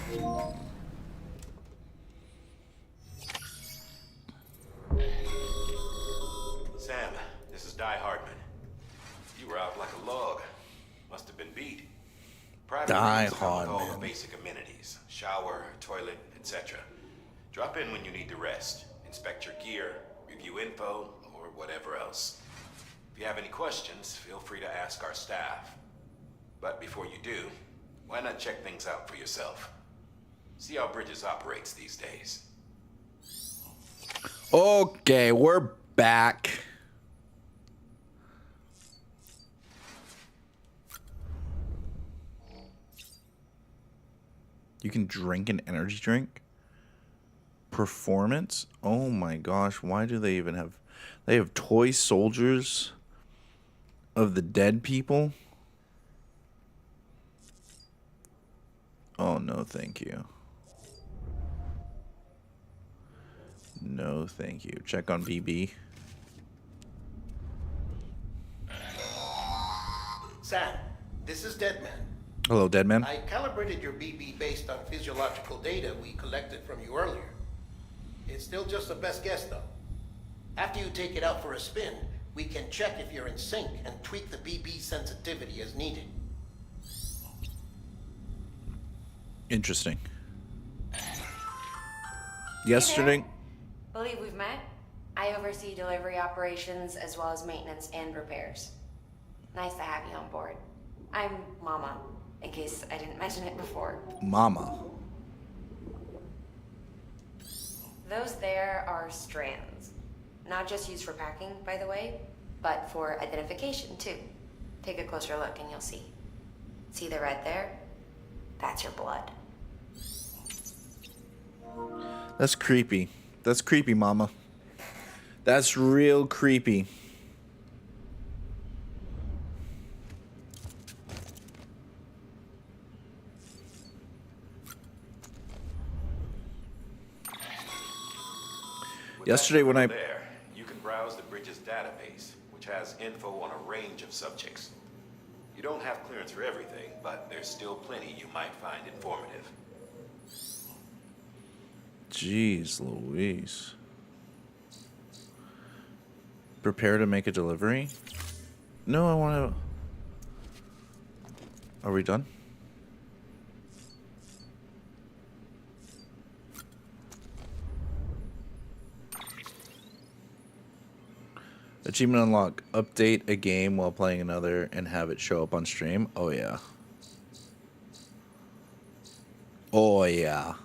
Sam, this is Di Hardman. You were out like a log. Must have been beat. Private Die rooms come with all Hardman. the basic amenities. Shower, toilet, etc. Drop in when you need to rest. Inspect your gear, review info, or whatever else. If you have any questions, feel free to ask our staff. But before you do, why not check things out for yourself? See how Bridges operates these days. Okay, we're back. You can drink an energy drink? Performance? Oh my gosh, why do they even have... They have toy soldiers of the dead people? Oh, no, thank you. No, thank you. Check on BB. Sam, this is Deadman. Hello, Deadman. I calibrated your BB based on physiological data we collected from you earlier. It's still just a best guess, though. After you take it out for a spin, we can check if you're in sync and tweak the BB sensitivity as needed. Interesting. Yesterday... Believe we've met. I oversee delivery operations as well as maintenance and repairs. Nice to have you on board. I'm Mama, in case I didn't mention it before. Mama. Those there are strands. Not just used for packing, by the way, but for identification too. Take a closer look and you'll see. See the red there? That's your blood. That's creepy. That's creepy, Mama. That's real creepy. Yesterday when I... There, you can browse the Bridges database, which has info on a range of subjects. You don't have clearance for everything, but there's still plenty you might find informative. Jeez Louise. Prepare to make a delivery? No, I want to... Are we done? Achievement unlock. Update a game while playing another and have it show up on stream. Oh, yeah. Oh, yeah.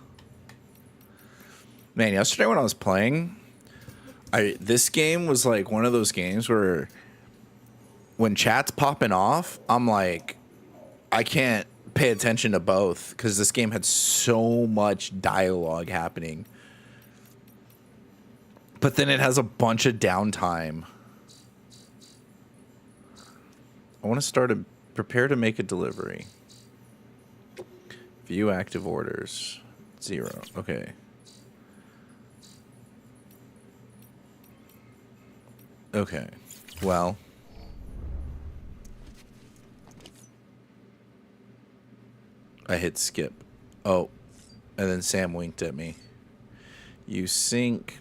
Man, yesterday when I was playing, this game was like one of those games where when chat's popping off, I'm like, I can't pay attention to both because this game had so much dialogue happening. But then it has a bunch of downtime. I want to start a prepare to make a delivery. View active orders. 0. Okay. Okay. Well. I hit skip. Oh. And then Sam winked at me. You sync.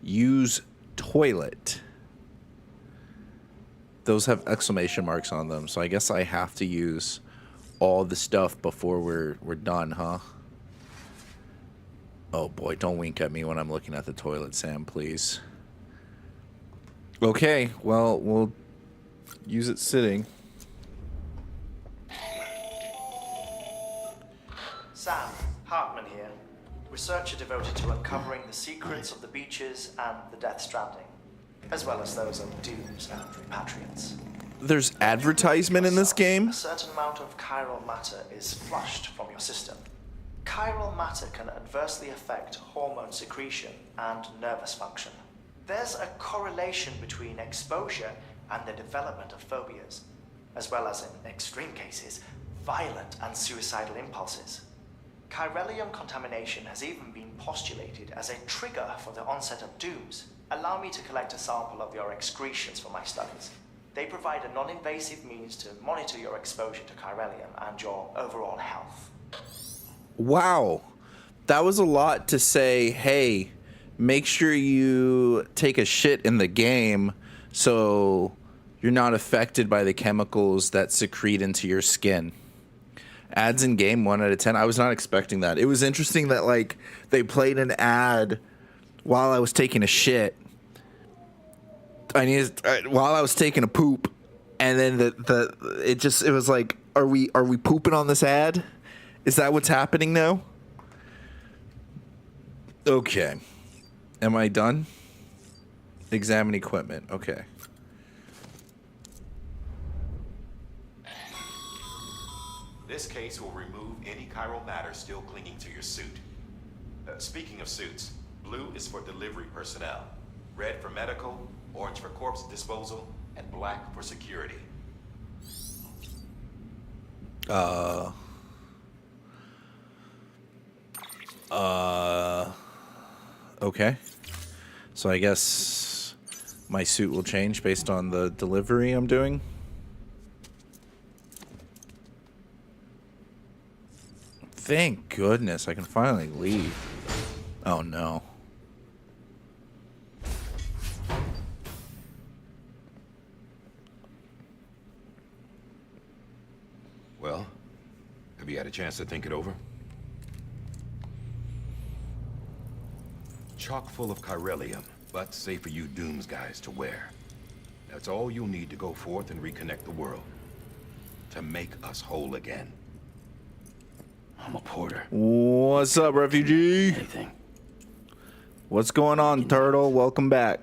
Use toilet. Those have exclamation marks on them, so I guess I have to use all the stuff before we're done, huh? Oh boy, don't wink at me when I'm looking at the toilet, Sam, please. Okay, well, we'll use it sitting. Sam, Hartman here, researcher devoted to uncovering the secrets of the beaches and the Death Stranding, as well as those of dooms and repatriants. There's advertisement in this game? A certain amount of chiral matter is flushed from your system. Chiral matter can adversely affect hormone secretion and nervous function. There's a correlation between exposure and the development of phobias, as well as, in extreme cases, violent and suicidal impulses. Chiralium contamination has even been postulated as a trigger for the onset of dooms. Allow me to collect a sample of your excretions for my studies. They provide a non-invasive means to monitor your exposure to chiralium and your overall health. Wow. That was a lot to say, hey, make sure you take a shit in the game so you're not affected by the chemicals that secrete into your skin. Ads in game, 1 out of 10. I was not expecting that. It was interesting that, like, they played an ad while I was taking a shit. While I was taking a poop, and then it was like, are we pooping on this ad? Is that what's happening now? Okay. Am I done? Examine equipment. Okay. This case will remove any chiral matter still clinging to your suit. Speaking of suits, blue is for delivery personnel, red for medical, orange for corpse disposal, and black for security. Okay. So I guess my suit will change based on the delivery I'm doing. Thank goodness I can finally leave. Oh no. Well, have you had a chance to think it over? Chock full of chiralium, but safe for you Dooms guys to wear. That's all you'll need to go forth and reconnect the world. To make us whole again. I'm a porter. What's up, refugee? Anything. What's going on, turtle? Welcome back.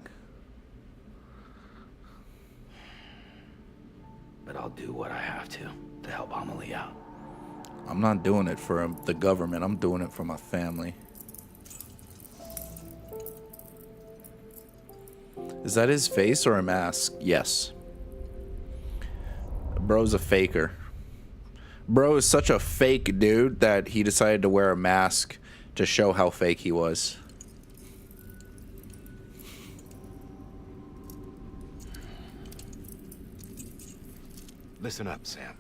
But I'll do what I have to help Amelie out. I'm not doing it for the government. I'm doing it for my family. Is that his face or a mask? Yes. Bro's a faker. Bro is such a fake dude that he decided to wear a mask to show how fake he was. Listen up, Sam.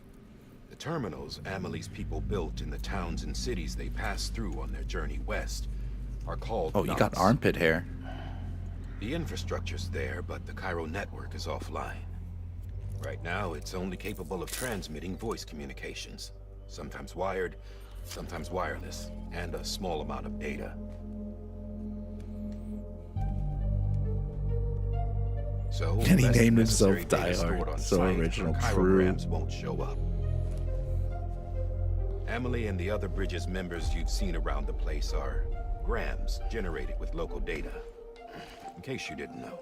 The terminals Amelie's people built in the towns and cities they passed through on their journey west are called Oh, you got knots. armpit hair. The infrastructure's there, but the Cairo network is offline. Right now, it's only capable of transmitting voice communications. Sometimes wired, sometimes wireless, and a small amount of data. So, And he less named necessary himself data Die stored Hard. on So site or original. chirograms won't show up. Amelie and the other Bridges members you've seen around the place are grams generated with local data. In case you didn't know.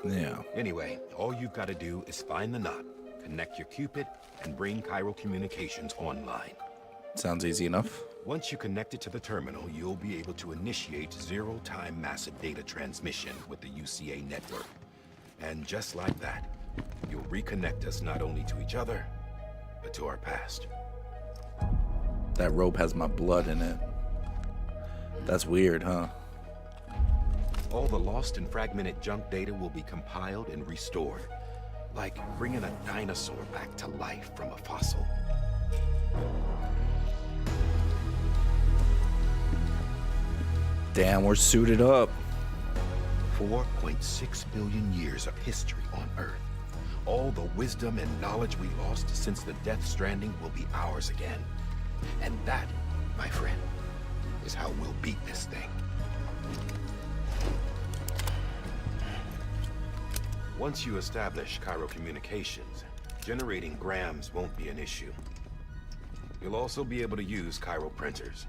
Yeah. Anyway, all you've got to do is find the knot, connect your Cupid, and bring Cairo Communications online. Sounds easy enough. Once you connect it to the terminal, you'll be able to initiate zero-time massive data transmission with the UCA network. And just like that, you'll reconnect us not only to each other, but to our past. That rope has my blood in it. That's weird, huh? All the lost and fragmented junk data will be compiled and restored. Like bringing a dinosaur back to life from a fossil. Damn, we're suited up. 4.6 billion years of history on Earth. All the wisdom and knowledge we lost since the Death Stranding will be ours again. And that, my friend, is how we'll beat this thing. Once you establish Cairo Communications, generating grams won't be an issue. You'll also be able to use Cairo printers.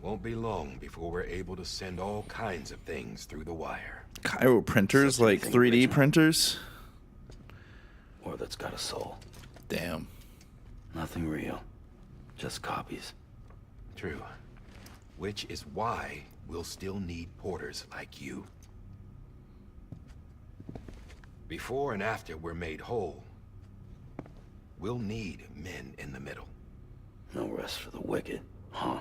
Won't be long before we're able to send all kinds of things through the wire. Cairo printers, Such like anything 3D original. printers? Or that's got a soul. Damn. Nothing real. Just copies. True. Which is why we'll still need porters like you. Before and after we're made whole, we'll need men in the middle. No rest for the wicked, huh?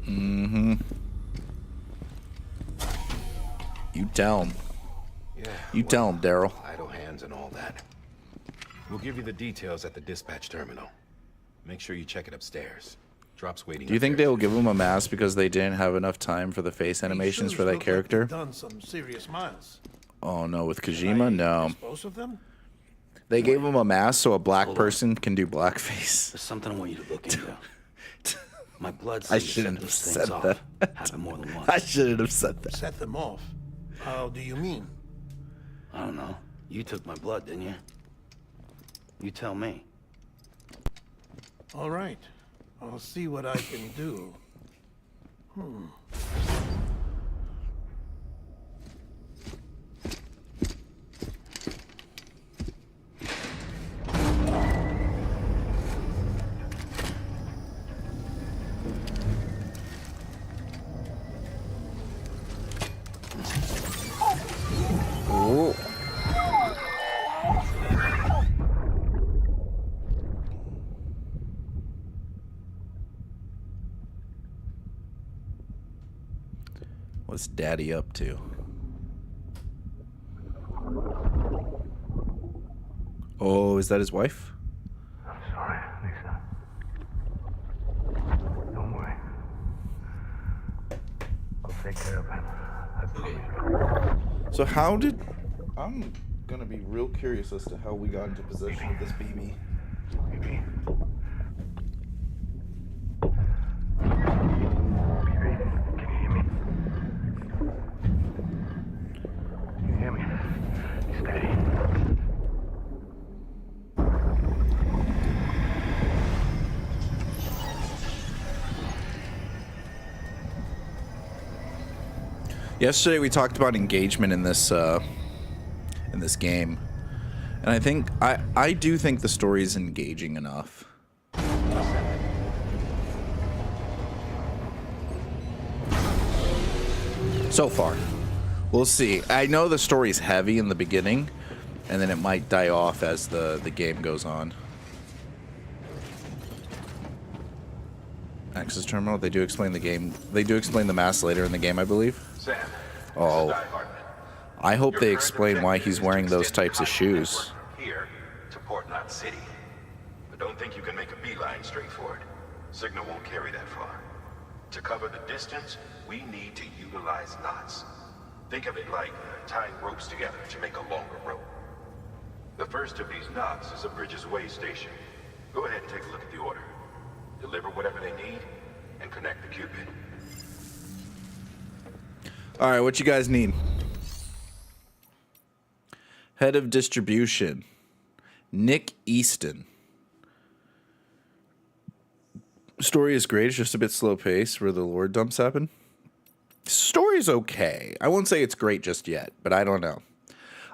Mm-hmm. You tell him. Yeah. You tell him, Daryl. Idle hands and all that. We'll give you the details at the dispatch terminal. Make sure you check it upstairs. Drop's waiting. Do you think up there. they'll give him a mask because they didn't have enough time for the face animations for that character? Done some serious miles. Oh no, with Kojima, no. Dispose of them? They gave him a mask so a black person can do blackface. There's something I want you to look into. My blood I cells set shouldn't have those said things off. that. Happened more than once. I shouldn't have said that. Set them off. How do you mean? I don't know. You took my blood, didn't you? You tell me. All right. I'll see what I can do. Ooh. What's Daddy up to? Oh, is that his wife? I'm sorry, Lisa. Don't worry. I'll take care of it. I promise. So how did... I'm gonna be real curious as to how we got into possession of this BB. Baby. Baby, can you hear me? Can you hear me? Steady. Yesterday we talked about engagement in this game, and I do think the story is engaging enough. So far, we'll see. I know the story's heavy in the beginning, and then it might die off as the game goes on. Access terminal. They do explain the game. They do explain the mask later in the game, I believe. Sam, Oh. this is Die Hardman. I hope Your they current explain why objective he's is to wearing those extend the types of Highway shoes. network from here to Port Knot City. But don't think you can make a beeline straight for it. Signal won't carry that far. To cover the distance, we need to utilize knots. Think of it like tying ropes together to make a longer rope. The first of these knots is a Bridges Way station. Go ahead and take a look at the order. Deliver whatever they need, and connect the Cupid. All right, what you guys need? Head of distribution, Nick Easton. Story is great. It's just a bit slow paced where the lore dumps happen. Story's okay. I won't say it's great just yet, but I don't know.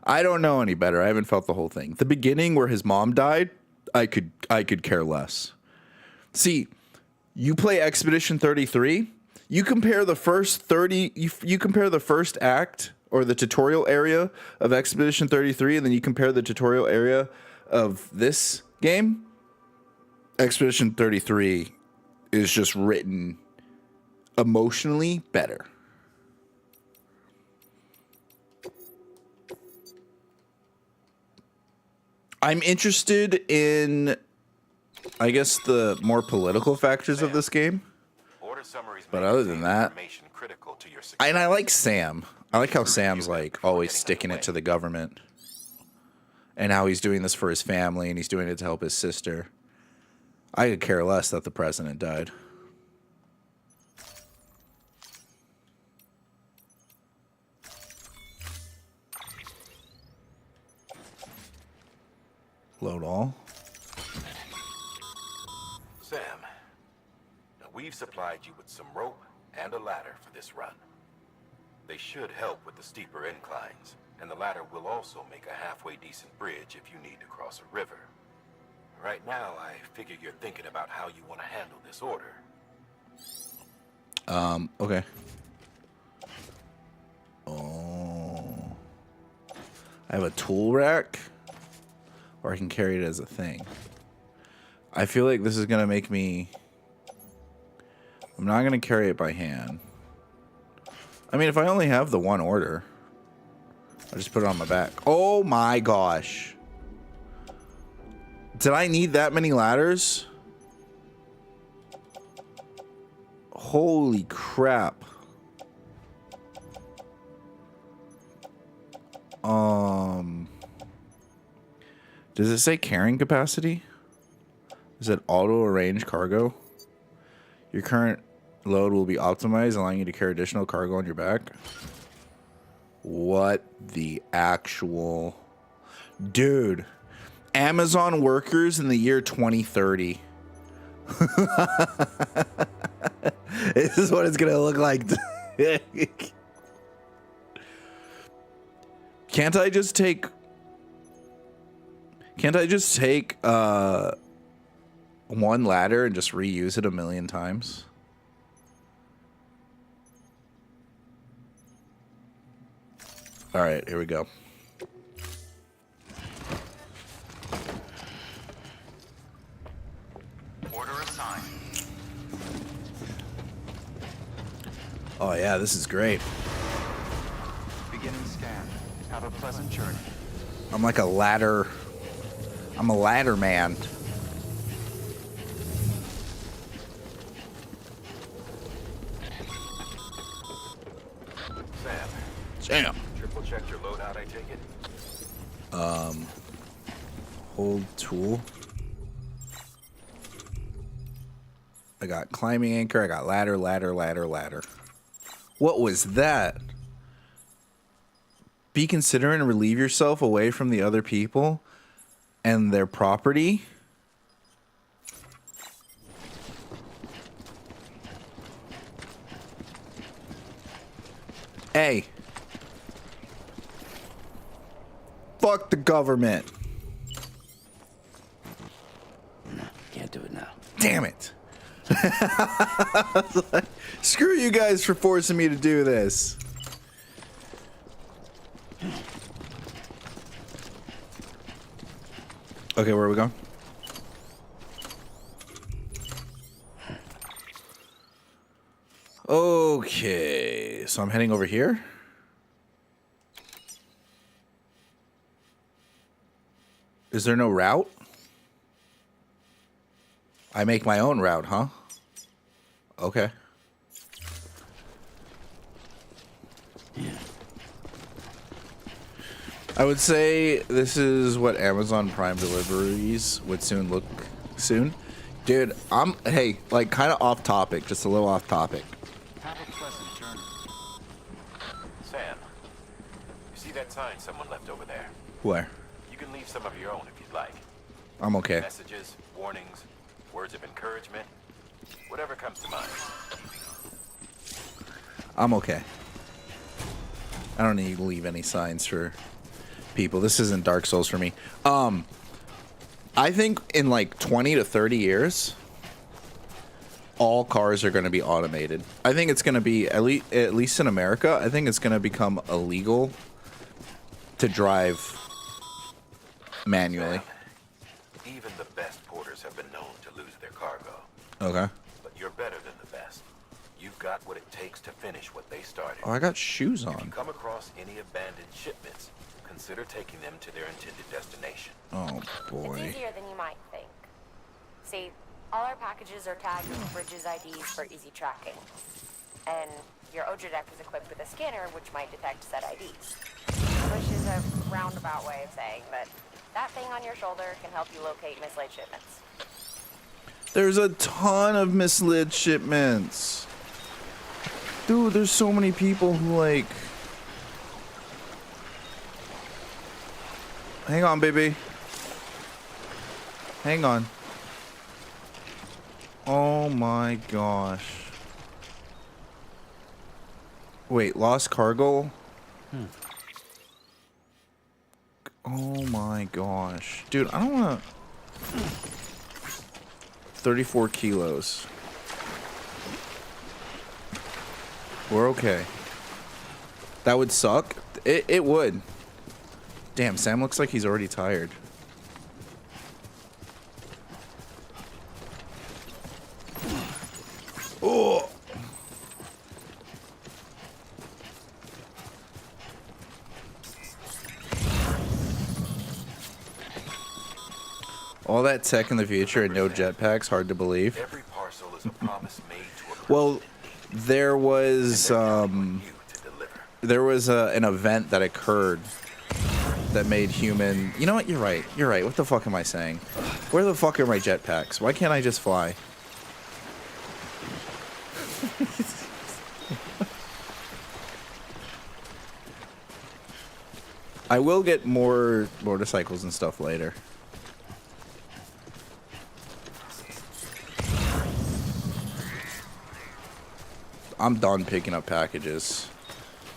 I don't know any better. I haven't felt the whole thing. The beginning where his mom died, I could care less. See, you play Expedition 33, you compare the first 30, you compare the first act or the tutorial area of Expedition 33, and then you compare the tutorial area of this game. Expedition 33 is just written emotionally better. I'm interested in, I guess, the more political factors of this game. Order summaries But may other than contain that- information critical to your success. And I like Sam. I like how Sam's like always sticking it to the government. And how he's doing this for his family and he's doing it to help his sister. I could care less that the president died. Load all. Sam, now we've supplied you with some rope and a ladder for this run. They should help with the steeper inclines, and the ladder will also make a halfway decent bridge if you need to cross a river. Right now, I figure you're thinking about how you want to handle this order. Okay. Oh. I have a tool rack. Or I can carry it as a thing. I feel like this is going to make me... I'm not going to carry it by hand. I mean, if I only have the one order, I'll just put it on my back. Oh my gosh. Did I need that many ladders? Holy crap. Does it say carrying capacity? Is it auto arrange cargo? Your current load will be optimized, allowing you to carry additional cargo on your back. What the actual... Dude. Amazon workers in the year 2030. This is what it's gonna look like. Can't I just take one ladder and just reuse it a million times? All right, here we go. Order assigned. Oh yeah, this is great. Beginning scan. Have a pleasant journey. I'm like a ladder. I'm a ladder man. Sam. Triple checked your loadout, I take it? Hold tool. I got climbing anchor. I got ladder, ladder, ladder, ladder. What was that? Be considerate and relieve yourself away from the other people and their property. Hey. Fuck the government. No, can't do it now. Damn it. Screw you guys for forcing me to do this. Okay, where are we going? Okay, so I'm heading over here. Is there no route? I make my own route, huh? Okay. I would say this is what Amazon Prime deliveries would soon look soon. Dude, hey, like kind of off topic, just a little off topic. Have a pleasant journey. Sam, you see that sign someone left over there? Where? You can leave some of your own if you'd like. I'm okay. Messages, warnings, words of encouragement, whatever comes to mind. I'm okay. I don't need to leave any signs for people. This isn't Dark Souls for me. I think in like 20 to 30 years, all cars are going to be automated. I think it's going to be, at least in America, I think it's going to become illegal to drive manually. Sam, even the best porters have been known to lose their cargo. Okay. But you're better than the best. You've got what it takes to finish what they started. Oh, I got shoes If you on. come across any abandoned shipments, consider taking them to their intended destination. Oh, boy. It's easier than you might think. See, all our packages are tagged with Bridges IDs for easy tracking. And your Odradek is equipped with a scanner which might detect said IDs. Which is a roundabout way of saying that that thing on your shoulder can help you locate mislaid shipments. There's a ton of misled shipments. Dude, there's so many people who like... Hang on, baby. Hang on. Oh my gosh. Wait, lost cargo? Oh my gosh. Dude, I don't want to... 34 kilos. We're okay. That would suck. It would. Damn, Sam looks like he's already tired. Oh. All that tech in the future and no jetpacks, hard to believe. Every parcel is a promise made to a person. Well, there was You to deliver. there was an event that occurred that made human. You know what? You're right. You're right. What the fuck am I saying? Where the fuck are my jetpacks? Why can't I just fly? I will get more motorcycles and stuff later. I'm done picking up packages.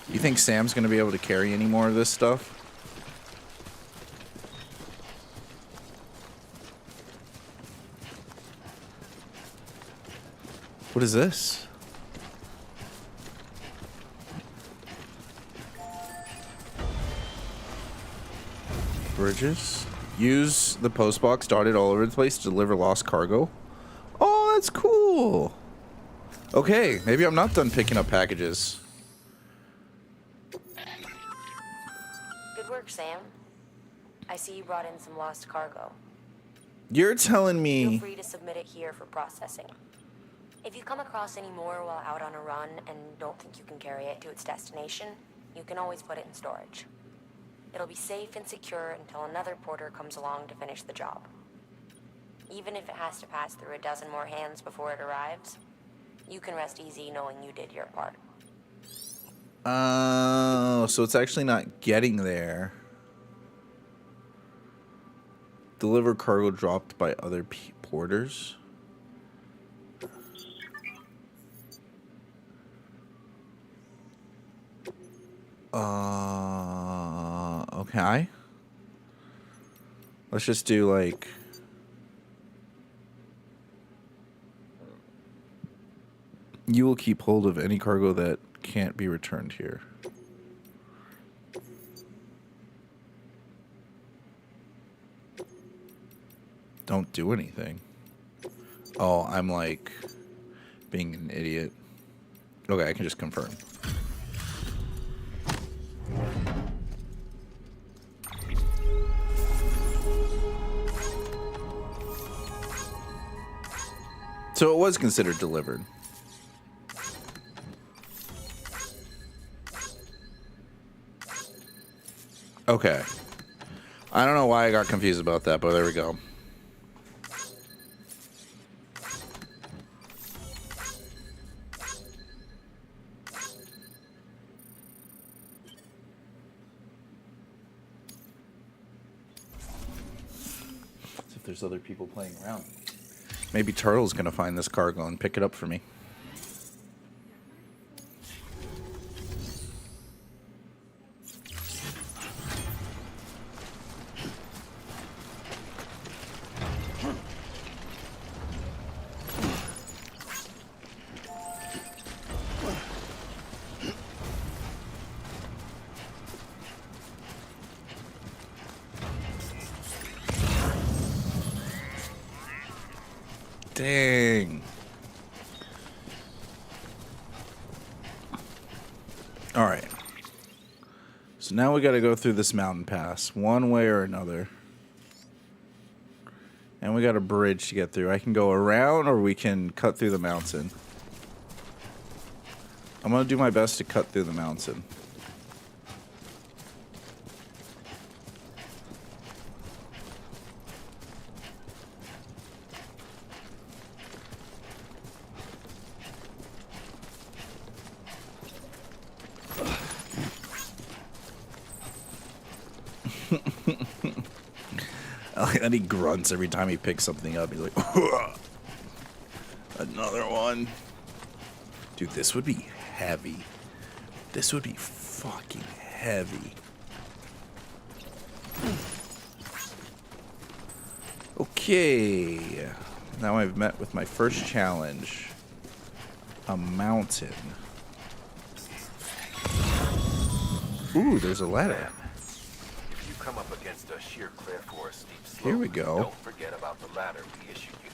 You think Sam's gonna be able to carry any more of this stuff? What is this? Bridges. Use the post box dotted all over the place to deliver lost cargo. Oh, that's cool. Okay, maybe I'm not done picking up packages. Good work, Sam. I see you brought in some lost cargo. You're telling Feel me... free to submit it here for processing. If you come across any more while out on a run and don't think you can carry it to its destination, you can always put it in storage. It'll be safe and secure until another porter comes along to finish the job. Even if it has to pass through a dozen more hands before it arrives, you can rest easy knowing you did your part. Oh, so it's actually not getting there. Deliver cargo dropped by other porters. Okay. Let's just do like... You will keep hold of any cargo that can't be returned here. Don't do anything. Oh, I'm like being an idiot. Okay, I can just confirm. So it was considered delivered. Okay. I don't know why I got confused about that, but there we go. As if there's other people playing around. Maybe Turtle's gonna find this cargo and pick it up for me. Dang. All right. So now we got to go through this mountain pass one way or another. And we got a bridge to get through. I can go around or we can cut through the mountain. I'm going to do my best to cut through the mountain. And he grunts every time he picks something up. He's like, another one. Dude, this would be heavy. This would be fucking heavy. Okay. Now I've met with my first challenge. A mountain. Ooh, there's a ladder. If you come up against a sheer cliff or a steep slope, Here we go. don't forget about the ladder we issued you.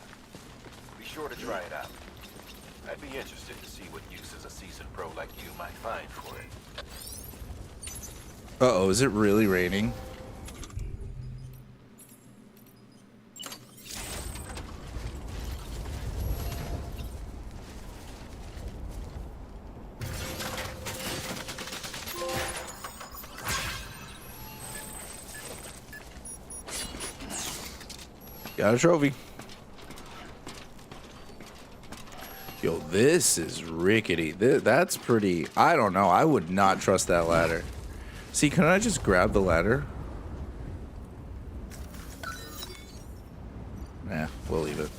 Be sure to try it out. I'd be interested to see what uses a seasoned pro like you might find for it. Uh-oh, is it really raining? Got a trophy. Yo, this is rickety. That's pretty. I don't know. I would not trust that ladder. See, can I just grab the ladder? Nah, we'll leave it.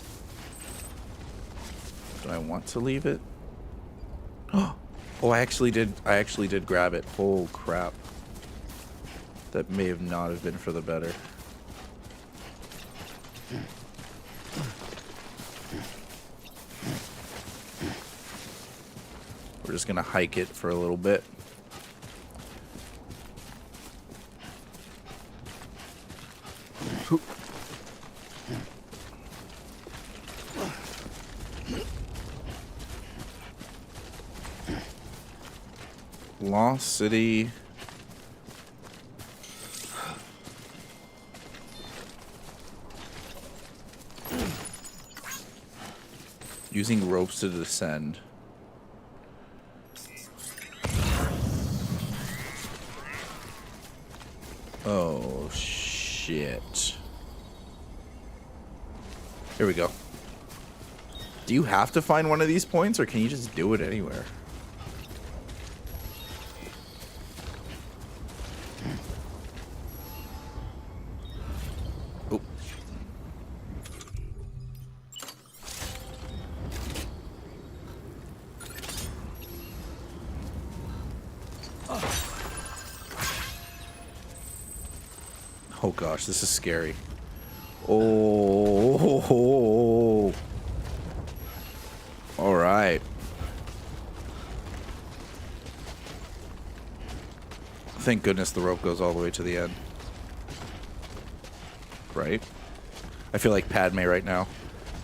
Do I want to leave it? Oh, I actually did. I actually did grab it. Oh crap. That may have not have been for the better. We're just gonna hike it for a little bit. Lost City. Using ropes to descend. Oh, shit. Here we go. Do you have to find one of these points, or can you just do it anywhere? Oh. Oh gosh, this is scary. Oh. All right. Thank goodness the rope goes all the way to the end. Right? I feel like Padme right now.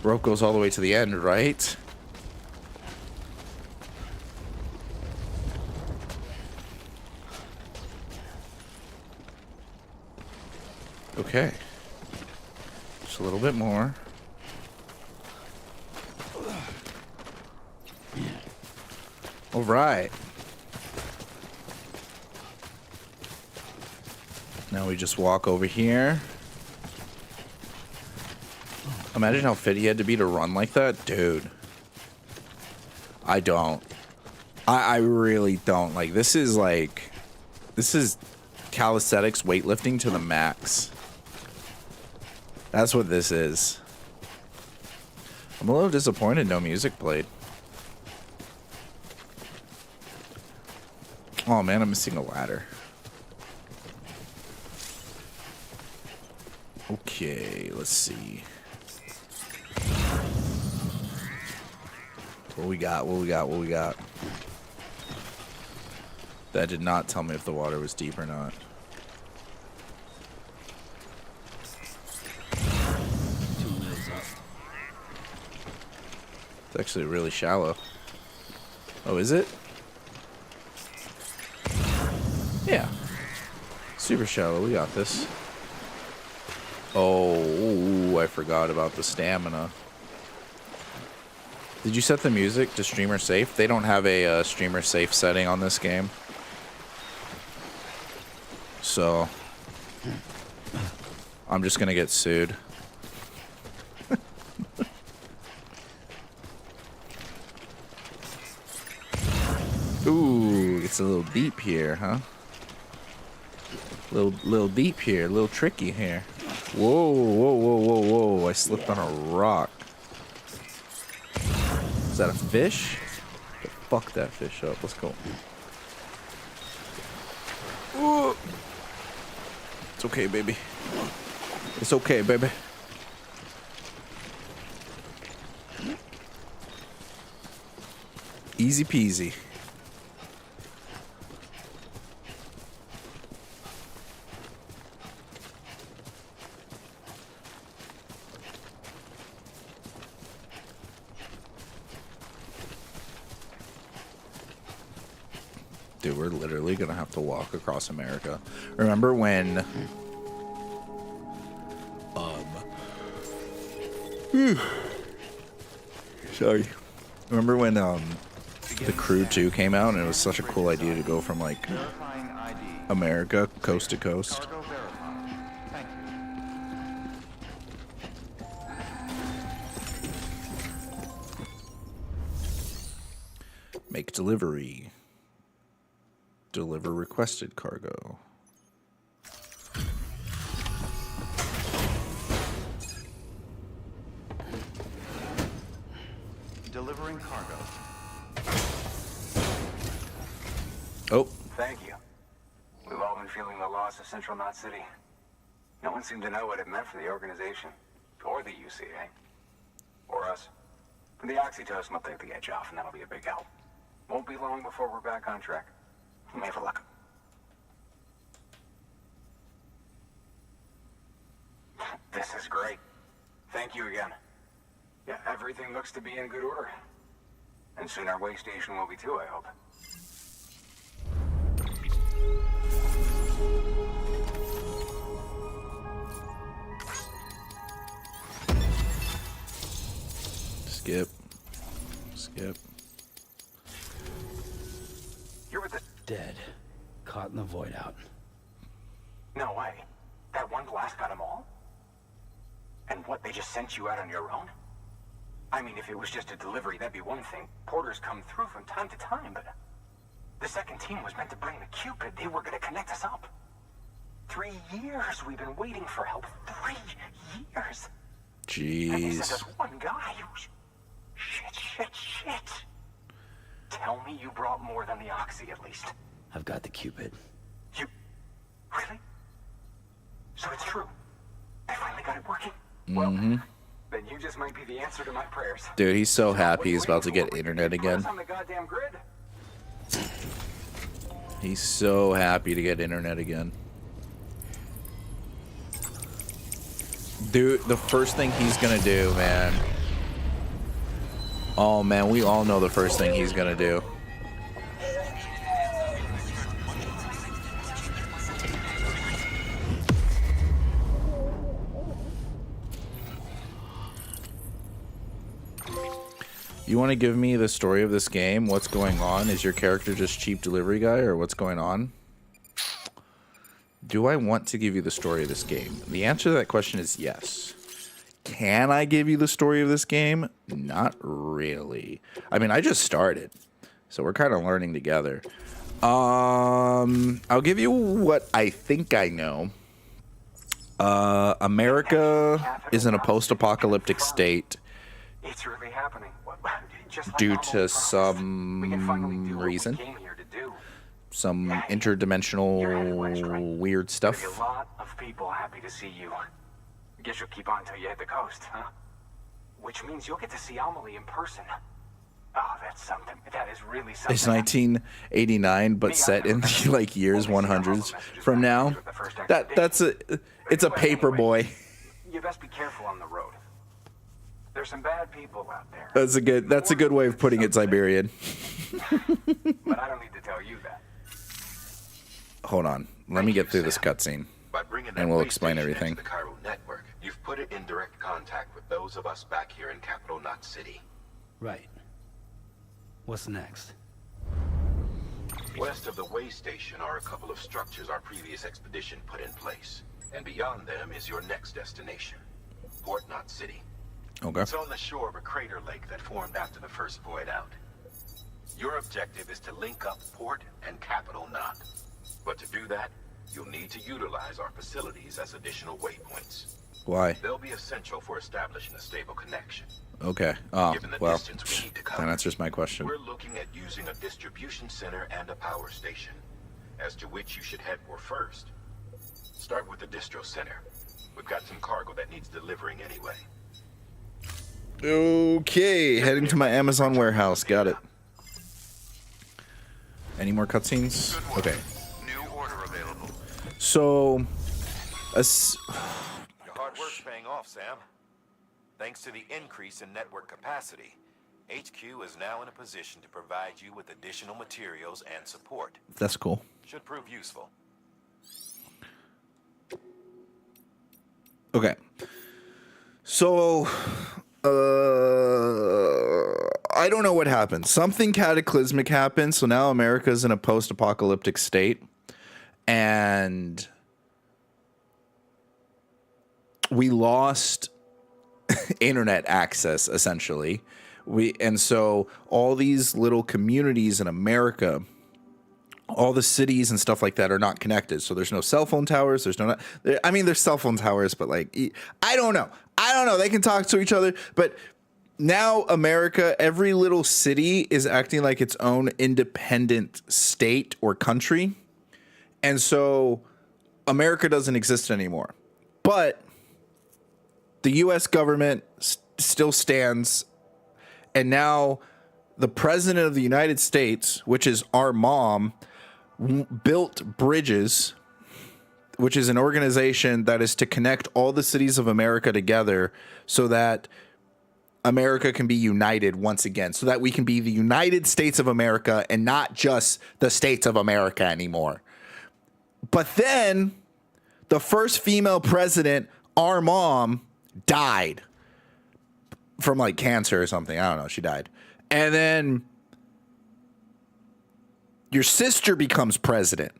Rope goes all the way to the end, right? Okay. Just a little bit more. All right. Now we just walk over here. Imagine how fit he had to be to run like that. Dude. I don't. I really don't. Like, this is calisthenics weightlifting to the max. That's what this is. I'm a little disappointed no music played. Oh man, I'm missing a ladder. Okay, let's see. What we got? What we got? What we got? That did not tell me if the water was deep or not. It's actually really shallow. Oh, is it? Yeah. Super shallow. We got this. Oh, I forgot about the stamina. Did you set the music to streamer safe? They don't have a streamer safe setting on this game. So, I'm just gonna get sued. Ooh, it's a little deep here, huh? Little deep here, a little tricky here. Whoa, whoa, whoa, whoa, whoa! I slipped on a rock. Is that a fish? Fuck that fish up. Let's go. Ooh. It's okay, baby. It's okay, baby. Easy peasy. Dude, we're literally gonna have to walk across America. Remember when sorry. Remember when The Crew 2 came out and it was such a cool idea to go from like Verifying ID. America coast to coast? Cargo verified. Thank you. Make delivery. Deliver requested cargo. Delivering cargo. Oh, Thank you. We've all been feeling the loss of Central Knot City. No one seemed to know what it meant for the organization, or the UCA, or us. The oxytocin will take the edge off, and that'll be a big help. Won't be long before we're back on track. You may have a luck. This is great. Thank you again. Yeah, everything looks to be in good order. And soon our way station will be too, I hope. skip. Skip. You're with the... Dead. Caught in the void out. No way. That one blast got them all? And what, they just sent you out on your own? I mean, if it was just a delivery, that'd be one thing. Porters come through from time to time, but... The second team was meant to bring the Cupid. They were gonna connect us up. 3 years we've been waiting for help. 3 years! And they sent Jeez. us one guy. Shit. Tell me you brought more than the Oxy, at least. I've got the Cupid. You... Really? So it's true. They finally got it working. Well, then you just might be the answer to my prayers. Dude, he's so What happy are you he's about to waiting get for? internet Put us again. on the goddamn grid. He's so happy to get internet again. Dude, the first thing he's gonna do, man. Oh man, we all know the first thing he's gonna do. You want to give me the story of this game? What's going on? Is your character just cheap delivery guy, or what's going on? Do I want to give you the story of this game? The answer to that question is yes. Can I give you the story of this game? Not really. I mean, I just started, so we're kind of learning together. I'll give you what I think I know. America is in a post-apocalyptic state It's really happening. Just like due our to whole process. We can finally do some what we reason, came here to do. some You're headed west, right? interdimensional weird There'll be stuff. a lot of people happy to see you. Guess you'll keep on till you hit the coast, huh? Which means you'll get to see Amelie in person. Oh, that's something. That is really something. It's 1989, but set in the like years 100s from now. It's a paper boy. You best be careful on the road. There's some bad people out there. That's a good way of putting it, Siberian. But I don't need to tell you that. Hold on, let me get through this cutscene, By bringing that and we'll way explain station everything. into the Cairo network, you've put it in direct contact with those of us back here in Capital Knot City. Right. What's next? West of the way station are a couple of structures our previous expedition put in place. And beyond them is your next destination, Port Knot City. Okay. It's on the shore of a crater lake that formed after the first void out. Your objective is to link up Port and Capital Knot. But to do that, you'll need to utilize our facilities as additional waypoints. Why? They'll be essential for establishing a stable connection. Okay. Oh, Given the well, distance we need to that cover, answers my question. we're looking at using a distribution center and a power station, as to which you should head for first. Start with the distro center. We've got some cargo that needs delivering anyway. Okay, heading to my Amazon warehouse. Got it. Any more cutscenes? Okay. New order available. So, Your hard work's paying off, Sam. Thanks to the increase in network capacity, HQ is now in a position to provide you with additional materials and support. that's cool. Should prove useful. Okay. So, I don't know what happened. Something cataclysmic happened. So now America's in a post-apocalyptic state, and we lost internet access essentially, And so all these little communities in America, all the cities and stuff like that are not connected. So there's no cell phone towers. There's there's cell phone towers, but like, I don't know. They can talk to each other, but now America, every little city is acting like its own independent state or country. And so America doesn't exist anymore. But the US government still stands. And now the president of the United States, which is our mom, built Bridges, which is an organization that is to connect all the cities of America together so that America can be united once again, so that we can be the United States of America and not just the States of America anymore. But then the first female president, our mom, died from like cancer or something. I don't know. She died. And then your sister becomes president.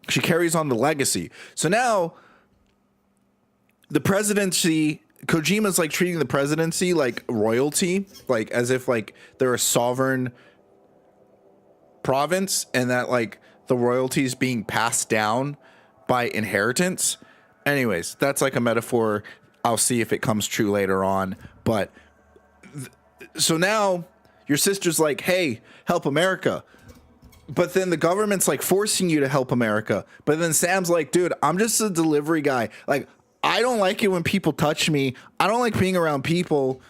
She carries on the legacy. So now the presidency, Kojima's like treating the presidency like royalty, like as if like they're a sovereign province and that like the royalty is being passed down by inheritance. Anyways, that's like a metaphor. I'll see if it comes true later on. But so now your sister's like, hey, help America. But then the government's like forcing you to help America. But then Sam's like, dude, I'm just a delivery guy. Like, I don't like it when people touch me. I don't like being around people.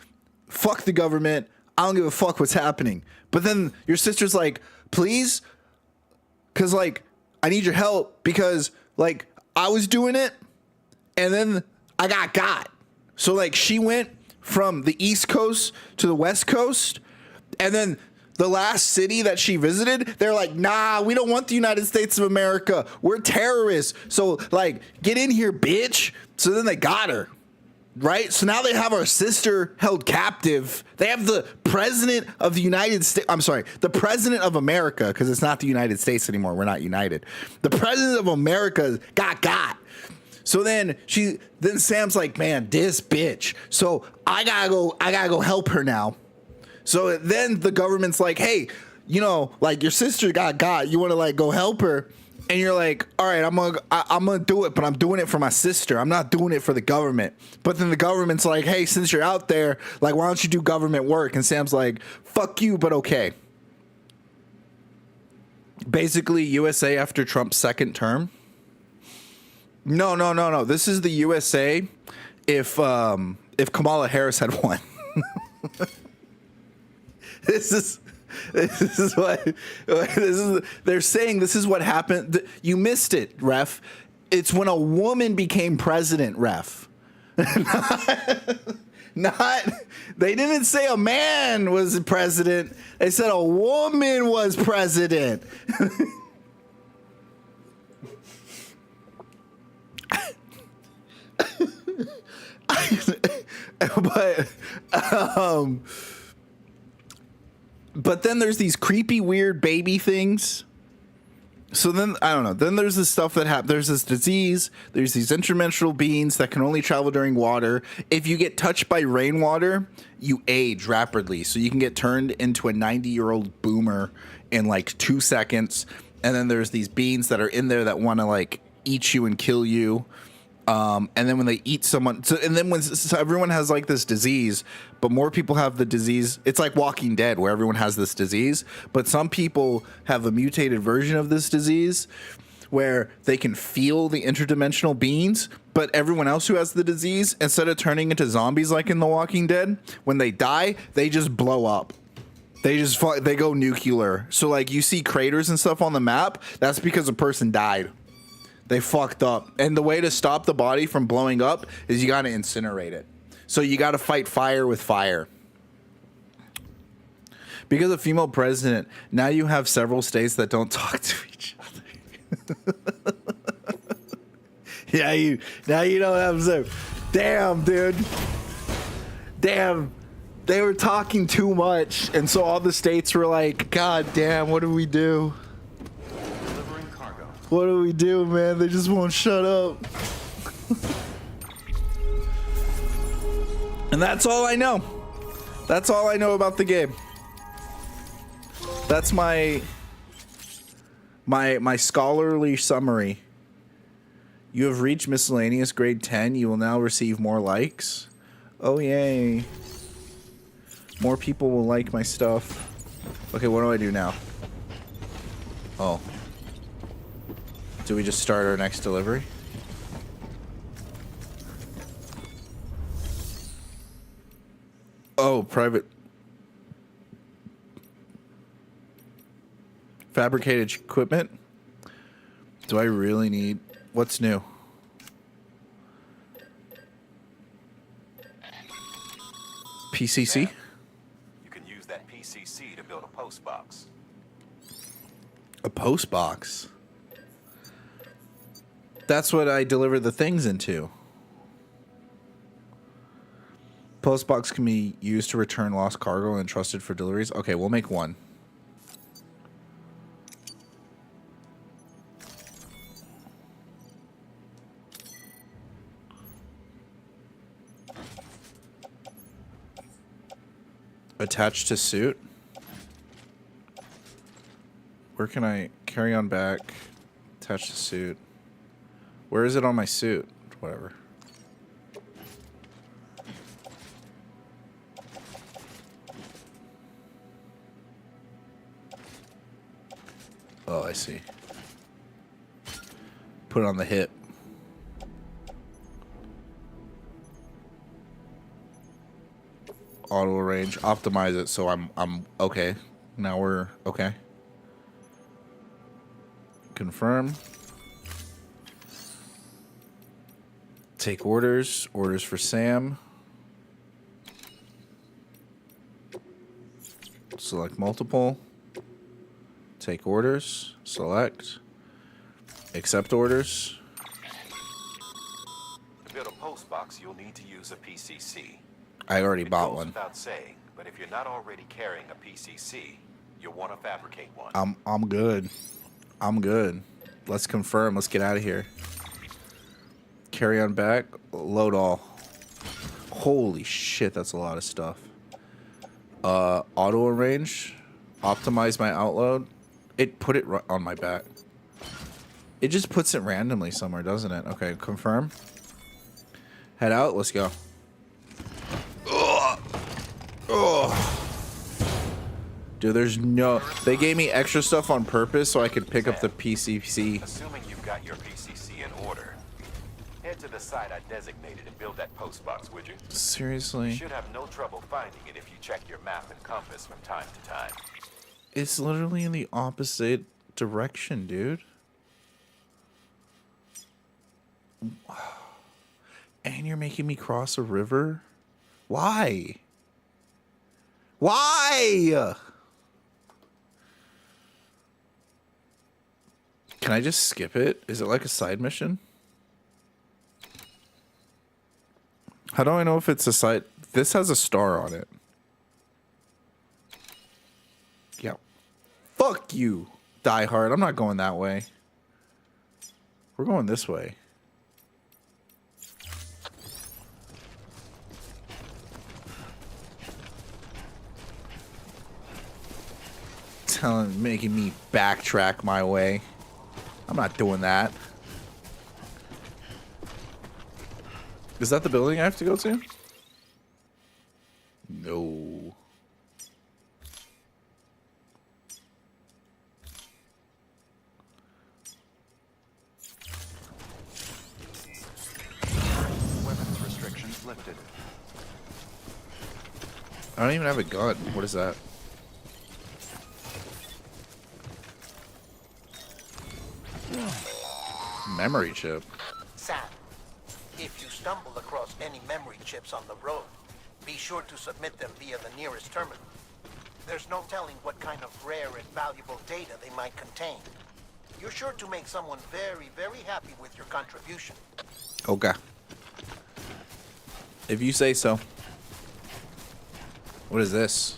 Fuck the government. I don't give a fuck what's happening. But then your sister's like, please? Because, like, I need your help because, like, I was doing it and then I got. So, like, she went from the East Coast to the West Coast, and then the last city that she visited, they're like, nah, we don't want the United States of America. We're terrorists. So, like, get in here, bitch. So then they got her, right? So now they have our sister held captive. They have the president of the United States. I'm sorry, the president of America, because it's not the United States anymore. We're not united. The president of America got. So then Sam's like, man, this bitch. So I gotta go help her now. So then the government's like, hey, you know, like your sister got, you want to like go help her? And you're like, all right, I'm gonna do it, but I'm doing it for my sister. I'm not doing it for the government. But then the government's like, hey, since you're out there, like, why don't you do government work? And Sam's like, fuck you, but okay. Basically, USA after Trump's second term. No. This is the USA if Kamala Harris had won. This is what they're saying. This is what happened. You missed it, ref. It's when a woman became president, ref. Not they didn't say a man was president. They said a woman was president. But then there's these creepy, weird baby things. So then, I don't know. Then there's this stuff that happens. There's this disease. There's these interdimensional beings that can only travel during water. If you get touched by rainwater, you age rapidly. So you can get turned into a 90-year-old boomer in like 2 seconds. And then there's these beings that are in there that want to like eat you and kill you. And then when they eat someone, so everyone has like this disease, but more people have the disease. It's like Walking Dead, where everyone has this disease, but some people have a mutated version of this disease where they can feel the interdimensional beings, but everyone else who has the disease, instead of turning into zombies like in The Walking Dead, when they die, they just blow up. They go nuclear. So like you see craters and stuff on the map, that's because a person died. They fucked up. And the way to stop the body from blowing up is you got to incinerate it. So you got to fight fire with fire. Because of female president, now you have several states that don't talk to each other. Now you don't have some. Damn, dude. Damn. They were talking too much. And so all the states were like, God damn, what do we do? What do we do, man? They just won't shut up. And that's all I know. That's all I know about the game. That's my scholarly summary. You have reached miscellaneous grade 10. You will now receive more likes. Oh, yay. More people will like my stuff. Okay, what do I do now? Oh. Do we just start our next delivery? Oh, private. Fabricated equipment? Do I really need... What's new? PCC? You can use that PCC to build a post box. A post box? That's what I deliver the things into. Post box can be used to return lost cargo and entrusted for deliveries. Okay, we'll make one. Attached to suit. Where can I carry on back? Attach to suit. Where is it on my suit? Whatever. Oh, I see. Put it on the hip. Auto arrange, optimize it so I'm okay. Now we're okay. Confirm. Take orders. Orders for Sam. Select multiple. Take orders. Select. Accept orders. To build a post box, you'll need to use a PCC. I already It bought goes one. Without saying, but if you're not already carrying a PCC, you'll want to fabricate one. I'm good. I'm good. Let's confirm. Let's get out of here. Carry on back. Load all. Holy shit, that's a lot of stuff. Auto arrange. Optimize my outload. It put it on my back. It just puts it randomly somewhere, doesn't it? Okay, confirm. Head out. Let's go. Dude, there's no... They gave me extra stuff on purpose so I could pick up the PCC. Assuming you've got your PCC in order, head to the site I designated and build that post box, would you? You Seriously? should have no trouble finding it if you check your map and compass from time to time. It's literally in the opposite direction, dude. And you're making me cross a river? Why? Why? Can I just skip it? Is it like a side mission? How do I know if it's a side? This has a star on it. Yeah. Fuck you, Die Hard. I'm not going that way. We're going this way. Making me backtrack my way. I'm not doing that. Is that the building I have to go to? No. Weapons restrictions lifted. I don't even have a gun. What is that? Memory chip. Sam, if you stumble across any memory chips on the road, be sure to submit them via the nearest terminal. There's no telling what kind of rare and valuable data they might contain. You're sure to make someone very, very happy with your contribution. Okay. If you say so. What is this?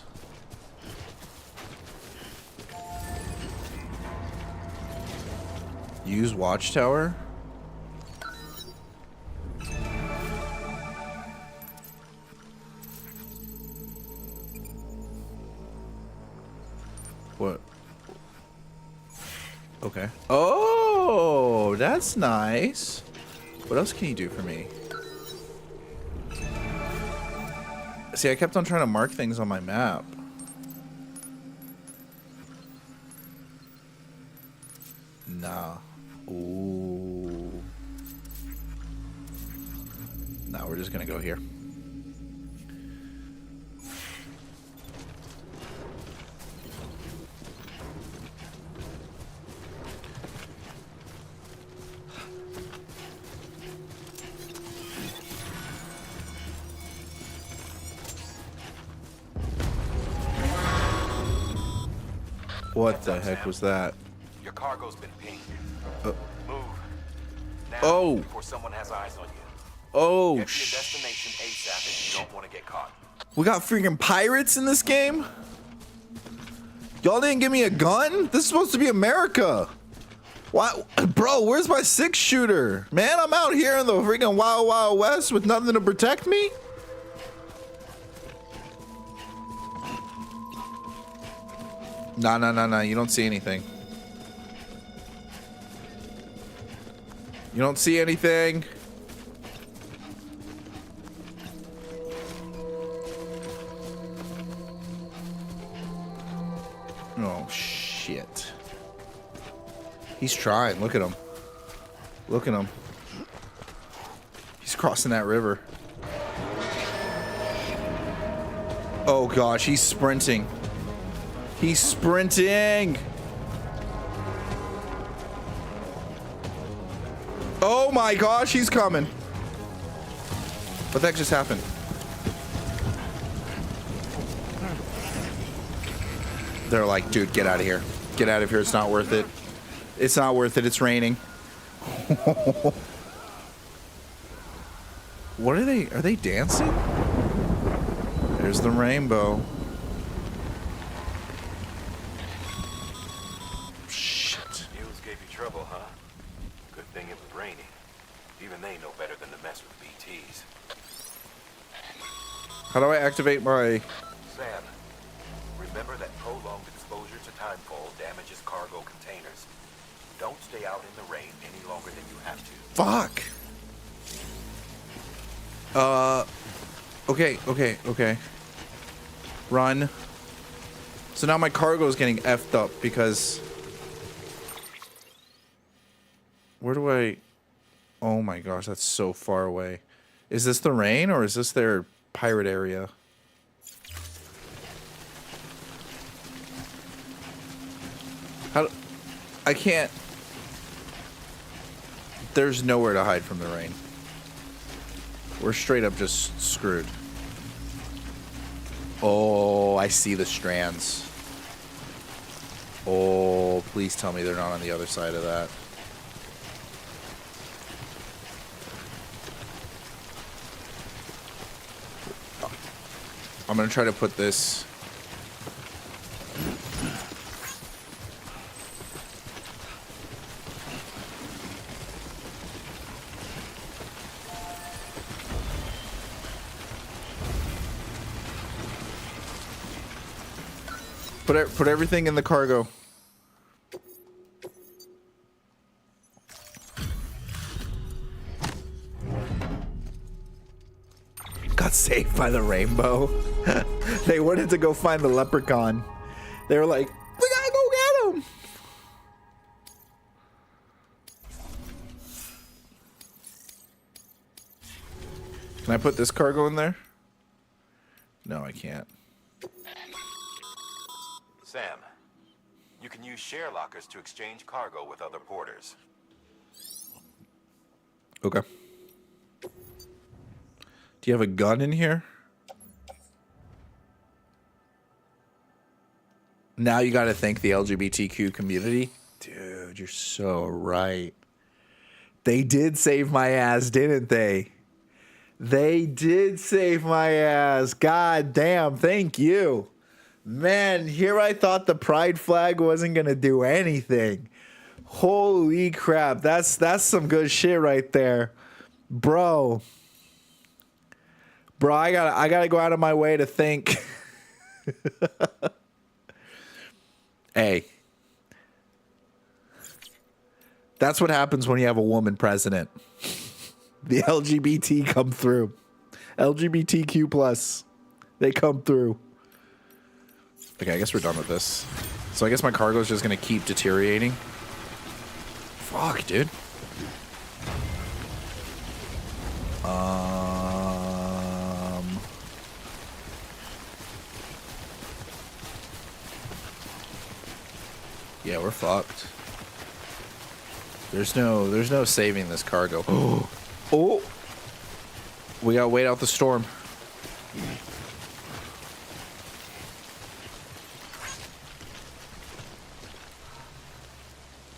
Use watchtower? What? Okay. Oh, that's nice. What else can you do for me? See, I kept on trying to mark things on my map. Nah. Ooh. Nah, we're just gonna go here. What the heck was that? Your cargo's been pinged. Uh, Move. Now, Oh. before someone has eyes on you. Oh, Get to your destination ASAP if you don't want to get caught. we got freaking pirates in this game? Y'all didn't give me a gun? This is supposed to be America. Why, bro, where's my 6-shooter? Man, I'm out here in the freaking Wild Wild West with nothing to protect me? Nah, you don't see anything. You don't see anything. Oh, shit. He's trying. Look at him. Look at him. He's crossing that river. Oh, gosh. He's sprinting. He's sprinting. Oh, my gosh. He's coming. What the heck just happened? They're like, dude, get out of here. Get out of here. It's not worth it. It's not worth it. It's raining. What are they? Are they dancing? There's the rainbow. Shit. Mules gave you trouble, huh? Good thing it was raining. Even they know better than to mess with BTs. How do I activate my... Sam, remember that prolonged exposure to timefall damages cargo containers. Don't stay out in the rain any longer than you have to. Fuck. Okay. Run. So now my cargo is getting effed up because... Where do I... Oh my gosh, that's so far away. Is this the rain or is this their pirate area? How... I can't... There's nowhere to hide from the rain. We're straight up just screwed. Oh, I see the strands. Oh, please tell me they're not on the other side of that. I'm gonna try to put this... Put everything in the cargo. Got saved by the rainbow. They wanted to go find the leprechaun. They were like, we gotta go get him. Can I put this cargo in there? No, I can't. Sam, you can use share lockers to exchange cargo with other porters. Okay. Do you have a gun in here? Now you got to thank the LGBTQ community. Dude, you're so right. They did save my ass, didn't they? They did save my ass. God damn, thank you. Man, here I thought the pride flag wasn't going to do anything. Holy crap. That's some good shit right there. Bro, I gotta go out of my way to thank Hey. That's what happens when you have a woman president. The LGBT come through. LGBTQ plus. They come through. Okay, I guess we're done with this. So I guess my cargo is just going to keep deteriorating. Fuck, dude. Yeah, we're fucked. There's no saving this cargo. Oh. We gotta wait out the storm.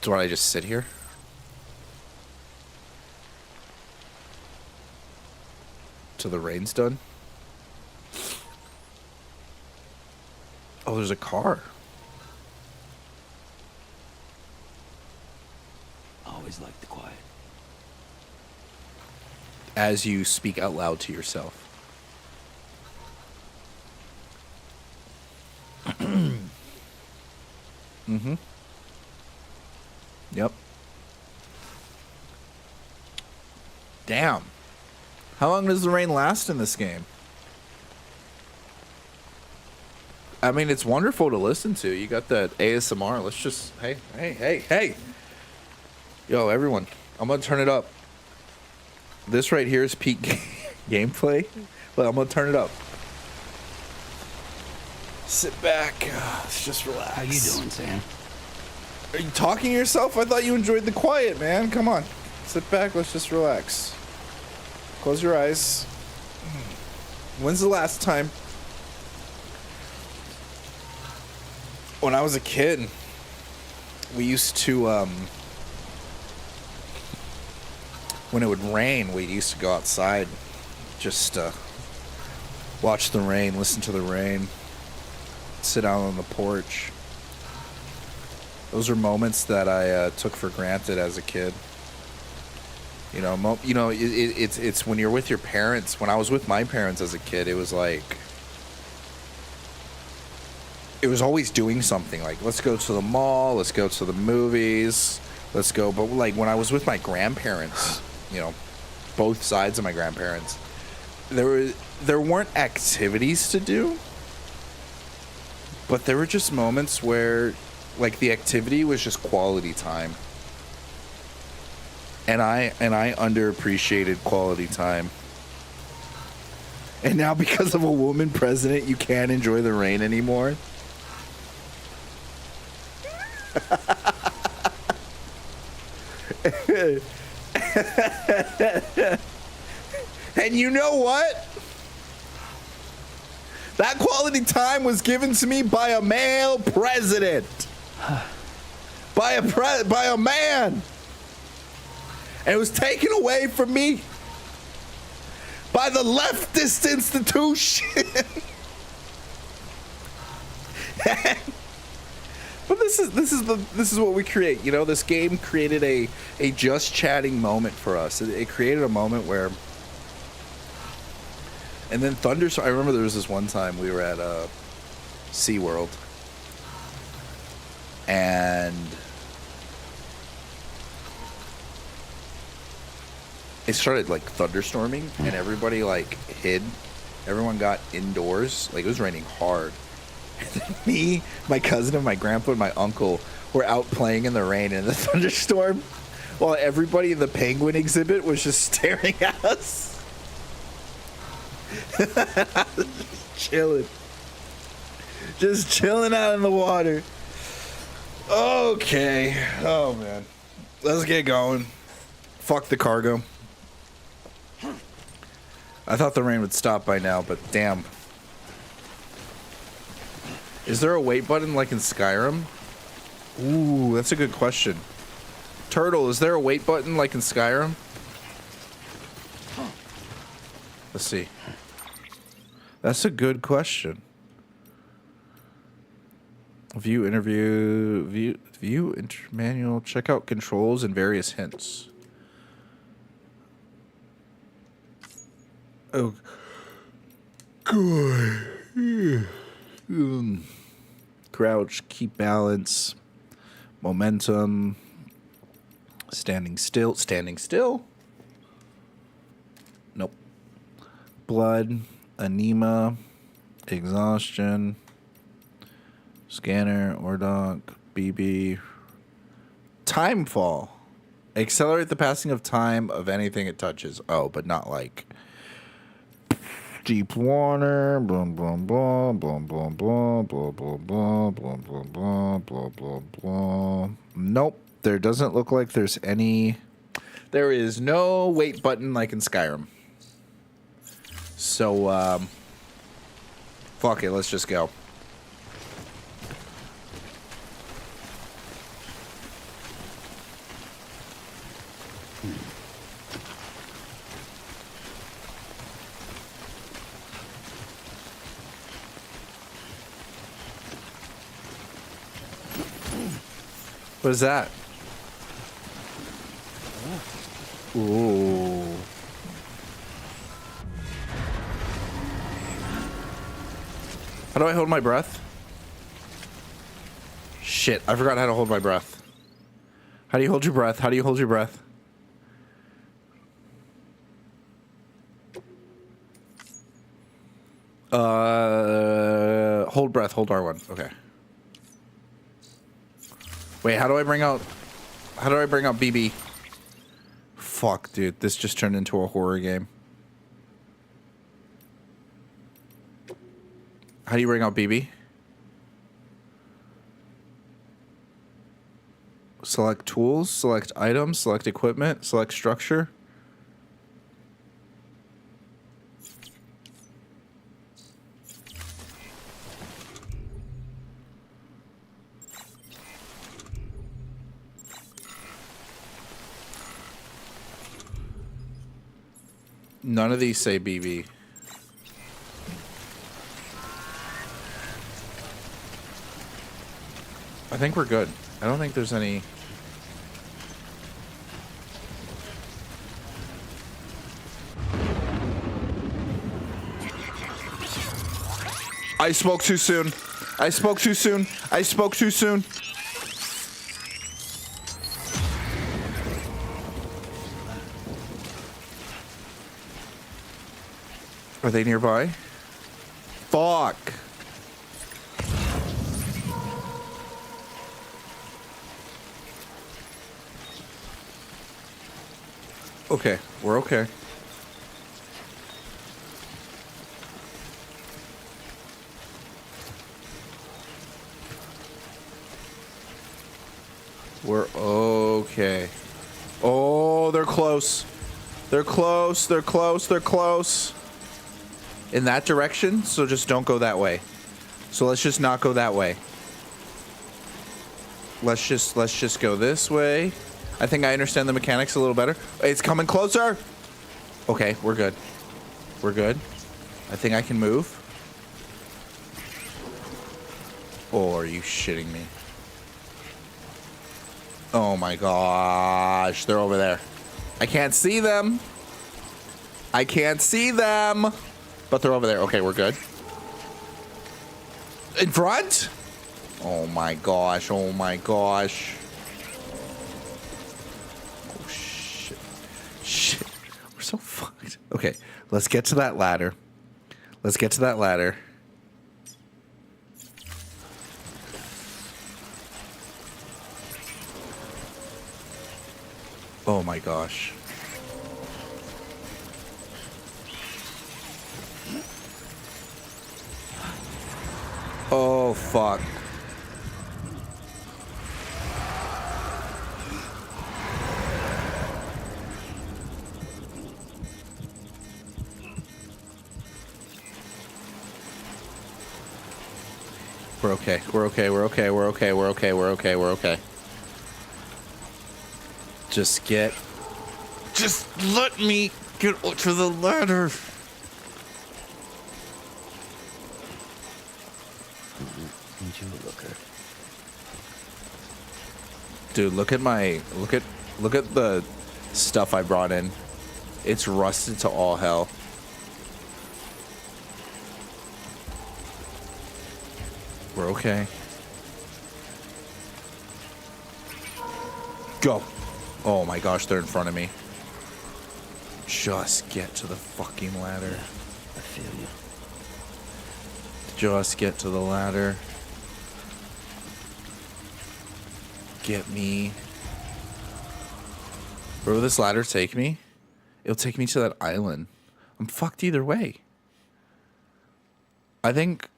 Do I just sit here? Till the rain's done? Oh, there's a car. Always like the quiet. As you speak out loud to yourself. Mm-hmm. Yep. Damn. How long does the rain last in this game? I mean, it's wonderful to listen to. You got that ASMR. Let's just... Hey. Yo, everyone. I'm going to turn it up. This right here is peak gameplay. But I'm going to turn it up. Sit back. Let's just relax. How you doing, Sam? Are you talking to yourself? I thought you enjoyed the quiet, man. Come on. Sit back. Let's just relax. Close your eyes. When's the last time? When I was a kid, we used to, when it would rain, we used to go outside, just watch the rain, listen to the rain, sit out on the porch. Those are moments that I took for granted as a kid. You know, it's when you're with your parents. When I was with my parents as a kid, it was like, it was always doing something. Like, let's go to the mall, let's go to the movies, let's go. But like when I was with my grandparents, you know, both sides of my grandparents, there weren't activities to do, but there were just moments where, like, the activity was just quality time. And I underappreciated quality time. And now because of a woman president, you can't enjoy the rain anymore. And you know what? That quality time was given to me by a male president. By a man. And it was taken away from me by the leftist institution. But this is what we create. You know, this game created a just chatting moment for us. It created a moment where, and then thunderstorm. I remember there was this one time we were at SeaWorld, and it started like thunderstorming, and everybody like hid. Everyone got indoors. Like, it was raining hard. And then me, my cousin, and my grandpa and my uncle were out playing in the rain in the thunderstorm, while everybody in the penguin exhibit was just staring at us. Chilling. Just chilling out in the water. Okay. Oh, man. Let's get going. Fuck the cargo. I thought the rain would stop by now, but damn. Is there a wait button like in Skyrim? Ooh, that's a good question. Turtle, is there a wait button like in Skyrim? Let's see. That's a good question. View manual, check out controls and various hints. Oh, good. crouch, keep balance, momentum, standing still. Nope. Blood, anema, exhaustion, scanner, Ordok, BB, timefall. Accelerate the passing of time of anything it touches. Oh, but not like deep water. Boom, boom, boom, boom, boom, boom, boom, boom, boom, boom, boom, boom, boom, boom, boom. Nope. There doesn't look like there's any. There is no wait button like in Skyrim. So, fuck it. Let's just go. What is that? Ooh. How do I hold my breath? Shit, I forgot how to hold my breath. How do you hold your breath? How do you hold your breath? Hold breath, hold R1. Okay. Wait, how do I bring out BB? Fuck, dude. This just turned into a horror game. How do you bring out BB? Select tools, select items, select equipment, select structure. None of these say BB. I think we're good. I don't think there's any. I spoke too soon. I spoke too soon. I spoke too soon. Are they nearby? Fuck. Okay, we're okay. We're okay. Oh, they're close. They're close. They're close. They're close. In that direction, so just don't go that way. So let's just not go that way. Let's just go this way. I think I understand the mechanics a little better. It's coming closer. Okay, we're good. We're good. I think I can move. Oh, are you shitting me? Oh my gosh, they're over there. I can't see them. I can't see them. But they're over there. Okay, we're good. In front? Oh my gosh. Oh my gosh. Oh shit. Shit. We're so fucked. Okay, let's get to that ladder. Let's get to that ladder. Oh my gosh. Oh, fuck. We're okay. We're okay. We're okay. We're okay. We're okay. We're okay. We're okay. Just let me get to the ladder. Dude, look at the stuff I brought in. It's rusted to all hell. We're okay. Go. Oh my gosh, they're in front of me. Just get to the fucking ladder. I feel you. Just get to the ladder. Get me. Where will this ladder take me? It'll take me to that island. I'm fucked either way. I think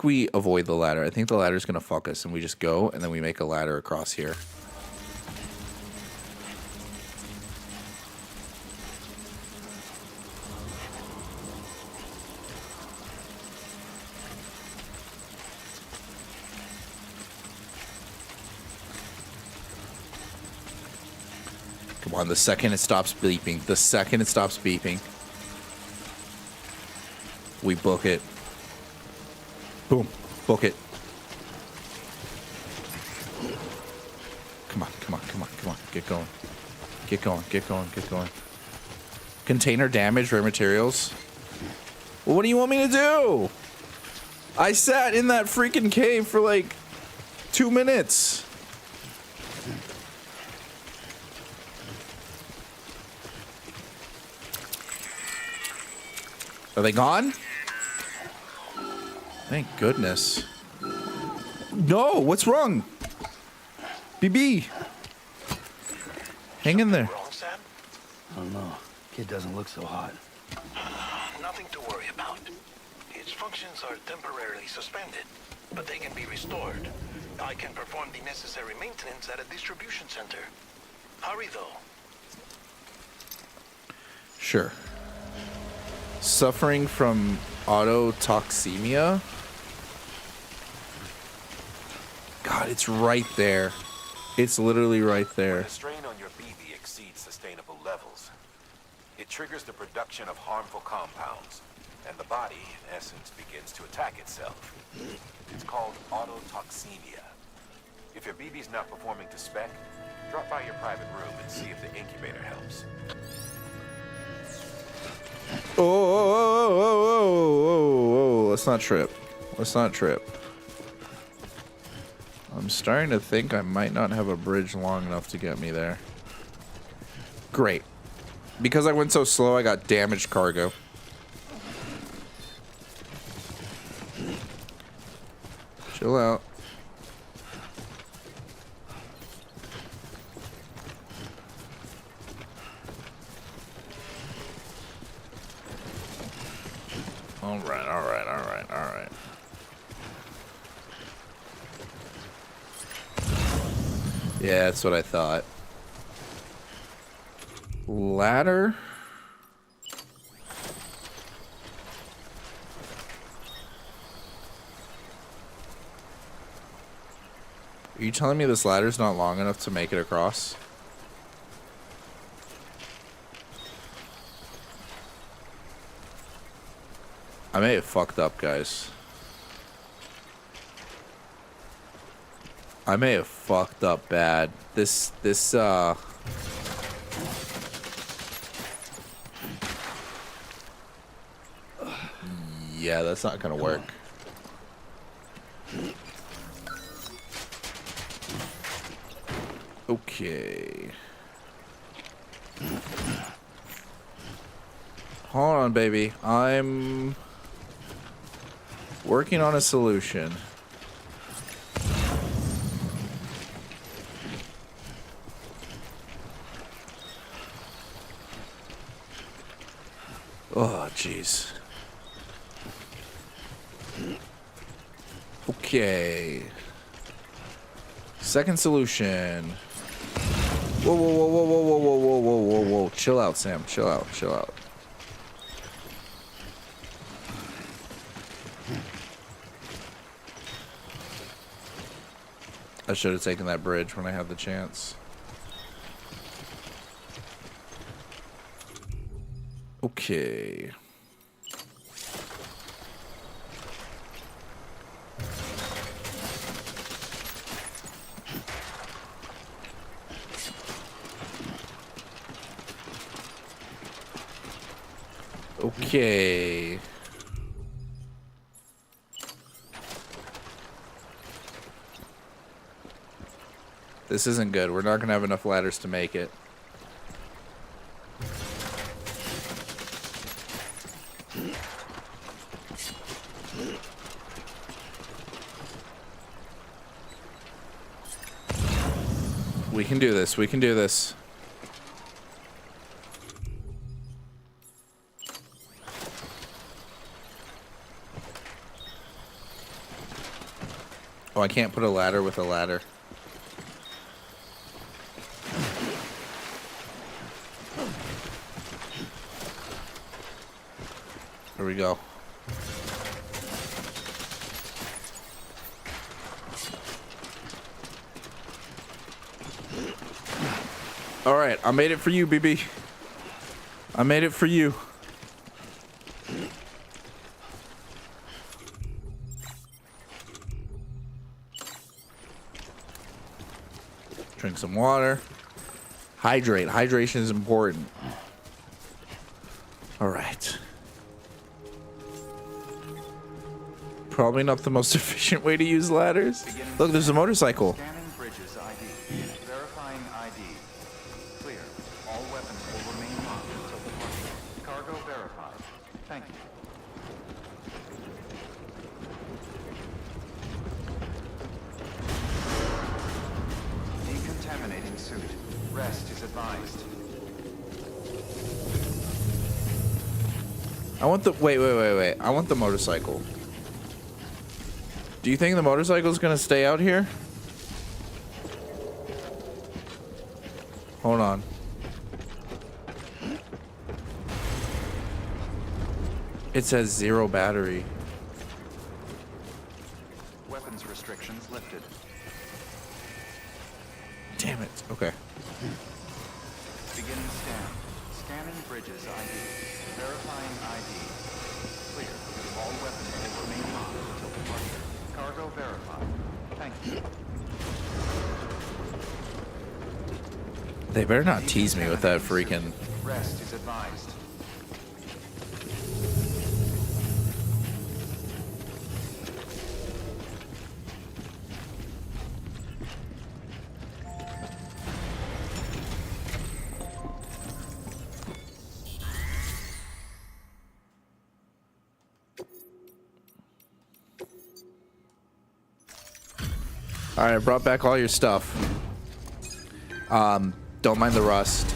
we avoid the ladder. I think the ladder's gonna fuck us and we just go and then we make a ladder across here. Come on, the second it stops beeping. The second it stops beeping. We book it. Boom. Book it. Come on, come on, come on, come on. Get going. Get going, get going, get going. Container damage, rare materials. Well, what do you want me to do? I sat in that freaking cave for like 2 minutes. Are they gone? Thank goodness. No, what's wrong? BB. Hang in there. Wrong, Sam? I don't know. Kid doesn't look so hot. Nothing to worry about. Its functions are temporarily suspended, but they can be restored. I can perform the necessary maintenance at a distribution center. Hurry, though. Sure. Suffering from autotoxemia? God, it's right there. It's literally right there. When the strain on your BB exceeds sustainable levels, it triggers the production of harmful compounds, and the body, in essence, begins to attack itself. It's called autotoxemia. If your BB's not performing to spec, drop by your private room and see if the incubator helps. Oh, let's not trip. Let's not trip. I'm starting to think I might not have a bridge long enough to get me there. Great. Because I went so slow, I got damaged cargo. Chill out. Alright, alright, alright, alright. Yeah, that's what I thought. Ladder? Are you telling me this ladder's not long enough to make it across? I may have fucked up, guys. I may have fucked up bad. Yeah, that's not gonna work. Okay. Hold on, baby. I'm working on a solution. Oh, jeez. Okay. Second solution. Whoa, whoa, whoa, whoa, whoa, whoa, whoa, whoa, whoa, whoa, whoa. Chill out, Sam. Chill out, chill out. I should have taken that bridge when I had the chance. Okay. Okay. This isn't good. We're not going to have enough ladders to make it. We can do this. We can do this. Oh, I can't put a ladder with a ladder. Here we go. All right, I made it for you, BB. I made it for you. Drink some water. Hydrate. Hydration is important. All right. Probably not the most efficient way to use ladders. Look, there's a motorcycle. Scanning bridges ID. Verifying ID. Clear. All weapons will remain locked until departure. Cargo verified. Thank you. Decontaminating suit. Rest is advised. I want the wait. I want the motorcycle. Do you think the motorcycle is gonna stay out here? Hold on. It says 0 battery. Weapons restrictions lifted. Damn it. Okay. Beginning scan. Scanning bridges ID. Verifying ID. Clear. All weapons will remain locked until departure. Cargo verified. Thank you. They better not tease me with that freaking. Rest is advised. All right, I brought back all your stuff. Don't mind the rust.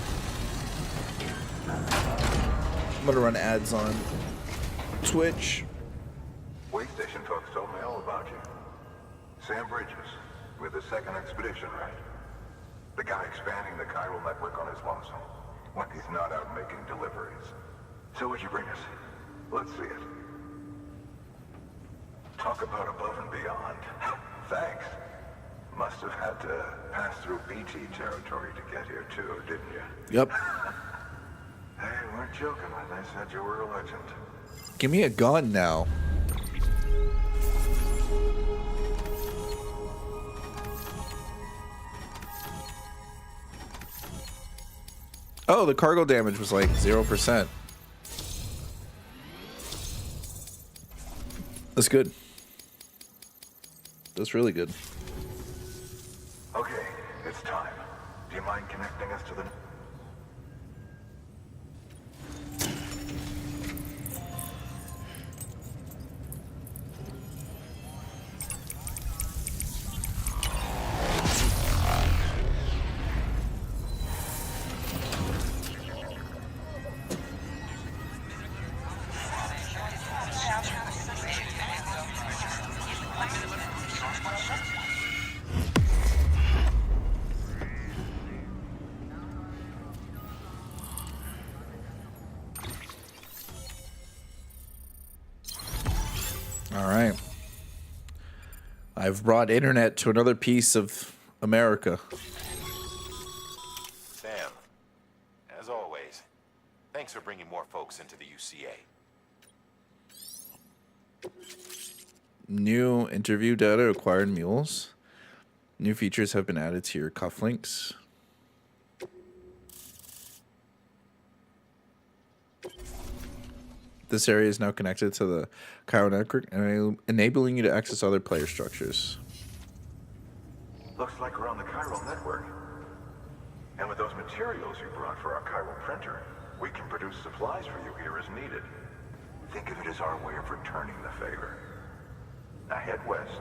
I'm gonna run ads on Twitch. Wait station folks told me all about you. Sam Bridges, with the second expedition, right? The guy expanding the chiral network on his lonesome, when he's not out making deliveries. So what'd you bring us? Let's see it. Talk about above and beyond. Thanks. Must have had to pass through BT territory to get here too, didn't you? Yep. Hey, weren't joking when they said you were a legend. Give me a gun now. Oh, the cargo damage was like 0%. That's good. That's really good. Okay, it's time. Do you mind connecting us to the... All right. I've brought internet to another piece of America. Sam, as always, thanks for bringing more folks into the UCA. New interview data acquired mules. New features have been added to your cufflinks. This area is now connected to the chiral network, enabling you to access other player structures. Looks like we're on the chiral network. And with those materials you brought for our chiral printer, we can produce supplies for you here as needed. Think of it as our way of returning the favor. Now head west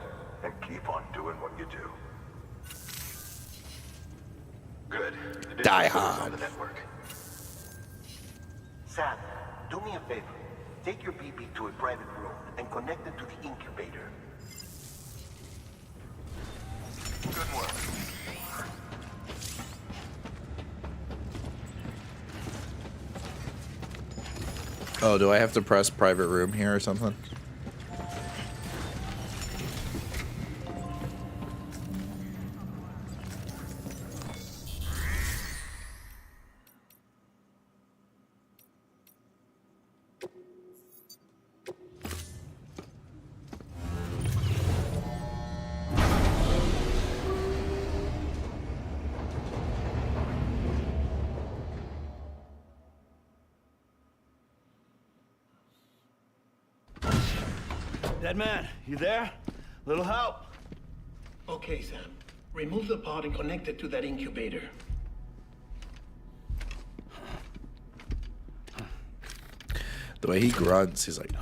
and keep on doing what you do. Good. The Die distributor's hard. on the network. Sam, do me a favor. Take your BB to a private room and connect it to the incubator. Good work. Oh, do I have to press private room here or something? Dead man, you there? Little help? Okay, Sam. Remove the pod and connect it to that incubator. The way he grunts, he's like,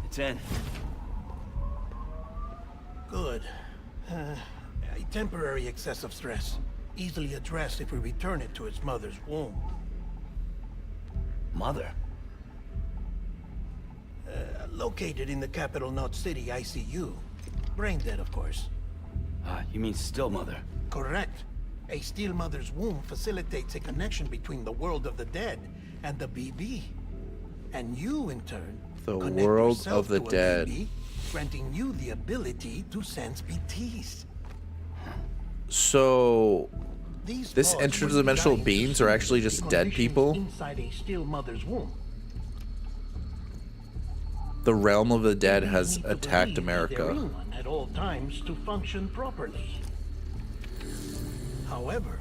It's in. Good. A temporary excessive stress. Easily addressed if we return it to its mother's womb. Mother? Located in the capital Knot City ICU. Brain dead, of course. You mean still mother? Correct. A still mother's womb facilitates a connection between the world of the dead and the BB. And you, in turn, The connect world yourself of the to a dead. BB, granting you the ability to sense BTs. so These This pods were interdimensional designed to beings are actually simulate just the dead conditions people? inside a still mother's womb. the realm of the dead has Need to attacked believe they're America. in one at all times to function properly. However,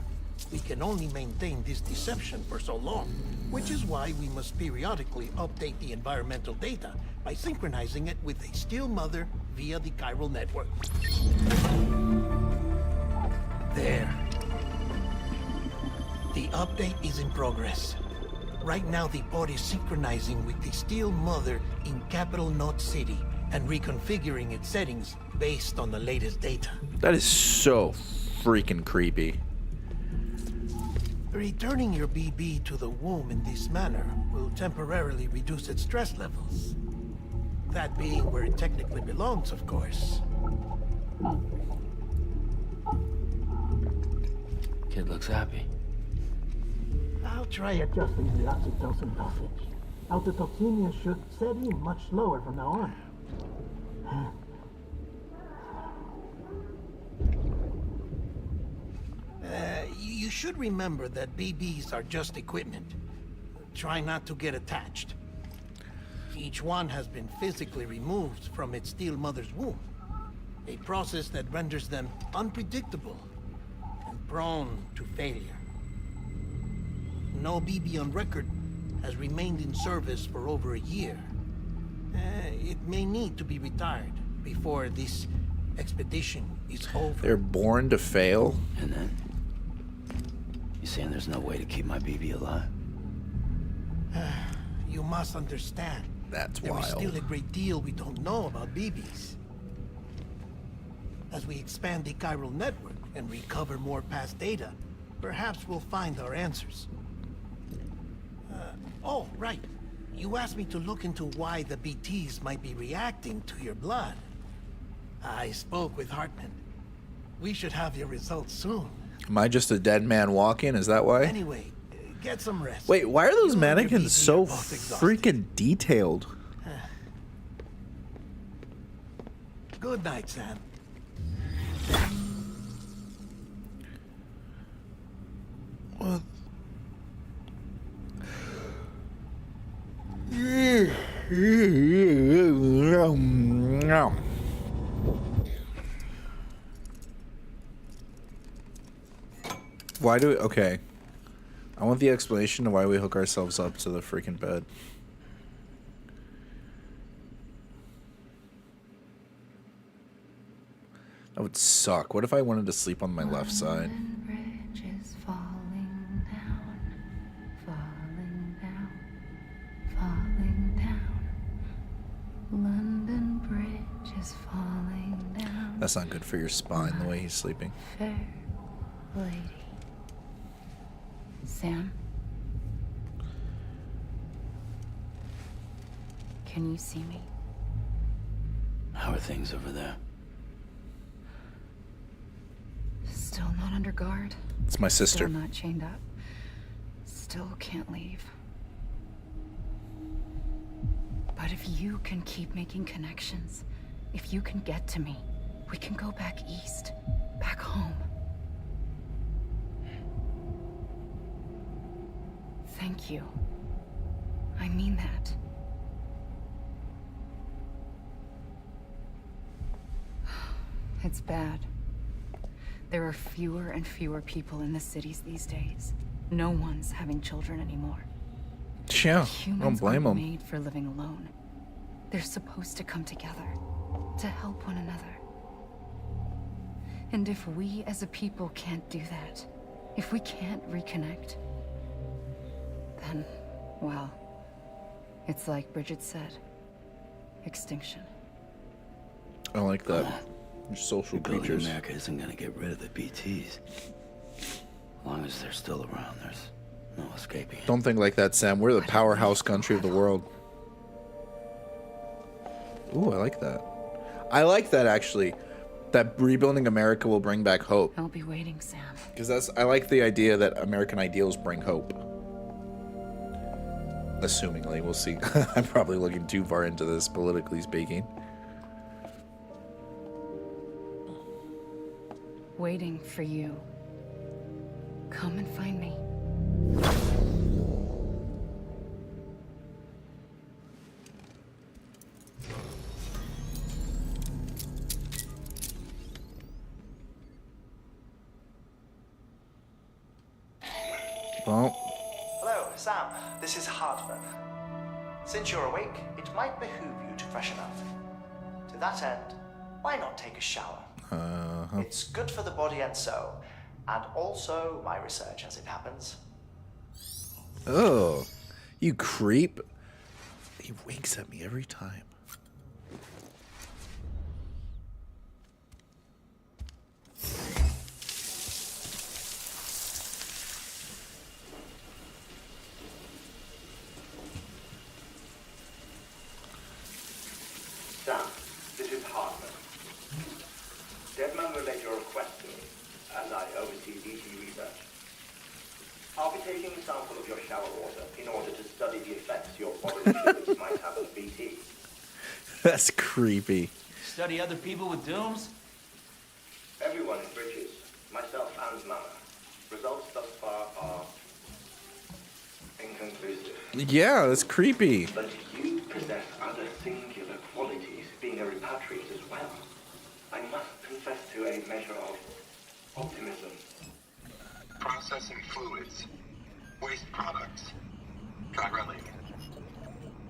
we can only maintain this deception for so long, which is why we must periodically update the environmental data by synchronizing it with a still mother via the chiral network. There. The update is in progress. Right now, the pod is synchronizing with the Steel Mother in Capital Knot City and reconfiguring its settings based on the latest data. That is so freaking creepy. Returning your BB to the womb in this manner will temporarily reduce its stress levels. That being where it technically belongs, of course. Kid looks happy. I'll try adjusting the oxytocin dosage. Autotoxemia should set in much slower from now on. You should remember that BBs are just equipment. Try not to get attached. Each one has been physically removed from its steel mother's womb. A process that renders them unpredictable and prone to failure. No BB on record has remained in service for over a year. It may need to be retired before this expedition is over. They're born to fail. And then? You saying there's no way to keep my BB alive? You must understand. That's There is wild. still a great deal we don't know about BBs. As we expand the chiral network and recover more past data, perhaps we'll find our answers. Oh, right. You asked me to look into why the BTs might be reacting to your blood. I spoke with Hartman. We should have your results soon. Am I just a dead man walking? Is that why? Anyway, get some rest. Wait, why are those You and your mannequins BB so are both exhausted. freaking detailed? Good night, Sam. What? Why do we... Okay. I want the explanation of why we hook ourselves up to the freaking bed. That would suck. What if I wanted to sleep on my left side? London Bridge is falling down, falling down, falling down. London Bridge is falling down. That's not good for your spine, the way he's sleeping. Fair lady. Sam? Can you see me? How are things over there? Still not under guard. It's my sister. Still not chained up. Still can't leave. But if you can keep making connections, if you can get to me, we can go back east, back home. Thank you. I mean that. It's bad. There are fewer and fewer people in the cities these days. No one's having children anymore. Yeah, Humans don't blame aren't him. made for living alone. They're supposed to come together, to help one another. And if we as a people can't do that, if we can't reconnect, then, well, it's like Bridget said, extinction. I like that. You're social Rebuilding creatures. America isn't gonna get rid of the BTs. As long as they're still around, there's no escaping it. Don't think like that, Sam. We're the powerhouse country of the world. Ooh, I like that. I like that, actually. That rebuilding America will bring back hope. I'll be waiting, Sam. Because I like the idea that American ideals bring hope. Assumingly, we'll see. I'm probably looking too far into this, politically speaking. Waiting for you. Come and find me. Well, Hello, Sam. This is Hartman. Since you're awake, it might behoove you to freshen up. To that end, why not take a shower? It's good for the body and soul, and also my research as it happens. oh, you creep. He winks at me every time. Sam, this is Hartman. Deadman relayed your request to me, as I oversee BT research. I'll be taking a sample of your shower water in order to study the effects your bodily fluids might have on BT. That's creepy. Study other people with dooms? Everyone in Bridges, myself and Mama. Results thus far are inconclusive. Yeah, that's creepy. But you possess other singular qualities, being a repatriate as well. I must confess to a measure of optimism. Processing fluids, waste products, dry relic,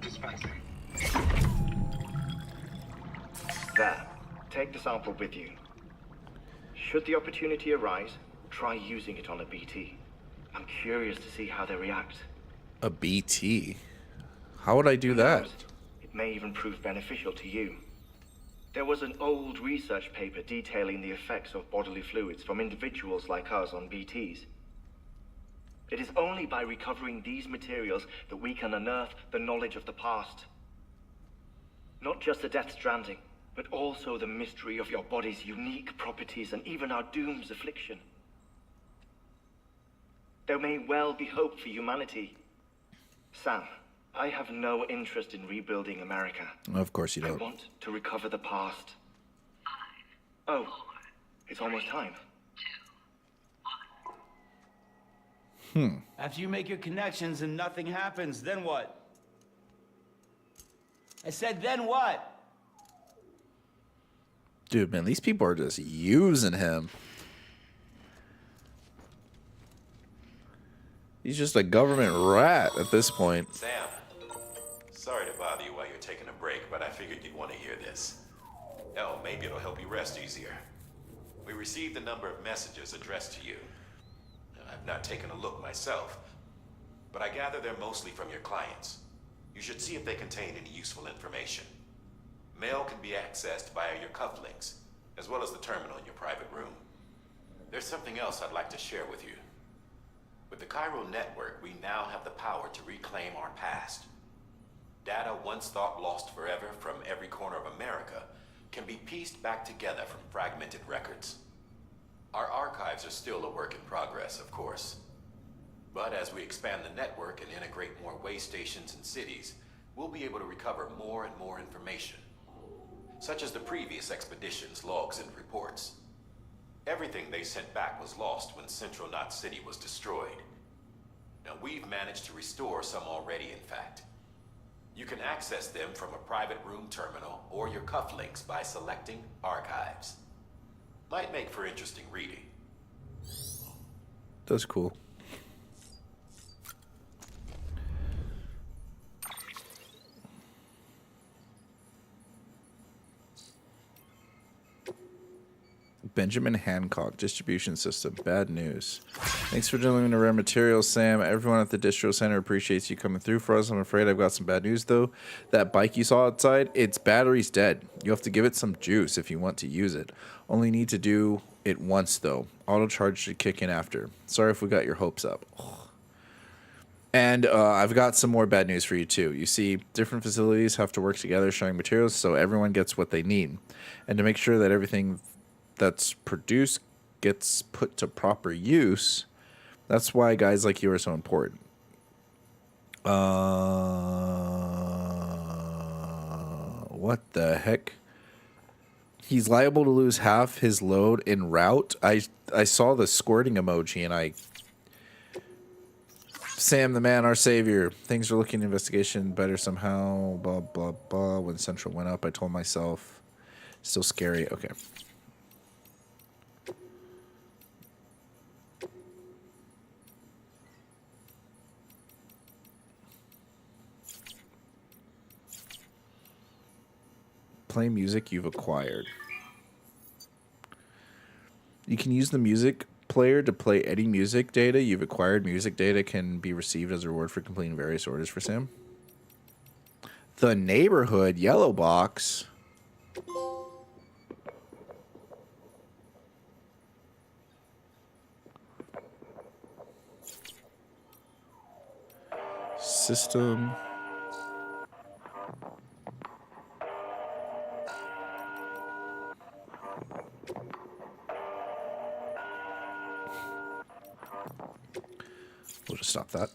dispensing. There. Take the sample with you. Should the opportunity arise, try using it on a BT. I'm curious to see how they react. A BT? How would I do that? It may even prove beneficial to you. There was an old research paper detailing the effects of bodily fluids from individuals like us on BTs. It is only by recovering these materials that we can unearth the knowledge of the past. Not just the Death Stranding, but also the mystery of your body's unique properties and even our doom's affliction. There may well be hope for humanity. Sam, I have no interest in rebuilding America. Of course you I don't. want to recover the past. Oh, it's almost time. After you make your connections and nothing happens, then what? I said, then what? Dude, man, these people are just using him. He's just a government rat at this point. Sam, sorry to bother you while you're taking a break, but I figured you'd want to hear this. Hell, maybe it'll help you rest easier. We received a number of messages addressed to you. I've not taken a look myself, but I gather they're mostly from your clients. You should see if they contain any useful information. Mail can be accessed via your cufflinks, as well as the terminal in your private room. There's something else I'd like to share with you. With the Cairo network, we now have the power to reclaim our past. Data once thought lost forever from every corner of America can be pieced back together from fragmented records. Our archives are still a work in progress, of course. But as we expand the network and integrate more way stations and cities, we'll be able to recover more and more information, such as the previous expedition's logs and reports. Everything they sent back was lost when Central Knot City was destroyed. Now, we've managed to restore some already, in fact. You can access them from a private room terminal or your cufflinks by selecting Archives. Might make for interesting reading. That's cool. Benjamin Hancock distribution system. Bad news. Thanks for delivering the rare materials, Sam. Everyone at the distro center appreciates you coming through for us. I'm afraid I've got some bad news though. That bike you saw outside, its battery's dead. You have to give it some juice if you want to use it. Only need to do it once though. Auto charge should kick in after. Sorry if we got your hopes up. And I've got some more bad news for you too. You see, different facilities have to work together sharing materials so everyone gets what they need. And to make sure that everything that's produced gets put to proper use, that's why guys like you are so important. What the heck? He's liable to lose half his load en route. I saw the squirting emoji and I... Sam, the man, our savior. Things are looking investigation better somehow. Blah, blah, blah. When Central went up, I told myself. Still scary. Okay. Play music you've acquired. You can use the music player to play any music data you've acquired. Music data can be received as a reward for completing various orders for Sam. The neighborhood yellow box. System. We'll just stop that.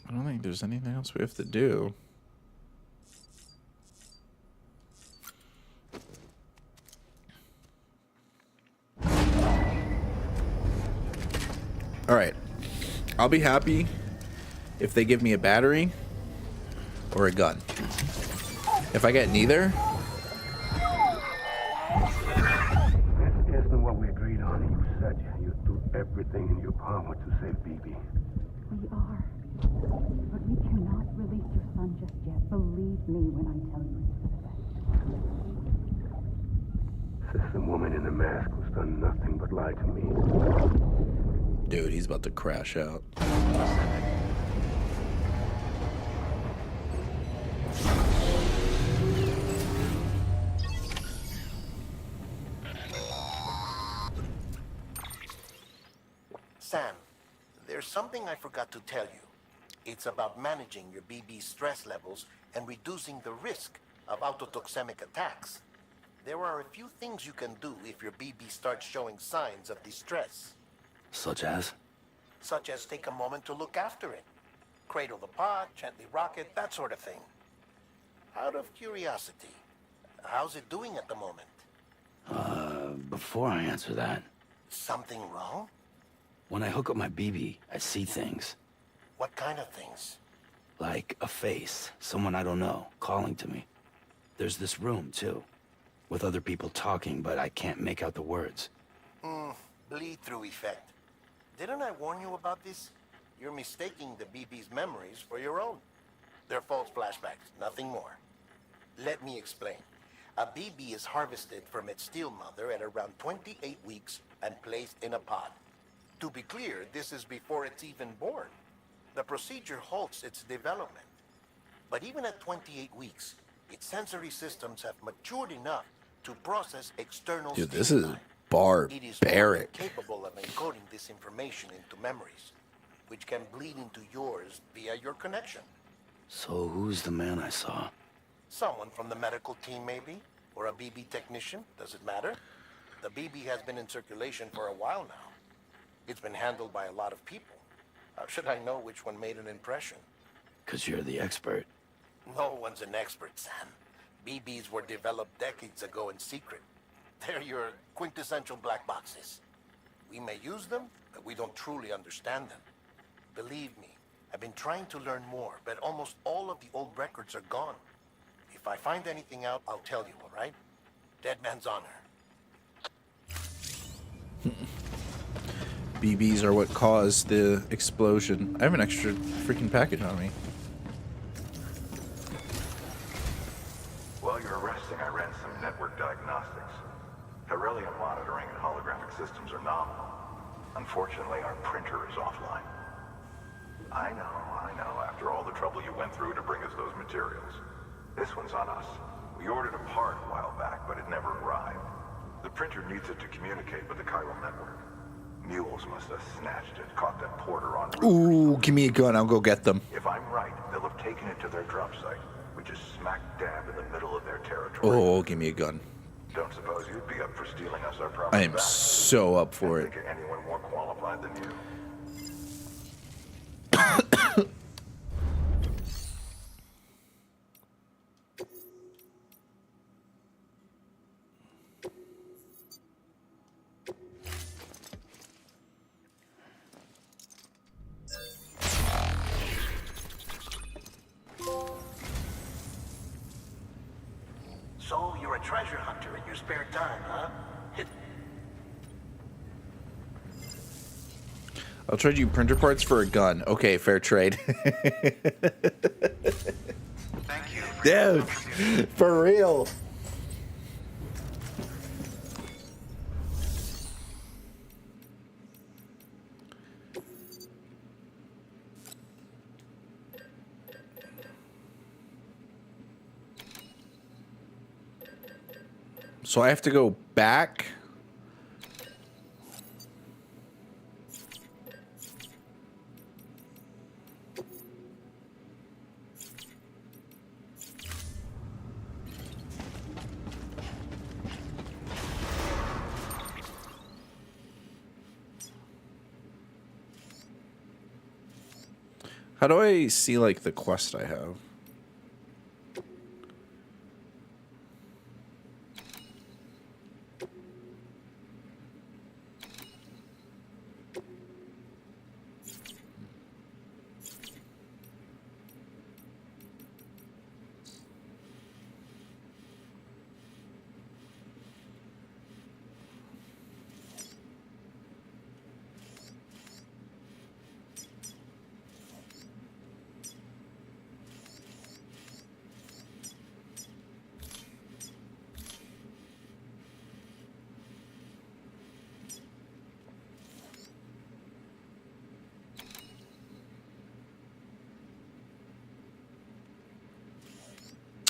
I don't think there's anything else we have to do. All right. I'll be happy if they give me a battery or a gun. If I get neither... This isn't what we agreed on. You said you'd do everything in your power to save BB. We are. But we cannot release your son just yet. Believe me when I tell you it's for the best. System woman in the mask who's done nothing but lie to me. Dude, he's about to crash out. Sam, there's something I forgot to tell you. It's about managing your BB stress levels and reducing the risk of autotoxemic attacks. There are a few things you can do if your BB starts showing signs of distress. Such as? Such as take a moment to look after it. Cradle the pot, gently rock it, that sort of thing. Out of curiosity, how's it doing at the moment? Before I answer that, Something wrong? when I hook up my BB, I see things. What kind of things? Like a face, someone I don't know, calling to me. There's this room, too, with other people talking, but I can't make out the words. Bleed-through effect. Didn't I warn you about this? You're mistaking the BB's memories for your own. They're false flashbacks, nothing more. Let me explain. A BB is harvested from its steel mother at around 28 weeks and placed in a pod. To be clear, this is before it's even born. The procedure halts its development. But even at 28 weeks, its sensory systems have matured enough to process external Dude, this stimuli. is It is more than barbaric. capable of encoding this information into memories, which can bleed into yours via your connection. So who's the man I saw? Someone from the medical team, maybe? Or a BB technician? Does it matter? The BB has been in circulation for a while now. It's been handled by a lot of people. How should I know which one made an impression? 'Cause you're the expert. No one's an expert, Sam. BBs were developed decades ago in secret. They're your quintessential black boxes. We may use them, but we don't truly understand them. Believe me, I've been trying to learn more, but almost all of the old records are gone. If I find anything out, I'll tell you, all right? Dead man's honor. BBs are what caused the explosion. I have an extra freaking package on me. While you're resting, I ran some network diagnostics. Beryllium monitoring and holographic systems are nominal. Unfortunately, our printer is offline. I know. After all the trouble you went through to bring us those materials. This one's on us. We ordered a part a while back, but it never arrived. The printer needs it to communicate with the chiral network. Mules must have snatched it, caught that porter on route. Ooh, give me a gun. I'll go get them. If I'm right, they'll have taken it to their drop site, which is smack dab in the middle of their territory. Oh, give me a gun. Don't suppose you'd be up for stealing us our property I am back? so up for it. Think of anyone more qualified than you. So, you're a treasure hunter in your spare time, huh? I'll trade you printer parts for a gun. Okay, fair trade. Thank you. Dude, for real. So I have to go back. How do I see, like, the quest I have?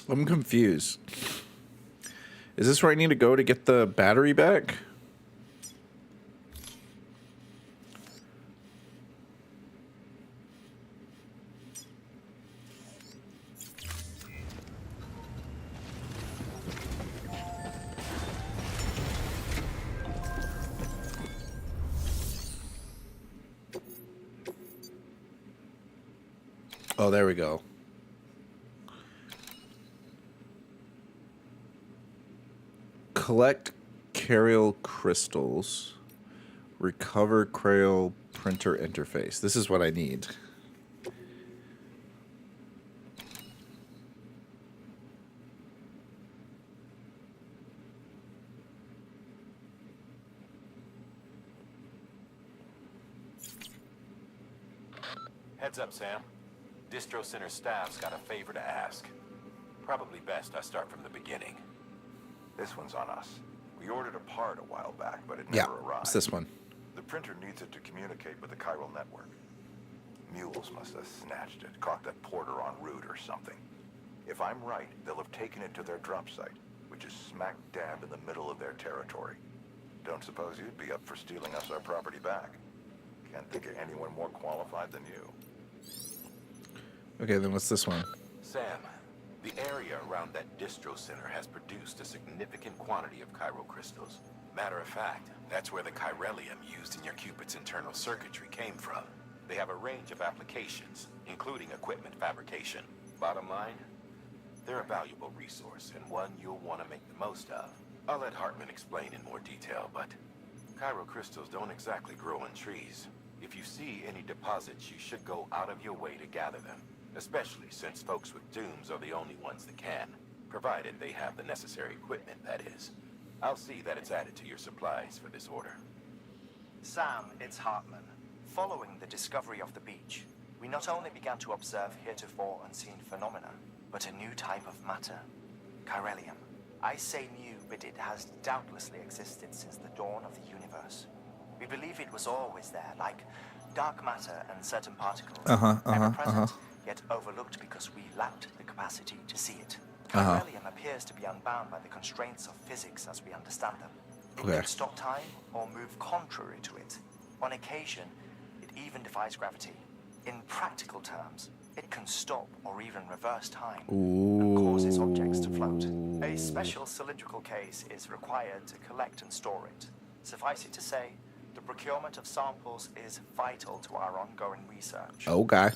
I'm confused. Is this where I need to go to get the battery back? Oh, there we go. Collect Carial crystals. Recover Carial printer interface. This is what I need. Heads up, Sam. Distro Center staff's got a favor to ask. Probably best I start from the beginning. This one's on us. We ordered a part a while back, but it Yeah, never arrived. it's this one. The printer needs it to communicate with the chiral network. Mules must have snatched it, caught that porter en route or something. If I'm right, they'll have taken it to their drop site, which is smack dab in the middle of their territory. Don't suppose you'd be up for stealing us our property back. Can't think of anyone more qualified than you. Okay, then what's this one? Sam, the area around that distro center has produced a significant quantity of chiral crystals. Matter of fact, that's where the chiralium used in your Cupid's internal circuitry came from. They have a range of applications, including equipment fabrication. Bottom line, they're a valuable resource and one you'll want to make the most of. I'll let Hartman explain in more detail, but chiral crystals don't exactly grow on trees. If you see any deposits, you should go out of your way to gather them, especially since folks with dooms are the only ones that can, provided they have the necessary equipment, that is. I'll see that it's added to your supplies for this order. Sam, it's Hartman. Following the discovery of the beach, we not only began to observe heretofore unseen phenomena, but a new type of matter, chiralium. I say new, but it has doubtlessly existed since the dawn of the universe. We believe it was always there, like dark matter and certain particles, ever present, yet overlooked because we lacked the capacity to see it. Chiralium appears to be unbound by the constraints of physics as we understand them. It can stop time or move contrary to it. On occasion, it even defies gravity. In practical terms, it can stop or even reverse time and causes objects to float. A special cylindrical case is required to collect and store it. Suffice it to say, the procurement of samples is vital to our ongoing research. Okay.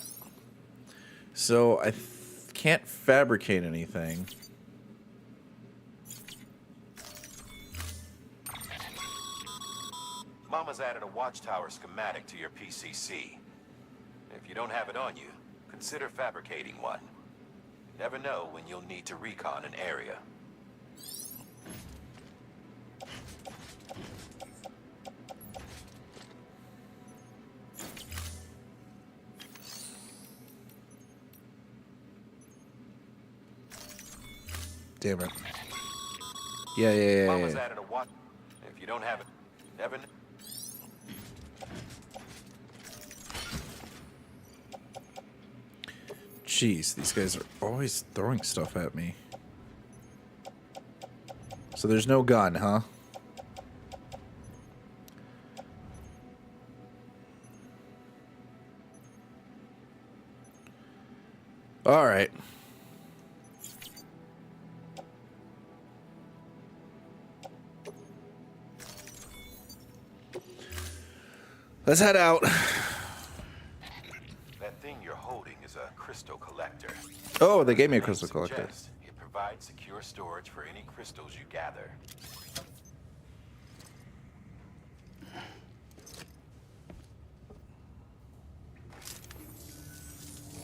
So I can't fabricate anything. Mama's added a watchtower schematic to your PCC. If you don't have it on you, consider fabricating one. You never know when you'll need to recon an area. Damn it. Yeah. Mama's added a watch. If you don't have it, you never know. Jeez, these guys are always throwing stuff at me. So there's no gun, huh? All right. Let's head out. That thing you're holding is a crystal collector. Oh, they gave me a crystal collector. It provides secure storage for any crystals you gather.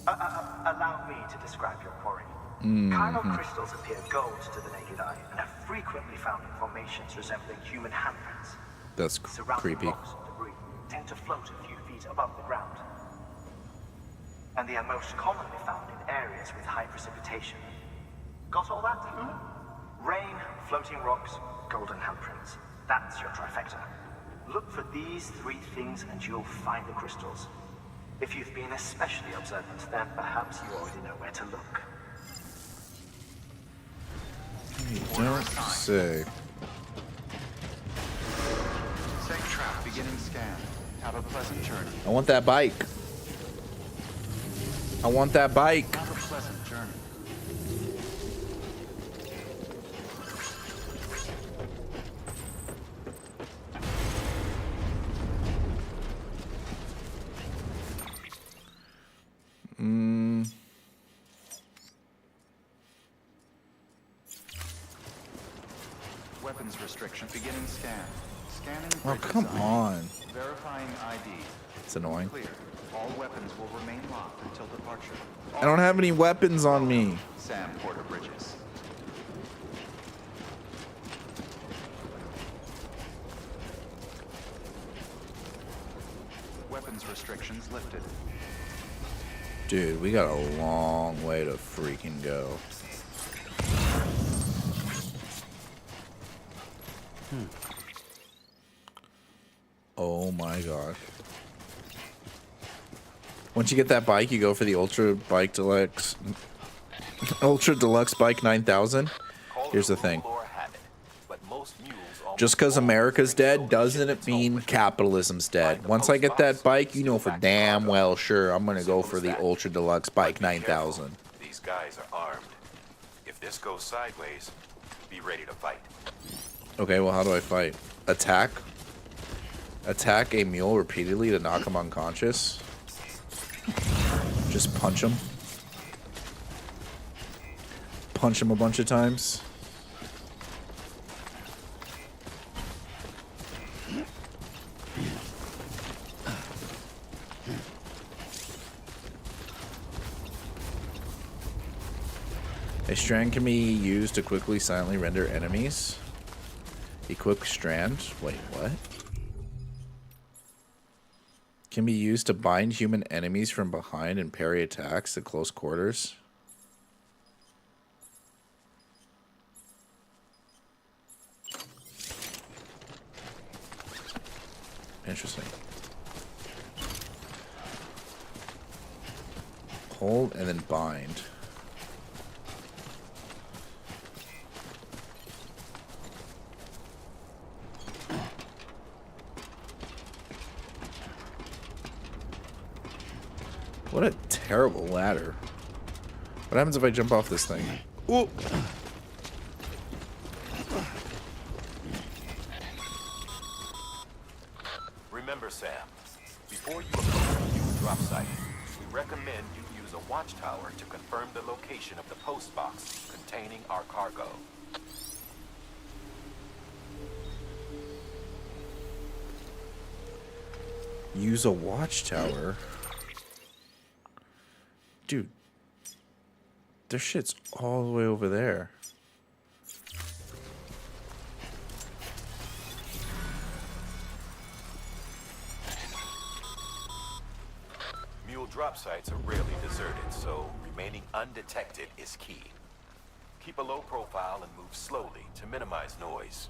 Allow me to describe your quarry. Chiral crystals appear gold to the naked eye and are frequently found in formations resembling human handprints. That's Surrounding creepy. rocks and debris tend to float a few feet above the ground. And they are most commonly found in areas with high precipitation. Got all that? Rain, floating rocks, golden handprints. That's your trifecta. Look for these three things and you'll find the crystals. If you've been especially observant, then perhaps you already know where to look. You don't say. Safe trap beginning scan. Have a pleasant journey. I want that bike. I want that bike. Have a pleasant journey. Weapons restriction beginning scan. Scanning Oh, bridges come ID. on. Verifying ID. It's annoying. Clear. All weapons will remain locked until departure. I don't have any weapons on me. Sam Porter Bridges. Weapons restrictions lifted. Dude, we got a long way to freaking go. Oh my gosh. Once you get that bike, you go for the Ultra Deluxe Bike 9000. Here's the thing. Just because America's dead doesn't mean capitalism's dead. Once I get that bike, you know for damn well sure I'm going to go for the Ultra Deluxe Bike 9000. These guys are armed. If this goes sideways, be ready to fight. Okay, well, how do I fight? Attack? Attack a mule repeatedly to knock him unconscious? Just punch him? Punch him a bunch of times? A strand can be used to quickly silently render enemies. A quick strand? Wait, what? Can be used to bind human enemies from behind and parry attacks at close quarters. Interesting. Hold and then bind. What a terrible ladder. What happens if I jump off this thing? Ooh. Remember, Sam, before you approach a new drop site, we recommend you use a watchtower to confirm the location of the post box containing our cargo. Use a watchtower? Dude, their shit's all the way over there. Mule drop sites are rarely deserted, so remaining undetected is key. Keep a low profile and move slowly to minimize noise.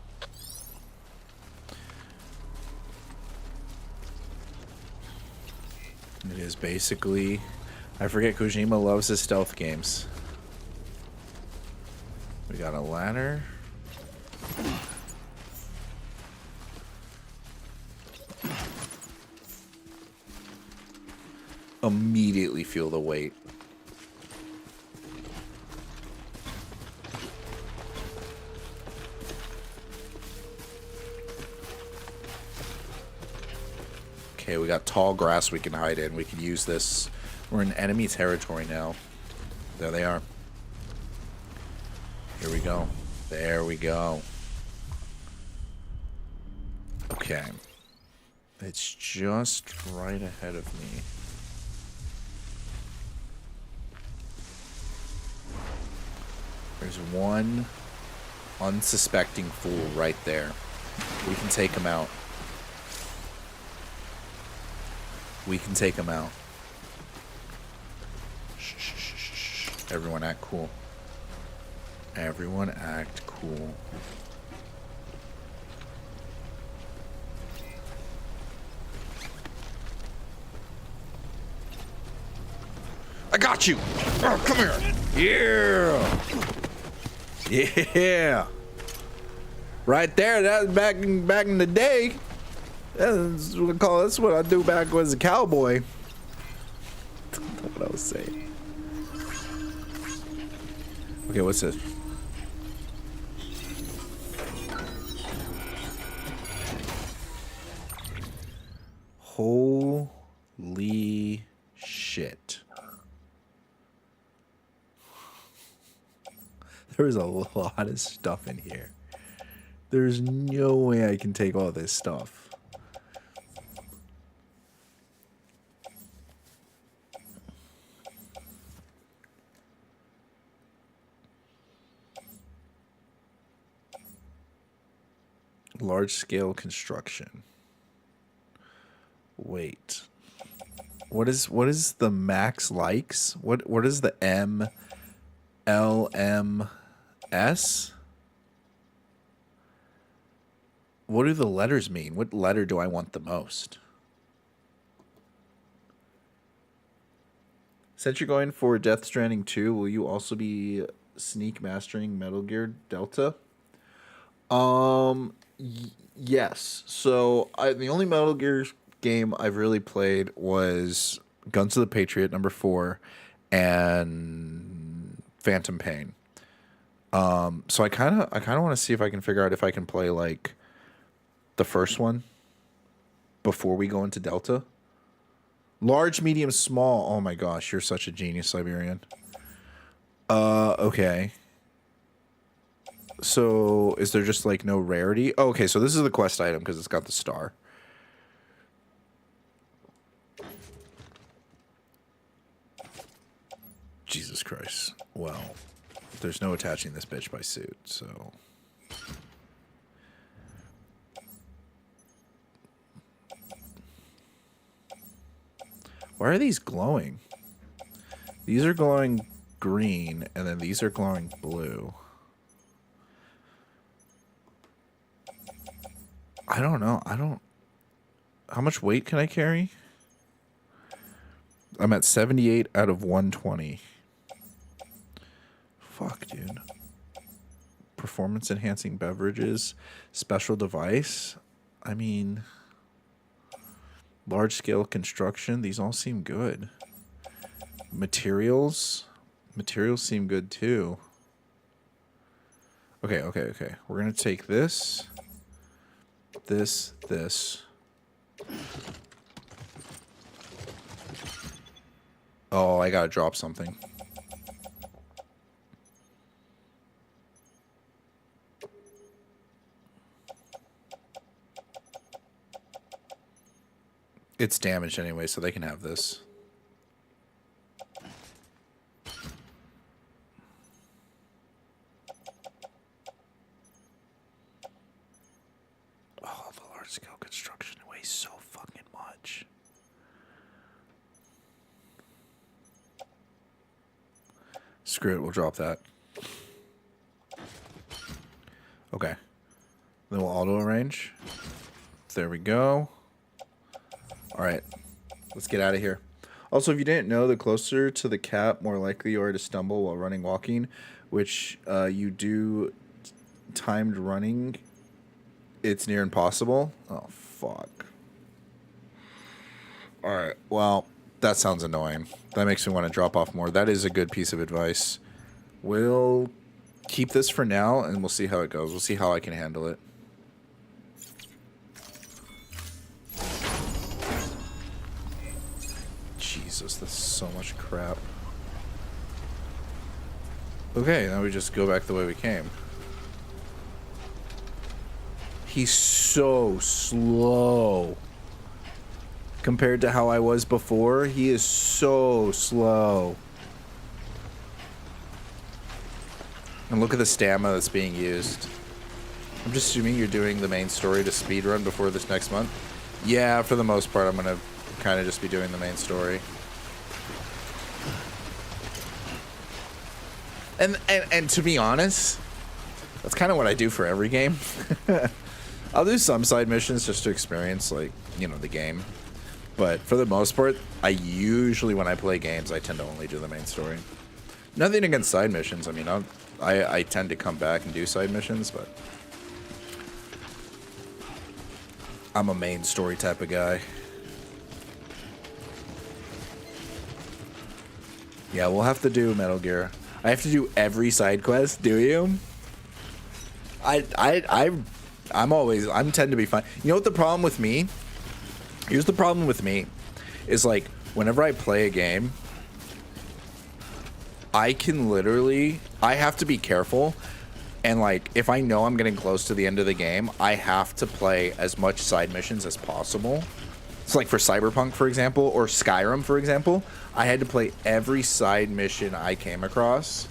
It is basically... I forget Kojima loves his stealth games. We got a ladder. Immediately feel the weight. Okay, we got tall grass we can hide in. We can use this. We're in enemy territory now. There they are. Here we go. There we go. Okay. It's just right ahead of me. There's one unsuspecting fool right there. We can take him out. We can take him out. Shh, shh, shh, shh, shh. Everyone act cool. Everyone act cool. I got you! Oh, come here! Yeah! Yeah! Right there, that was back in the day. That's what I do back as a cowboy. That's what I was saying. Okay, what's this? Holy shit. There's a lot of stuff in here. There's no way I can take all this stuff. Large scale construction. Wait. What is the max likes? What is the MLMS? What do the letters mean? What letter do I want the most? Since you're going for Death Stranding 2, will you also be sneak mastering Metal Gear Delta? Yes. So the only Metal Gear game I've really played was Guns of the Patriot #4 and Phantom Pain. So I kind of want to see if I can figure out if I can play like the first one before we go into Delta. Large, medium, small. Oh my gosh, you're such a genius, Siberian. Okay. So is there just like no rarity? Oh, okay, so this is the quest item because it's got the star. Jesus Christ. Well, there's no attaching this bitch by suit, so... Why are these glowing? These are glowing green, and then these are glowing blue. I don't know. How much weight can I carry? I'm at 78 out of 120. Fuck, dude. Performance enhancing beverages. Special device. I mean... Large scale construction. These all seem good. Materials. Materials seem good too. Okay. We're going to take this. This. Oh, I got to drop something. It's damaged anyway, so they can have this. Oh, the large-scale construction weighs so fucking much. Screw it, we'll drop that. Okay. Then we'll auto-arrange. There we go. Alright, let's get out of here. Also, if you didn't know, the closer to the cap, more likely you are to stumble while running walking, which you do timed running, it's near impossible. Oh, fuck. Alright, well, that sounds annoying. That makes me want to drop off more. That is a good piece of advice. We'll keep this for now, and we'll see how it goes. We'll see how I can handle it. Jesus, that's so much crap. Okay, now we just go back the way we came. He's so slow. Compared to how I was before, he is so slow. And look at the stamina that's being used. I'm just assuming you're doing the main story to speedrun before this next month. Yeah, for the most part, I'm going to kind of just be doing the main story. And to be honest, that's kind of what I do for every game. I'll do some side missions just to experience, like, you know, the game. But for the most part, I usually, when I play games, I tend to only do the main story. Nothing against side missions. I mean, I tend to come back and do side missions, but I'm a main story type of guy. Yeah, we'll have to do Metal Gear. I have to do every side quest. Do you? I'm tend to be fine. You know what the problem with me? Here's the problem with me, is like whenever I play a game, I have to be careful, and like if I know I'm getting close to the end of the game, I have to play as much side missions as possible. So like for Cyberpunk, for example, or Skyrim, for example, I had to play every side mission I came across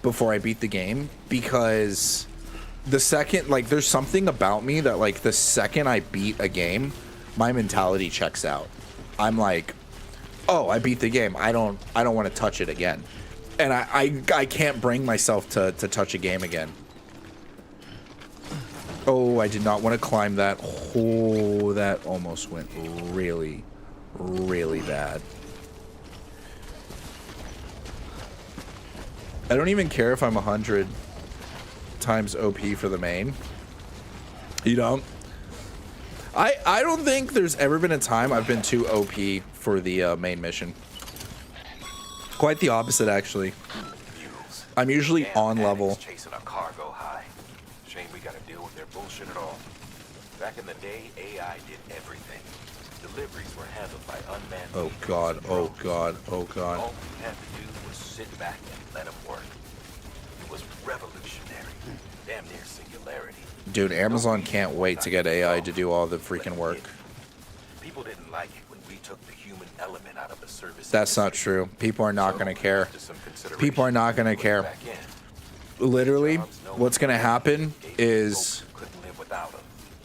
before I beat the game, because the second, like, there's something about me that, like, the second I beat a game, my mentality checks out. I'm like, oh, I beat the game. I don't want to touch it again. And I can't bring myself to touch a game again. Oh, I did not want to climb that. Oh, that almost went really, really bad. I don't even care if I'm 100 times OP for the main. You don't? I don't think there's ever been a time I've been too OP for the main mission. Quite the opposite, actually. I'm usually on level. Chasing a cargo high. Shame we gotta deal with their bullshit at all. Back in the day, AI did everything. Deliveries were handled by unmanned. Oh god, oh god, oh god. All we had to do was sit back and let them work. It was revolutionary. Damn near singularity. Dude, Amazon can't wait to get AI to do all the freaking work. People didn't like it when we took the human element out of the service. That's not true. People are not going to care. People are not going to care. Literally, what's going to happen is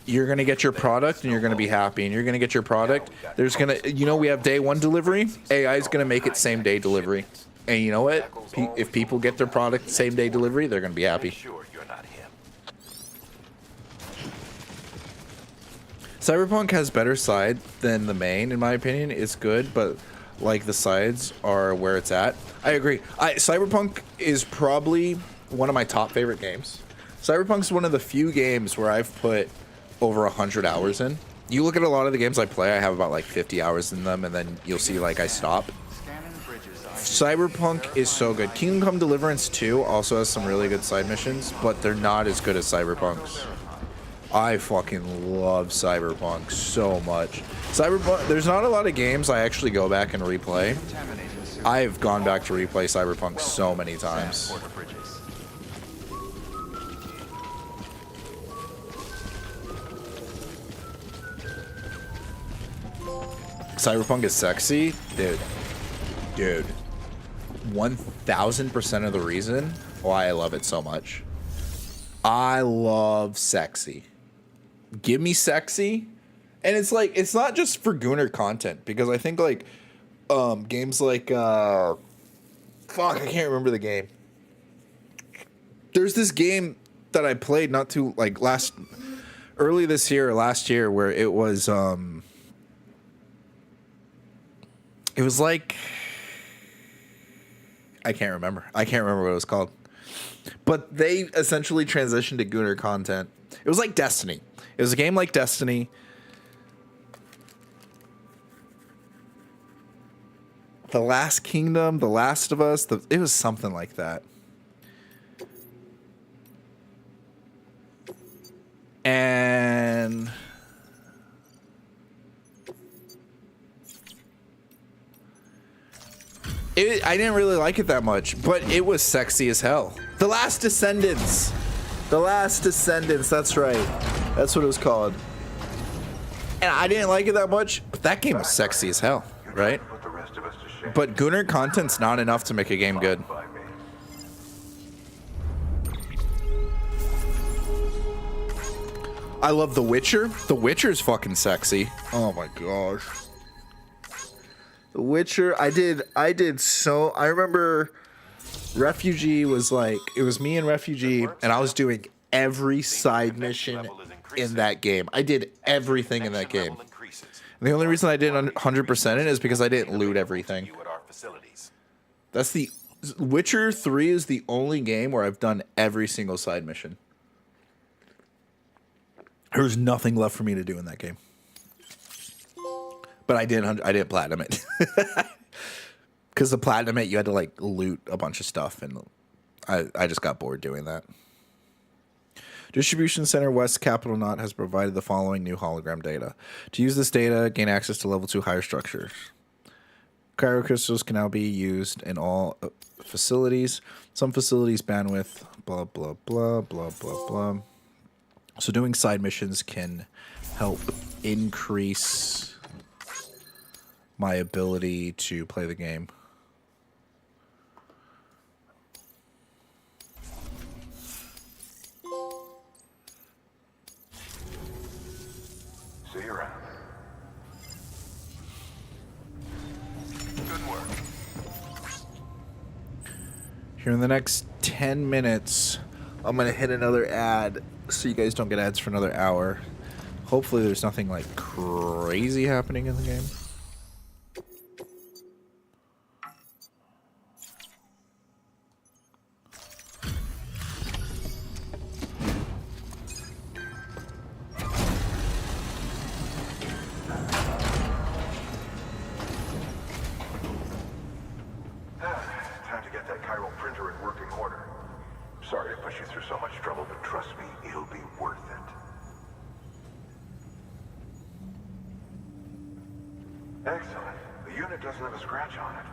you're going to get your product and you're going to be happy, and you're going to get your product. There's going to, you know, we have day one delivery. AI is going to make it same day delivery. And you know what? If people get their product same day delivery, they're going to be happy. Cyberpunk has better side than the main, in my opinion. It's good, but like the sides are where it's at. I agree. Cyberpunk is probably one of my top favorite games. Cyberpunk's one of the few games where I've put over 100 hours in. You look at a lot of the games I play, I have about like 50 hours in them, and then you'll see like I stop. Cyberpunk is so good. Kingdom Come Deliverance 2 also has some really good side missions, but they're not as good as Cyberpunk's. I fucking love Cyberpunk so much. Cyberpunk, there's not a lot of games I actually go back and replay. I've gone back to replay Cyberpunk so many times. Cyberpunk is sexy? Dude. 1000% of the reason why I love it so much. I love sexy. Give me sexy. And it's like, it's not just for Gooner content, because I think like games like fuck, I can't remember the game. There's this game that I played not too like early this year or last year where it was like I can't remember what it was called. But they essentially transitioned to Gooner content. It was like Destiny. It was a game like Destiny. The Last Kingdom, The Last of Us, it was something like that. And I didn't really like it that much, but it was sexy as hell. The Last Descendants. The Last Descendants, that's right. That's what it was called. And I didn't like it that much, but that game was sexy as hell, right? But Gooner content's not enough to make a game good. I love The Witcher. The Witcher's fucking sexy. Oh my gosh. The Witcher, I remember Refugee was like, it was me and Refugee, and I was doing every side mission in that game. I did everything in that game. And the only reason I didn't 100% it is because I didn't loot everything. That's the Witcher 3 is the only game where I've done every single side mission. There's nothing left for me to do in that game. But I didn't platinum it. Because the platinum it, you had to like loot a bunch of stuff, and I just got bored doing that. Distribution Center West Capital Knot has provided the following new hologram data. To use this data, gain access to level 2 higher structures. Cryo crystals can now be used in all facilities. Some facilities bandwidth, blah, blah, blah, blah, blah, blah. So doing side missions can help increase my ability to play the game. See you around. Here in the next 10 minutes, I'm going to hit another ad so you guys don't get ads for another hour. Hopefully there's nothing like crazy happening in the game. Time to get that chiral printer in working order. Sorry to push you through so much trouble, but trust me, it'll be worth it. Excellent. The unit doesn't have a scratch on it.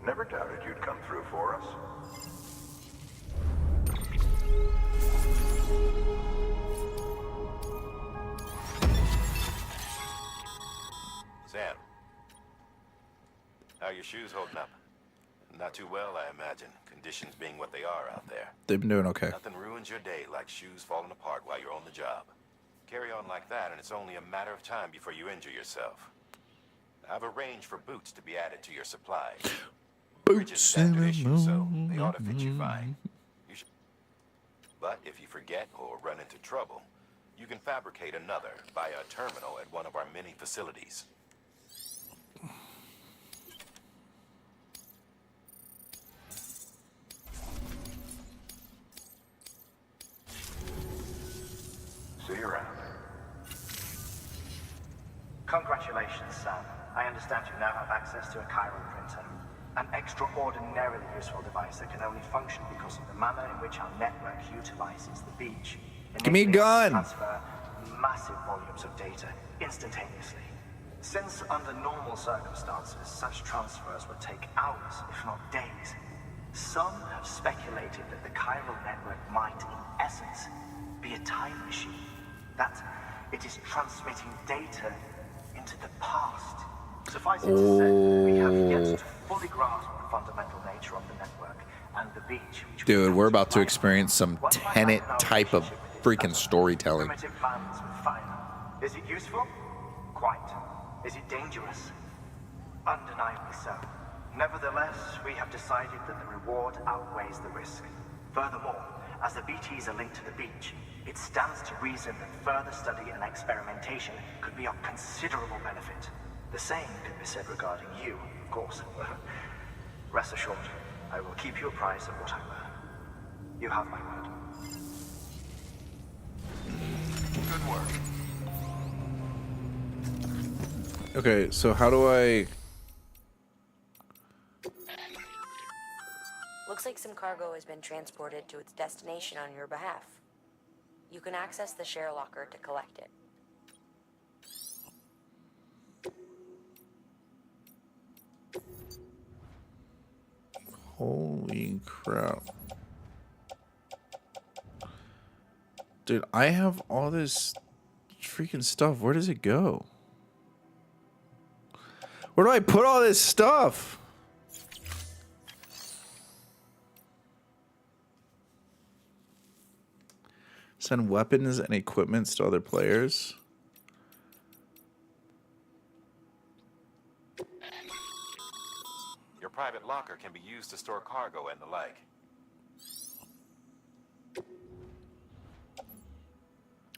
Never doubted you'd come through for us. Sam, how are your shoes holding up? Not too well, I imagine. Conditions being what they are out there. They've been doing okay. Nothing ruins your day like shoes falling apart while you're on the job. Carry on like that, and it's only a matter of time before you injure yourself. I've arranged for boots to be added to your supply. Boots in the issue, so they ought to fit you fine. But if you forget or run into trouble, you can fabricate another via a terminal at one of our many facilities. See you around. Congratulations, Sam. I understand you now have access to a chiral printer. An extraordinarily useful device that can only function because of the manner in which our network utilizes the beach. Give me a gun! Transfer massive volumes of data instantaneously. Since under normal circumstances, such transfers would take hours, if not days, some have speculated that the chiral network might, in essence, be a time machine. That it is transmitting data into the past. Suffice it to say, we have yet to fully grasp the fundamental nature of the network and the beach. Dude, we're about to experience some Tenet type of freaking storytelling. Primitive plans with fire. Is it useful? Quite. Is it dangerous? Undeniably so. Nevertheless, we have decided that the reward outweighs the risk. Furthermore, as the BTs are linked to the beach, it stands to reason that further study and experimentation could be of considerable benefit. The same could be said regarding you, of course. Rest assured, I will keep you apprised of what I learn. You have my word. Good work. Okay, so how do I... Looks like some cargo has been transported to its destination on your behalf. You can access the share locker to collect it. Holy crap. Dude, I have all this freaking stuff. Where does it go? Where do I put all this stuff? Send weapons and equipments to other players. Your private locker can be used to store cargo and the like.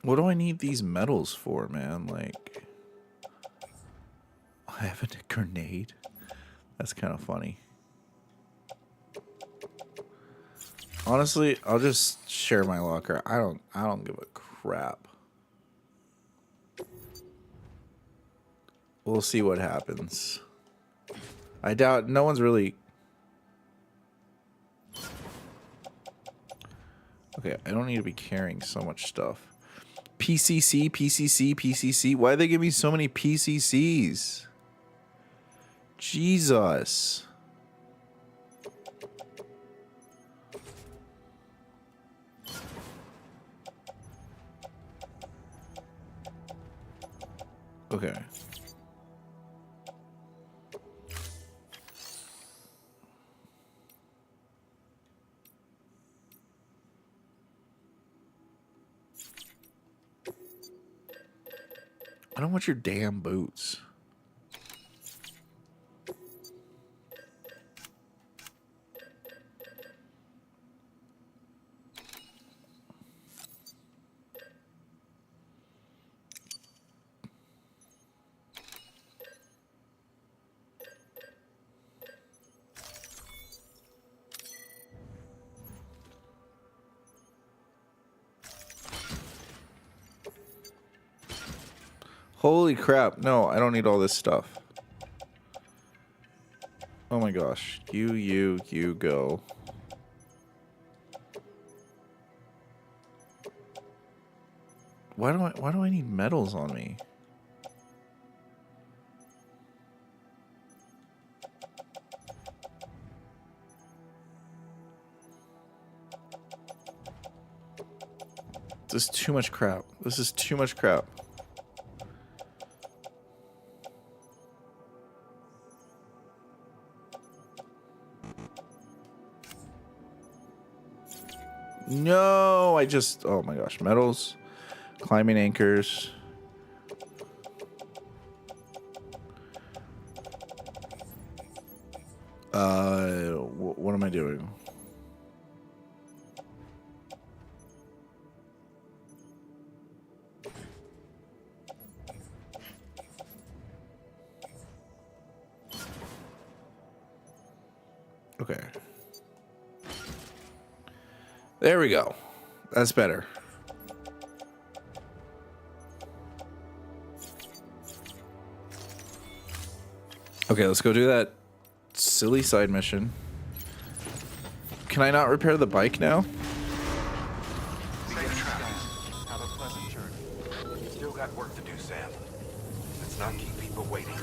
What do I need these medals for, man? Like, I have a grenade. That's kind of funny. Honestly, I'll just share my locker. I don't give a crap. We'll see what happens. I doubt no one's really... Okay, I don't need to be carrying so much stuff. PCC, PCC, PCC. Why do they give me so many PCCs? Jesus. Okay. I don't want your damn boots. Holy crap. No, I don't need all this stuff. Oh my gosh. You go. Why do I need metals on me? This is too much crap. This is too much crap. No, oh my gosh, metals, climbing anchors. What am I doing? Okay. There we go. That's better. Okay, let's go do that silly side mission. Can I not repair the bike now? Safe travels. Have a pleasant journey. You still got work to do, Sam. Let's not keep people waiting.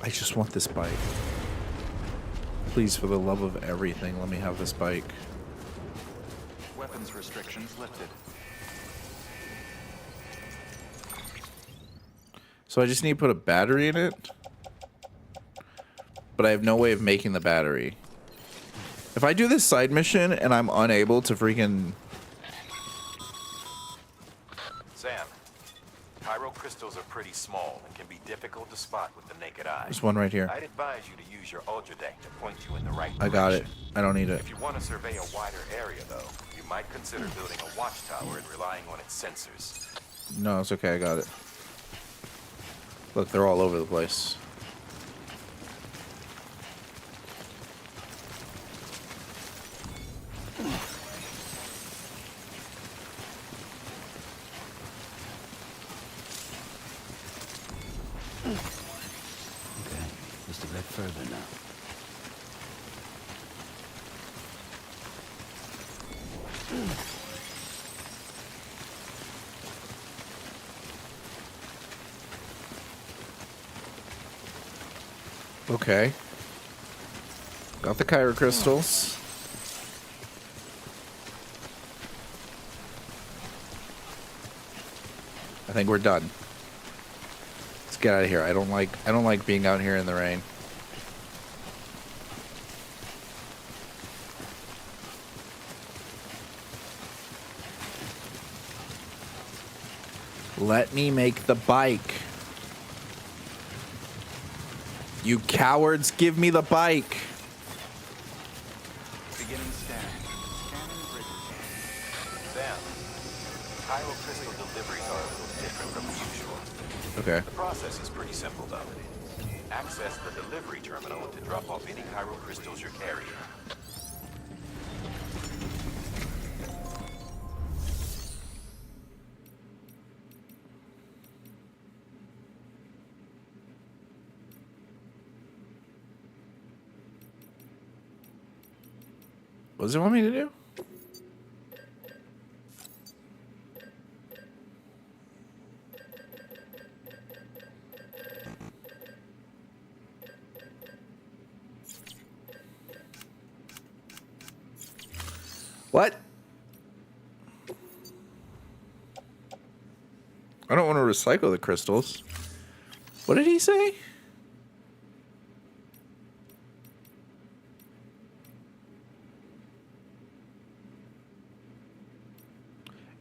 I just want this bike. Please, for the love of everything, let me have this bike. Weapons restrictions lifted. So I just need to put a battery in it? But I have no way of making the battery. If I do this side mission and I'm unable to freaking... Sam, chiral crystals are pretty small and can be difficult to spot with the naked eye. There's one right here. I'd advise you to use your ultra deck to point you in the right direction. I got it. I don't need it. If you want to survey a wider area, though, you might consider building a watchtower and relying on its sensors. No, it's okay. I got it. Look, they're all over the place. Okay, just a bit further now. Okay. Got the Kyra crystals. I think we're done. Let's get out of here. I don't like being out here in the rain. Let me make the bike. You cowards, give me the bike. Beginning scan. Scanning bridges. Sam, chiral crystal deliveries are a little different from usual. Okay. The process is pretty simple, though. Access the delivery terminal to drop off any chiral crystals you're carrying. What does it want me to do? What? I don't want to recycle the crystals. What did he say?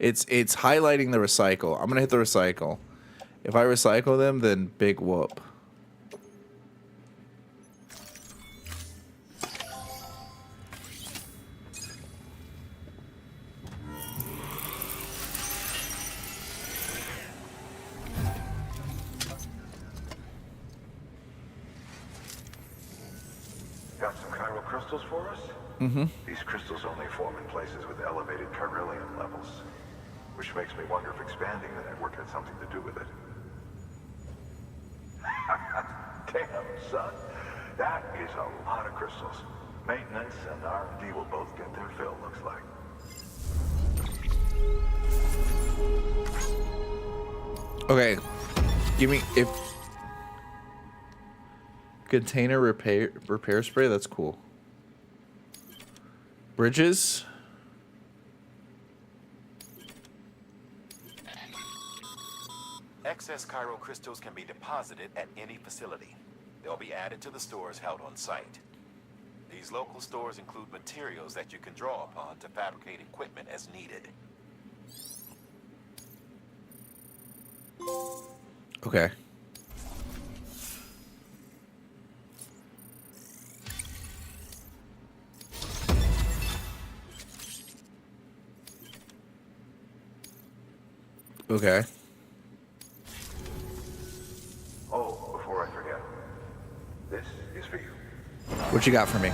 It's highlighting the recycle. I'm gonna hit the recycle. If I recycle them, then big whoop. Got some chiral crystals for us? Mm-hmm. These crystals only form in places with elevated chiralium levels, which makes me wonder if expanding the network had something to do with it. Damn, son. That is a lot of crystals. Maintenance and R&D will both get their fill, looks like. Okay. Give me if container repair spray, that's cool. Bridges. Excess chiral crystals can be deposited at any facility. They'll be added to the stores held on site. These local stores include materials that you can draw upon to fabricate equipment as needed. Okay. Okay. Oh, before I forget, this is for you. What you got for me?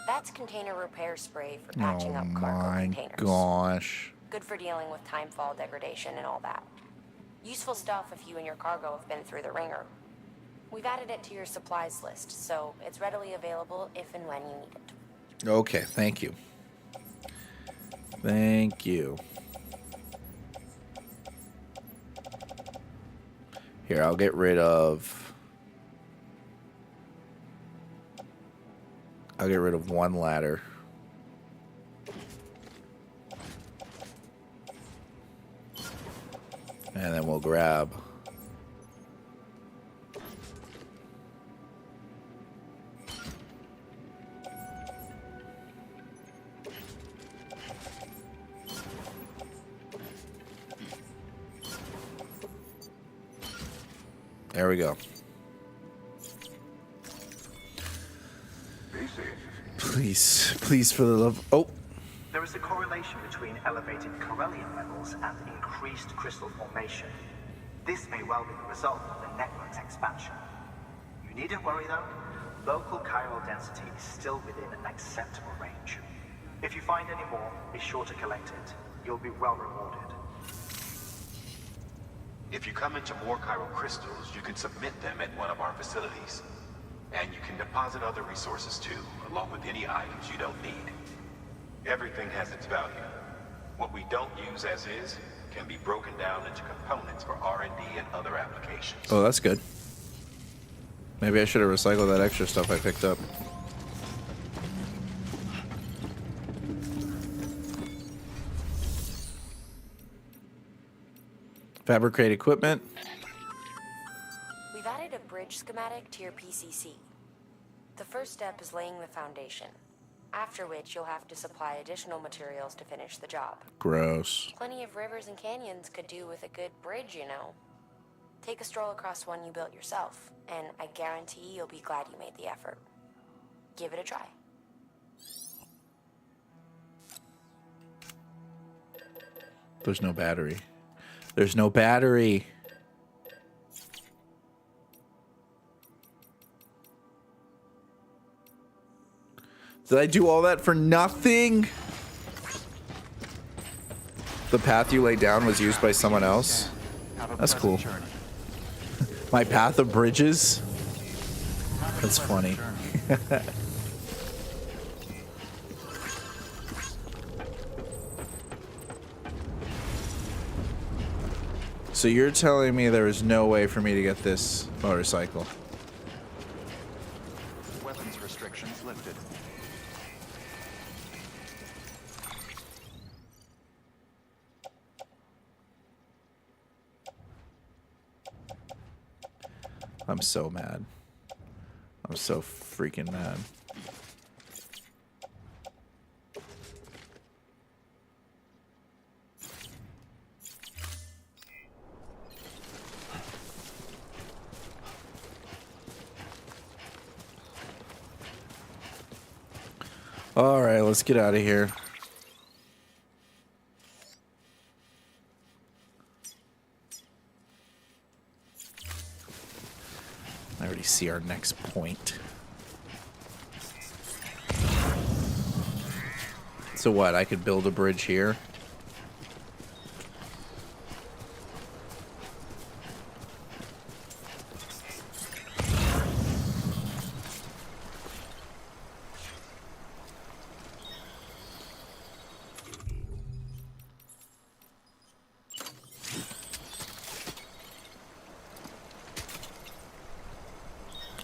That's container repair spray for patching Oh up cargo my containers. gosh. Good for dealing with timefall degradation and all that. Useful stuff if you and your cargo have been through the ringer. We've added it to your supplies list, so it's readily available if and when you need it. Okay, thank you. Thank you. Here, I'll get rid of one ladder. And then we'll grab there we go. Please, please, for the love. Oh, There is a correlation between elevated chiralium levels and increased crystal formation. This may well be the result of the network's expansion. You needn't worry though. Local chiral density is still within an acceptable range. If you find any more, be sure to collect it. You'll be well rewarded. If you come into more chiral crystals, you can submit them at one of our facilities. And you can deposit other resources too, along with any items you don't need. Everything has its value. What we don't use as is can be broken down into components for R&D and other applications. oh, that's good. Maybe I should have recycled that extra stuff I picked up. Fabricate equipment. We've added a bridge schematic to your PCC. The first step is laying the foundation, after which you'll have to supply additional materials to finish the job. Gross. Plenty of rivers and canyons could do with a good bridge, you know. Take a stroll across one you built yourself, and I guarantee you'll be glad you made the effort. Give it a try. There's no battery. There's no battery. Did I do all that for nothing? The path you laid down was used by someone else? That's cool. My path of bridges? That's funny. So you're telling me there is no way for me to get this motorcycle? Weapons restrictions lifted. I'm so mad. I'm so freaking mad. All right, let's get out of here. already see our next point. So what? I could build a bridge here?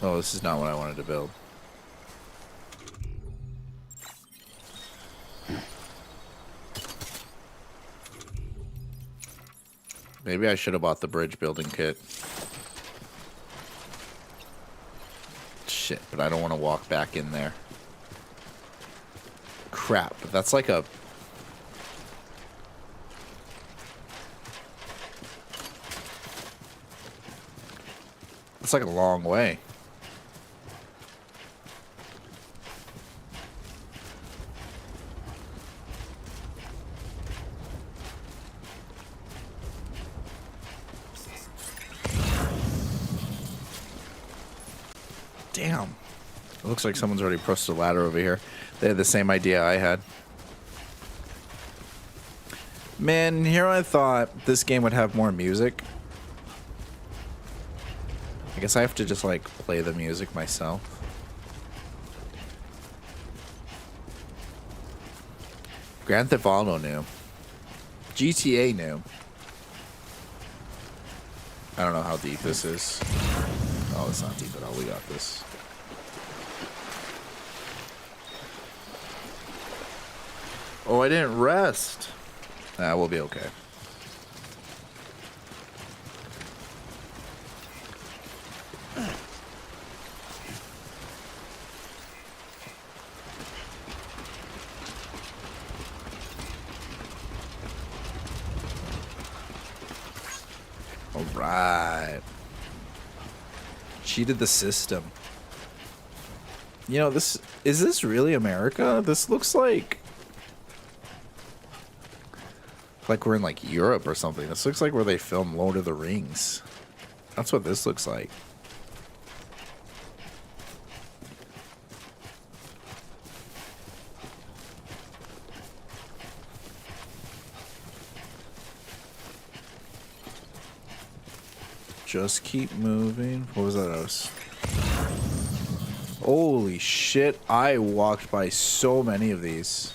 Oh, this is not what I wanted to build. Maybe I should have bought the bridge building kit. Shit, but I don't want to walk back in there. Crap, but that's like a... It's like a long way. Damn. It looks like someone's already posted a ladder over here. They had the same idea I had. Man, here I thought this game would have more music. I guess I have to just like play the music myself. Grand Theft Auto new. GTA new. I don't know how deep this is. Oh, it's not deep at all. We got this. Oh, I didn't rest. Nah, we'll be okay. All right. Cheated the system. You know, is this really America? This looks like we're in like Europe or something. This looks like where they filmed Lord of the Rings. That's what this looks like. Just keep moving. What was that? Holy shit, I walked by so many of these.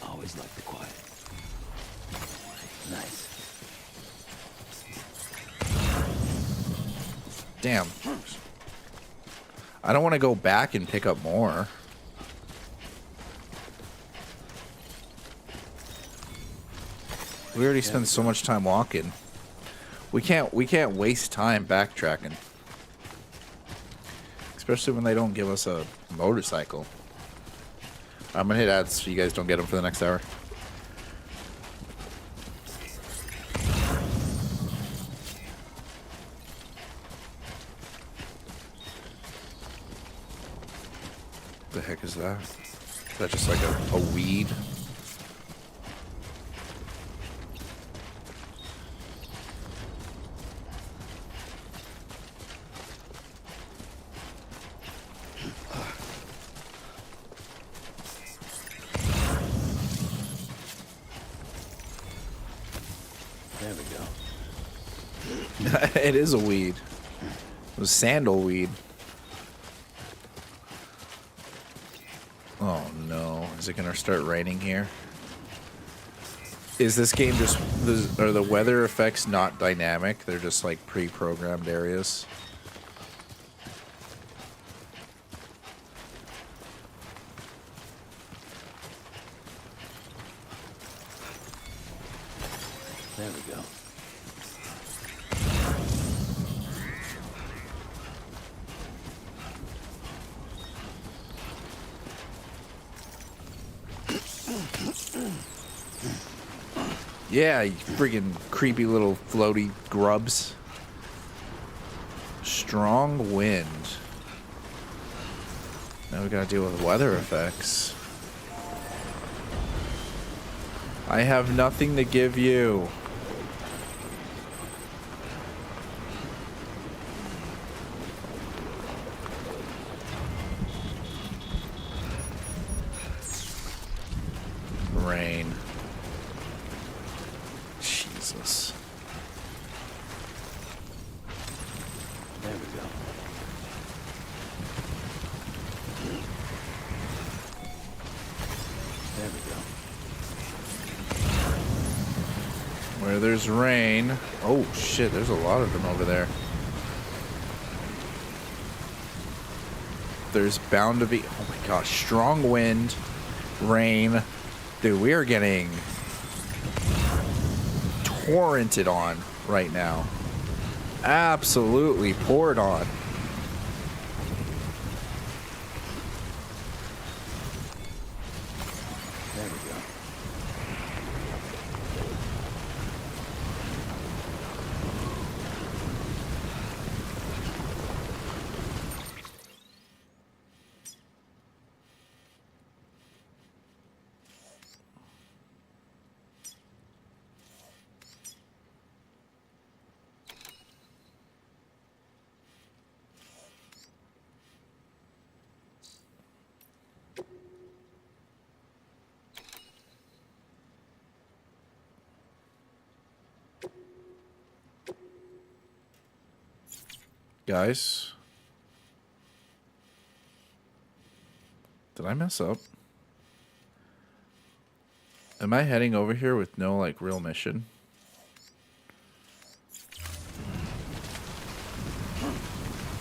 Always like the quiet. Nice. Damn. I don't want to go back and pick up more. We already spent so much time walking. We can't waste time backtracking. Especially when they don't give us a motorcycle. I'm gonna hit ads so you guys don't get them for the next hour. The heck is that? Is that just like a weed? There we go. It is a weed. It was sandalweed. Oh no. Is it gonna start raining here? Is this game just... Are the weather effects not dynamic? They're just like pre-programmed areas? There we go. Yeah, you friggin' creepy little floaty grubs. Strong wind. Now we gotta deal with weather effects. I have nothing to give you. this? There we go. There we go. Where there's rain. Oh shit, there's a lot of them over there. There's bound to be, oh my gosh, strong wind, rain. Dude, we are getting torrented on right now. Absolutely poured on. There we go. Guys, did I mess up? Am I heading over here with no like real mission?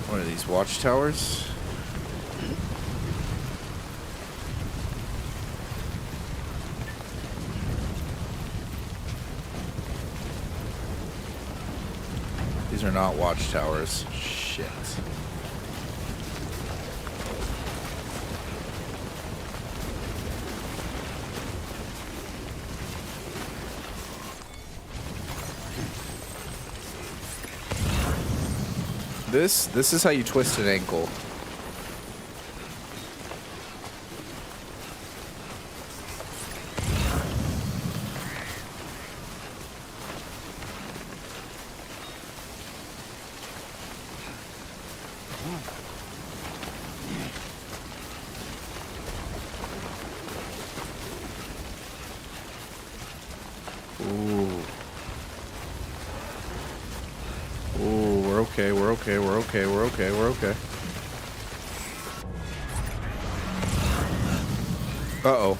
What are these watchtowers? These are not watchtowers. Shit. This is how you twist an ankle. We're okay. Uh-oh.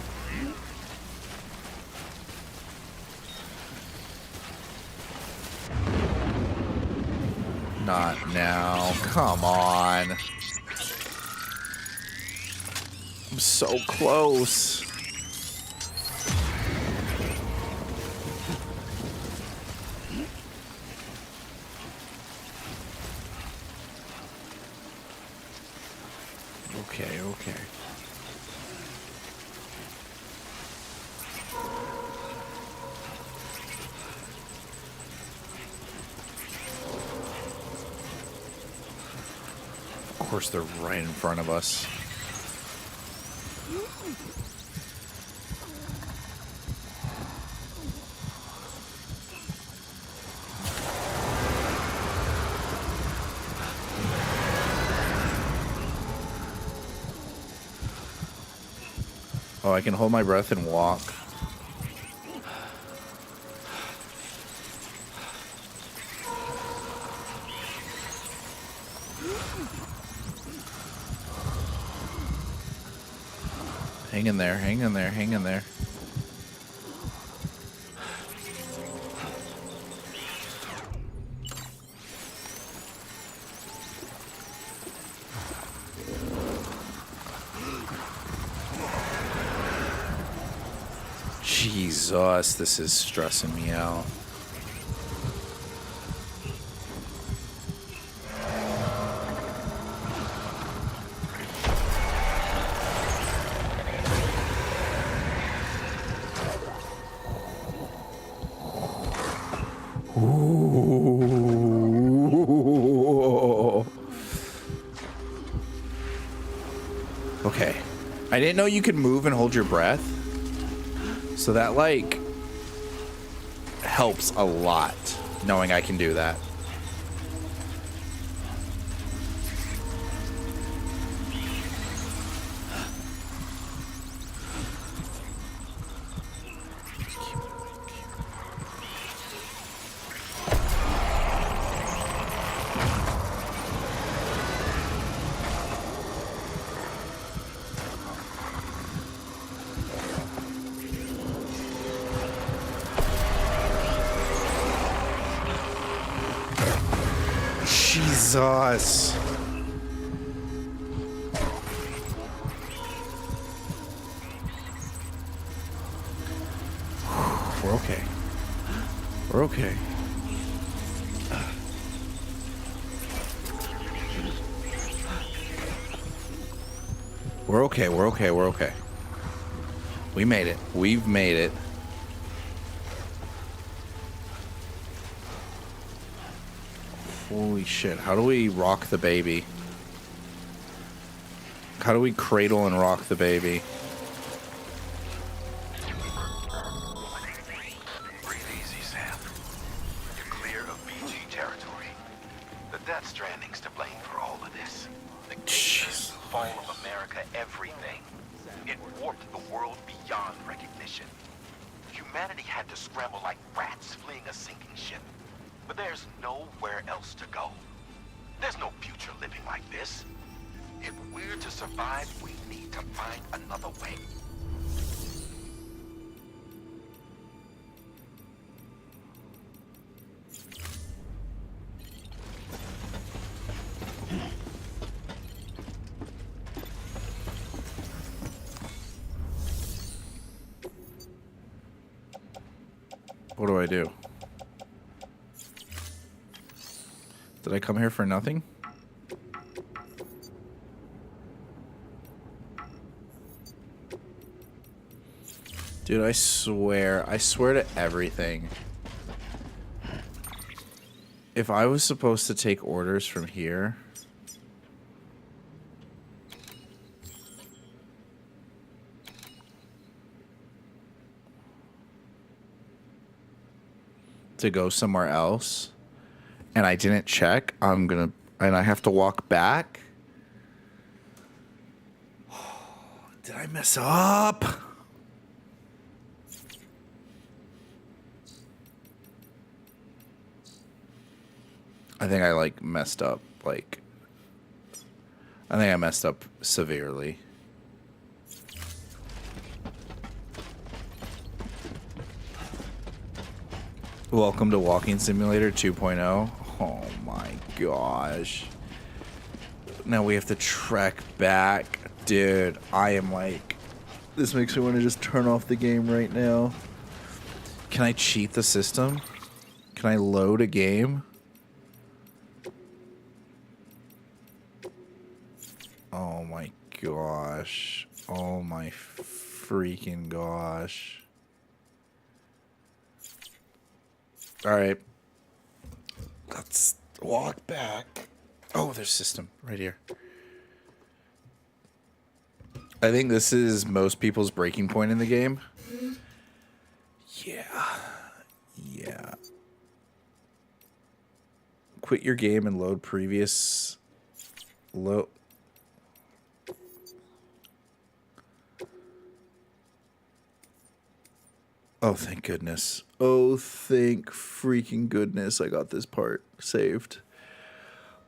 Not now. Come on. I'm so close. Okay. Of course, they're right in front of us. Oh, I can hold my breath and walk. Hang in there. Jesus, this is stressing me out. Okay. I didn't know you could move and hold your breath. So that, like, helps a lot, knowing I can do that. Jesus. We're okay. We're okay. We're okay. We're okay. We're okay. We made it. We've made it. Holy shit. How do we rock the baby? How do we cradle and rock the baby? Breathe easy, Sam. You're clear of BG territory. The Death Stranding's to blame for all of this. The Gators, fall of America, everything. It warped the world beyond recognition. Humanity had to scramble like rats fleeing a sinking ship. But there's nowhere else to go. There's no future living like this. If we're to survive, we need to find another way. What do I do? Did I come here for nothing? Dude, I swear to everything. If I was supposed to take orders from here, to go somewhere else, and I didn't check, and I have to walk back. Did I mess up? I think I like messed up, like, I think I messed up severely. Welcome to Walking Simulator 2.0. Oh my gosh. Now we have to trek back. Dude, I am like, this makes me want to just turn off the game right now. Can I cheat the system? Can I load a game? Oh my gosh. Oh my freaking gosh. Alright. Let's walk back. Oh, there's system right here. I think this is most people's breaking point in the game. Yeah. Yeah. Quit your game and load previous... Load... Oh, thank goodness. Oh, thank freaking goodness I got this part saved.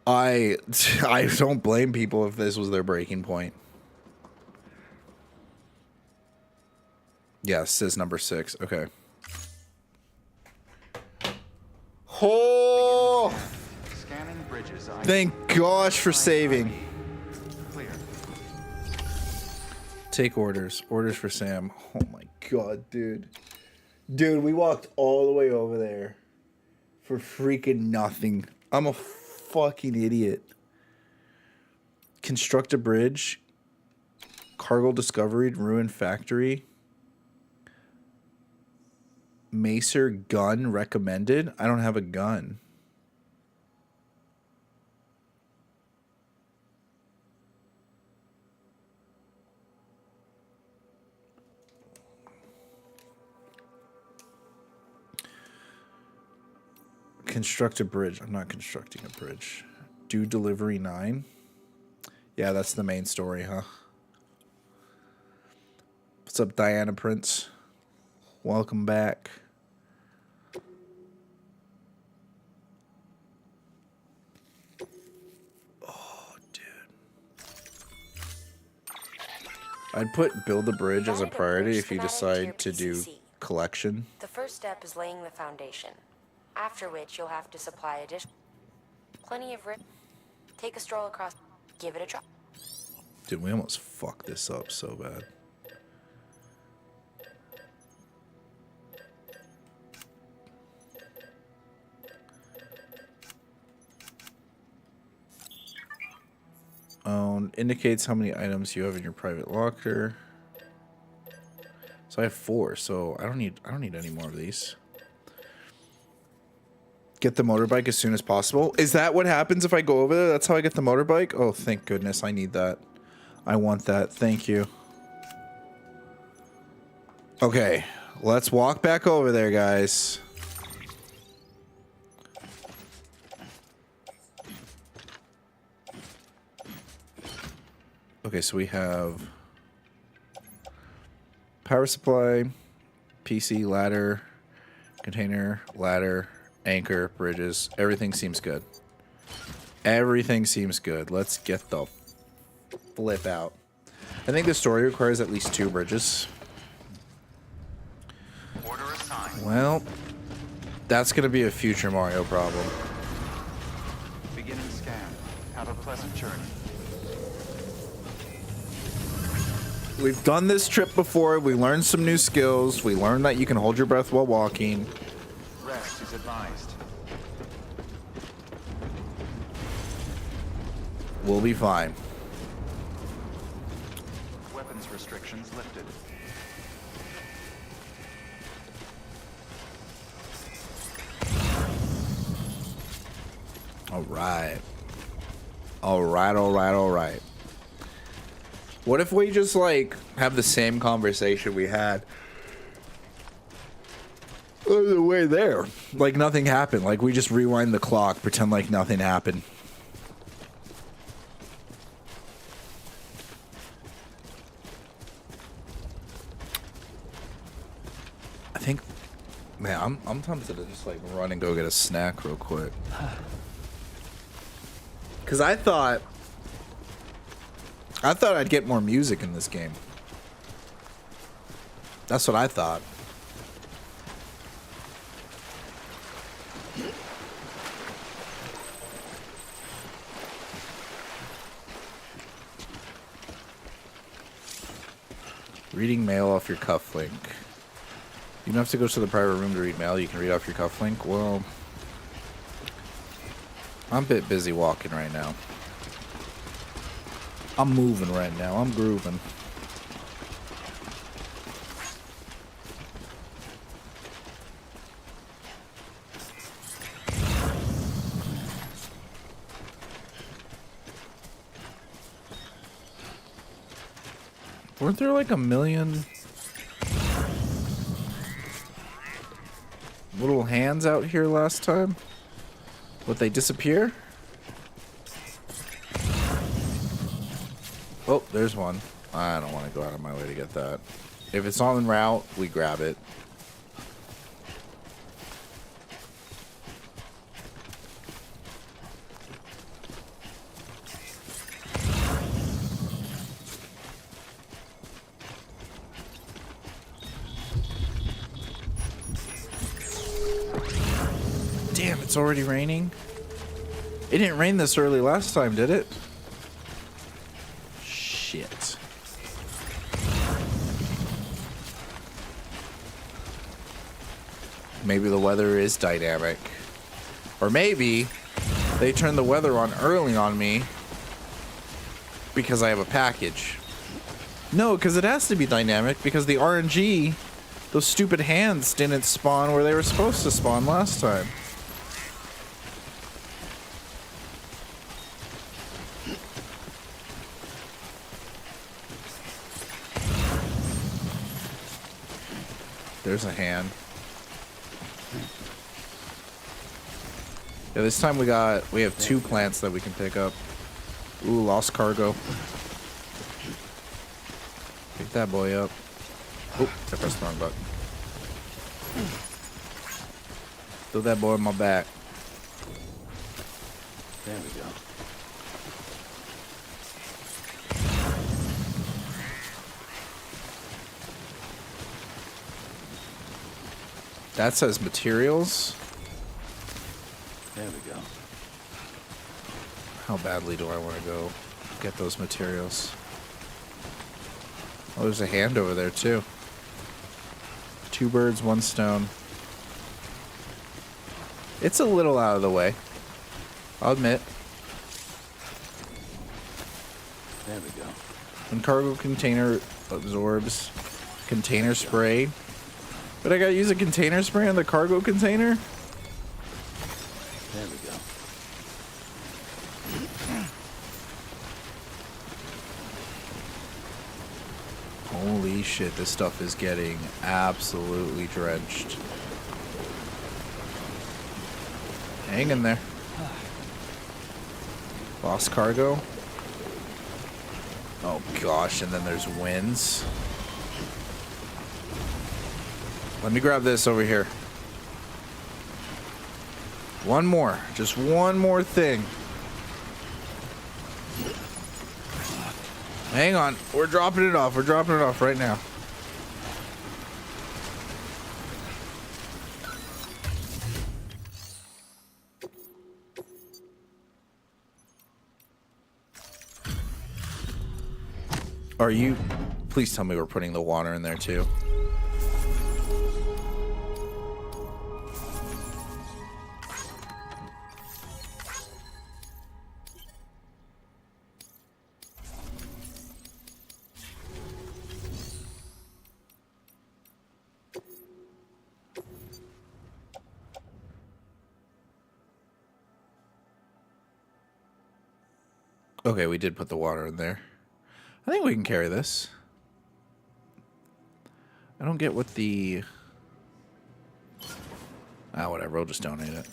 I don't blame people if this was their breaking point. Yes, says number 6. Okay. Oh! Scanning bridges. Thank gosh for saving. Clear. Take orders. Orders for Sam. Oh my god, dude. Dude, we walked all the way over there for freaking nothing. I'm a fucking idiot. Construct a bridge. Cargo discovered. Ruin factory. Macer gun recommended. I don't have a gun. Construct a bridge. I'm not constructing a bridge. Do delivery 9. Yeah, that's the main story, huh? What's up, Diana Prince? Welcome back. Oh, dude. I'd put build a bridge as a priority if you decide to do collection. The first step is laying the foundation, after which you'll have to supply additional. Plenty of Take a stroll across. Give it a try. Dude, we almost fucked this up so bad. Indicates how many items you have in your private locker. So I have 4, so I don't need any more of these. Get the motorbike as soon as possible. Is that what happens if I go over there? That's how I get the motorbike? Oh, thank goodness. I need that. I want that. Thank you. Okay, let's walk back over there, guys. Okay, so we have power supply, PC, ladder, container, ladder, anchor, bridges. Everything seems good. Everything seems good. Let's get the flip out. I think the story requires at least 2 bridges. Order assigned. Well, that's going to be a future Mario problem. Beginning scan. Have a pleasant journey. We've done this trip before. We learned some new skills. We learned that you can hold your breath while walking. Rest is advised. We'll be fine. Weapons restrictions lifted. All right. All right, all right, all right. What if we just, like, have the same conversation we had on the way there? Like, nothing happened. Like, we just rewind the clock, pretend like nothing happened. I think, man, I'm tempted to just, like, run and go get a snack real quick. Because I thought I'd get more music in this game. That's what I thought. Reading mail off your cufflink. You don't have to go to the private room to read mail. You can read off your cufflink. Well, I'm a bit busy walking right now. I'm moving right now. I'm grooving. Weren't there like a million little hands out here last time? Would they disappear? Oh, there's one. I don't want to go out of my way to get that. If it's on route, we grab it. Damn, it's already raining. It didn't rain this early last time, did it? Shit. Maybe the weather is dynamic. Or maybe they turned the weather on early on me because I have a package. No, because it has to be dynamic because the RNG, those stupid hands didn't spawn where they were supposed to spawn last time. There's a hand. Yeah, this time we have 2 plants that we can pick up. Ooh, lost cargo. Pick that boy up. Oh, I pressed the wrong button. Throw that boy in my back. There we go. That says materials. There we go. How badly do I want to go get those materials? Oh, there's a hand over there, too. 2 birds, 1 stone. It's a little out of the way. I'll admit. There we go. When cargo container absorbs container spray. But I gotta use a container spray on the cargo container? There we go. Holy shit, this stuff is getting absolutely drenched. Hang in there. Lost cargo. Oh gosh, and then there's winds. Let me grab this over here. One more. Just one more thing. Hang on. We're dropping it off. We're dropping it off right now. Are you... Please tell me we're putting the water in there too. Okay, we did put the water in there. I think we can carry this. I don't get what the... Ah, whatever. We'll just donate it.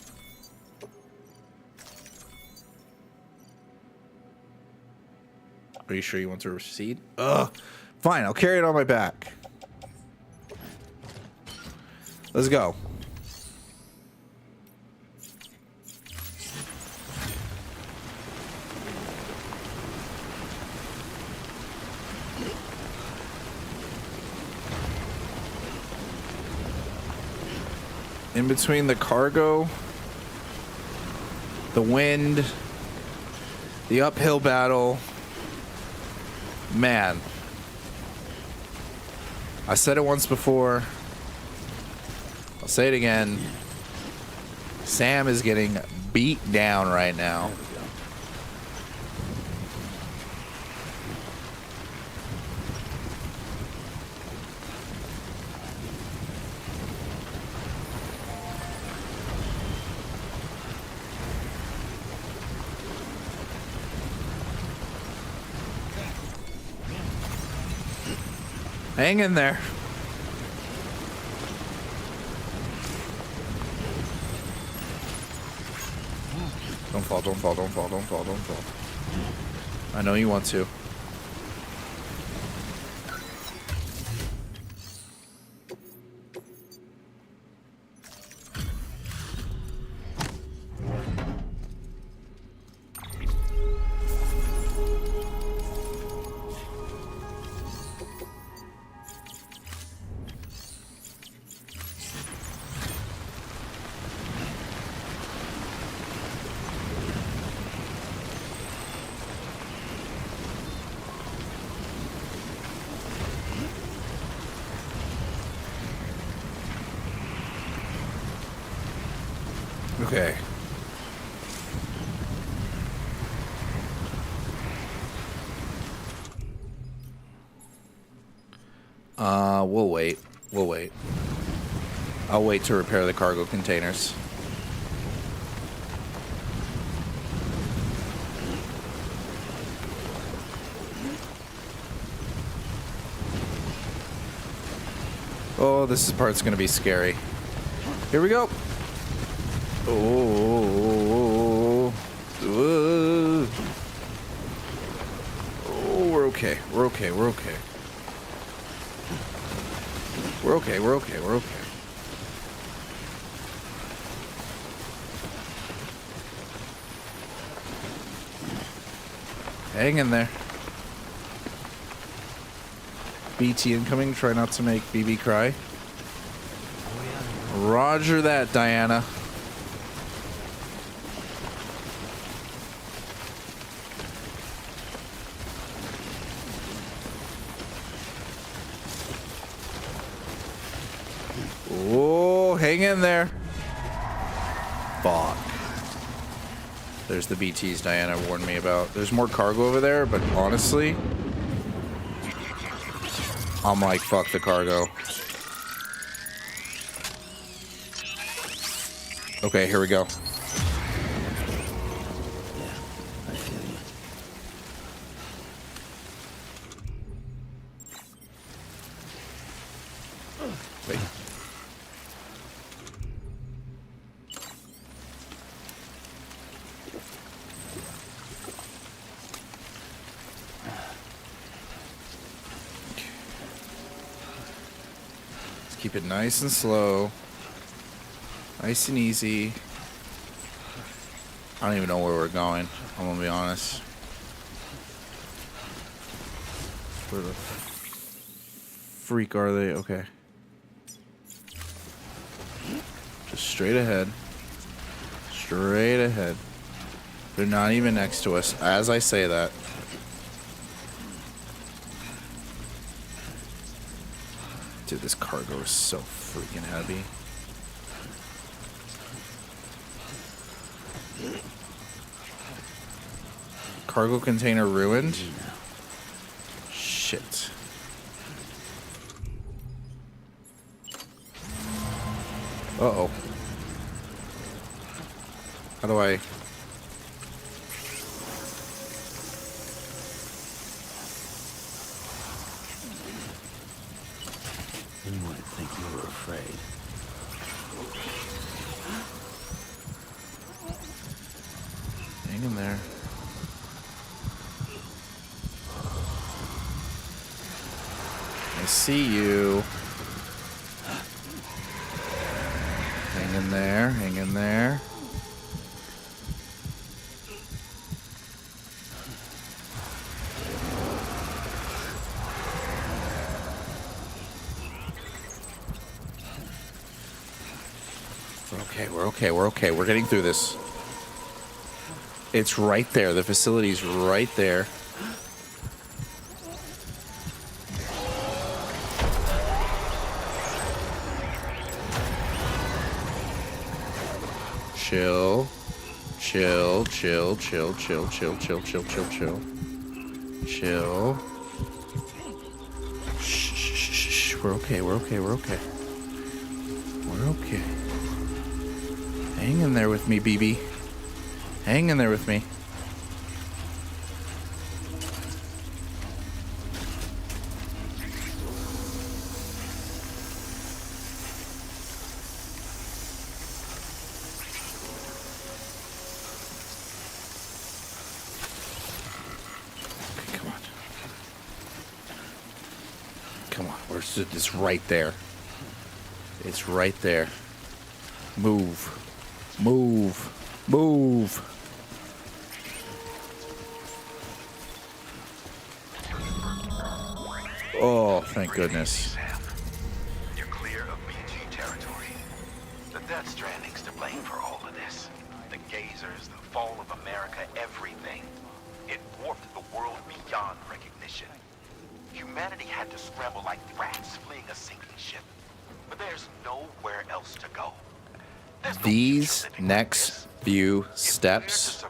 Are you sure you want to recede? Ugh. Fine, I'll carry it on my back. Let's go. In between the cargo, the wind, the uphill battle, man. I said it once before. I'll say it again. Sam is getting beat down right now. Hang in there. Don't fall, don't fall, don't fall, don't fall, don't fall. I know you want to. Okay. We'll wait. We'll wait. I'll wait to repair the cargo containers. Oh, this part's gonna be scary. Here we go. Oh, we're okay. We're okay. We're okay. We're okay. We're okay. We're okay. Hang in there. BT incoming. Try not to make BB cry. Roger that, Diana. Hang in there. Fuck. There's the BTs Diana warned me about. There's more cargo over there, but honestly, I'm like, fuck the cargo. Okay, here we go. Wait. Let's keep it nice and slow. Nice and easy. I don't even know where we're going. I'm gonna be honest. Where the freak are they? Okay. Just straight ahead. Straight ahead. They're not even next to us as I say that. Dude, this cargo is so freaking heavy. Cargo container ruined? Shit. Uh-oh. How do I... Anyone would think you were afraid. Hang in there. I see you. Hang in there, hang in there. We're okay, we're okay. We're getting through this. It's right there. The facility's right there. Chill. Chill, chill, chill, chill, chill, chill, chill, chill, chill. Chill. Shh, shh, shh, shh. We're okay, we're okay, we're okay. We're okay. Hang in there with me, BB. Hang in there with me. Okay, come on. Come on, it's right there. It's right there. Move. Move. Move. Oh, thank goodness. You're clear of BG territory. The Death Stranding's to blame for all of this. The gazers, the fall of America, everything. It warped the world beyond recognition. Humanity had to scramble like rats fleeing a sinking ship. But there's nowhere else to go. These next few steps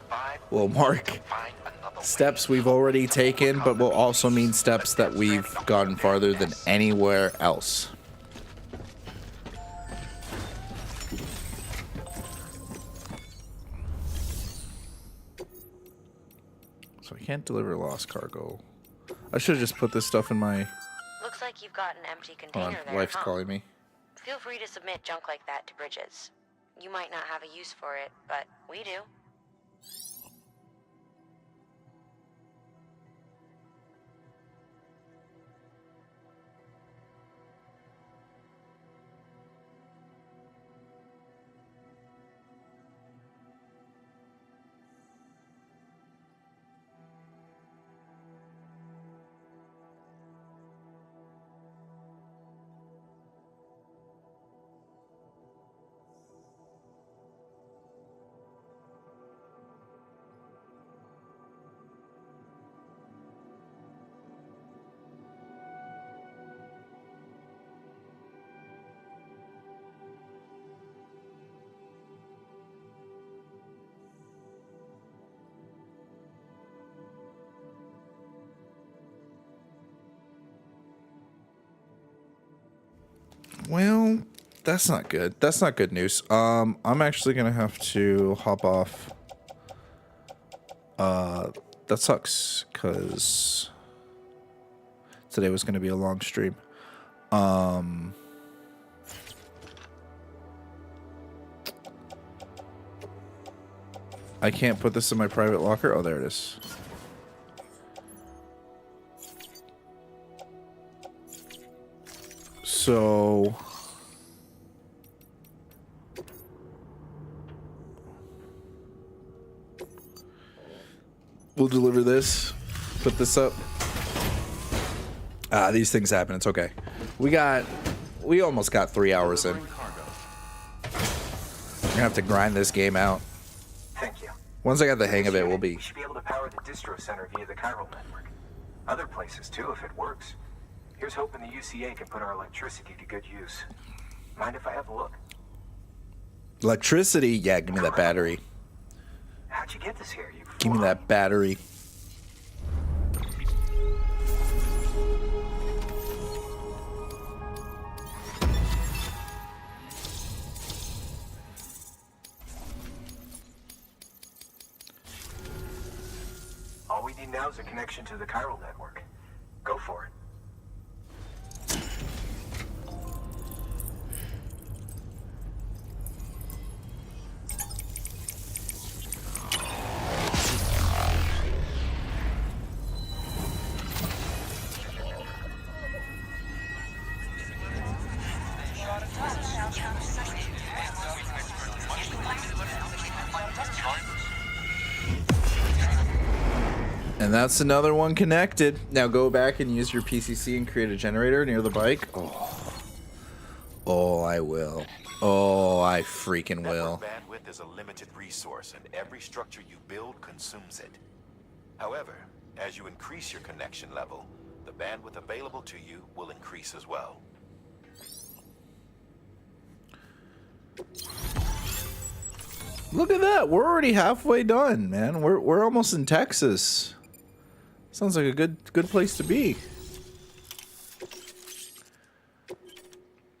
will mark steps we've already taken, but will also mean steps that we've gone farther than anywhere else. So I can't deliver lost cargo. I should have just put this stuff in my... Looks like you've got an empty Hold container on, there, wife's huh? calling me. Feel free to submit junk like that to Bridges. You might not have a use for it, but we do. Well, that's not good. That's not good news. I'm actually gonna have to hop off. That sucks, cause today was gonna be a long stream. I can't put this in my private locker. Oh, there it is. So we'll deliver this, put this up. These things happen. It's okay. We almost got 3 hours in. We're gonna have to grind this game out. Thank you. Once I got the hang of it, we'll be. We should be able to power the distro center via the chiral network. Other places too, if it works. Here's hoping the UCA can put our electricity to good use. Mind if I have a look? Electricity? Yeah, give me that battery. How'd you get this here? You Give me that battery. All we need now is a connection to the chiral network. Go for it. And that's another one connected. Now go back and use your PCC and create a generator near the bike. Oh, I will. Oh, I freaking will. Network bandwidth is a limited resource, and every structure you build consumes it. However, as you increase your connection level, the bandwidth available to you will increase as well. Look at that. We're already halfway done, man. We're almost in Texas. Sounds like a good place to be.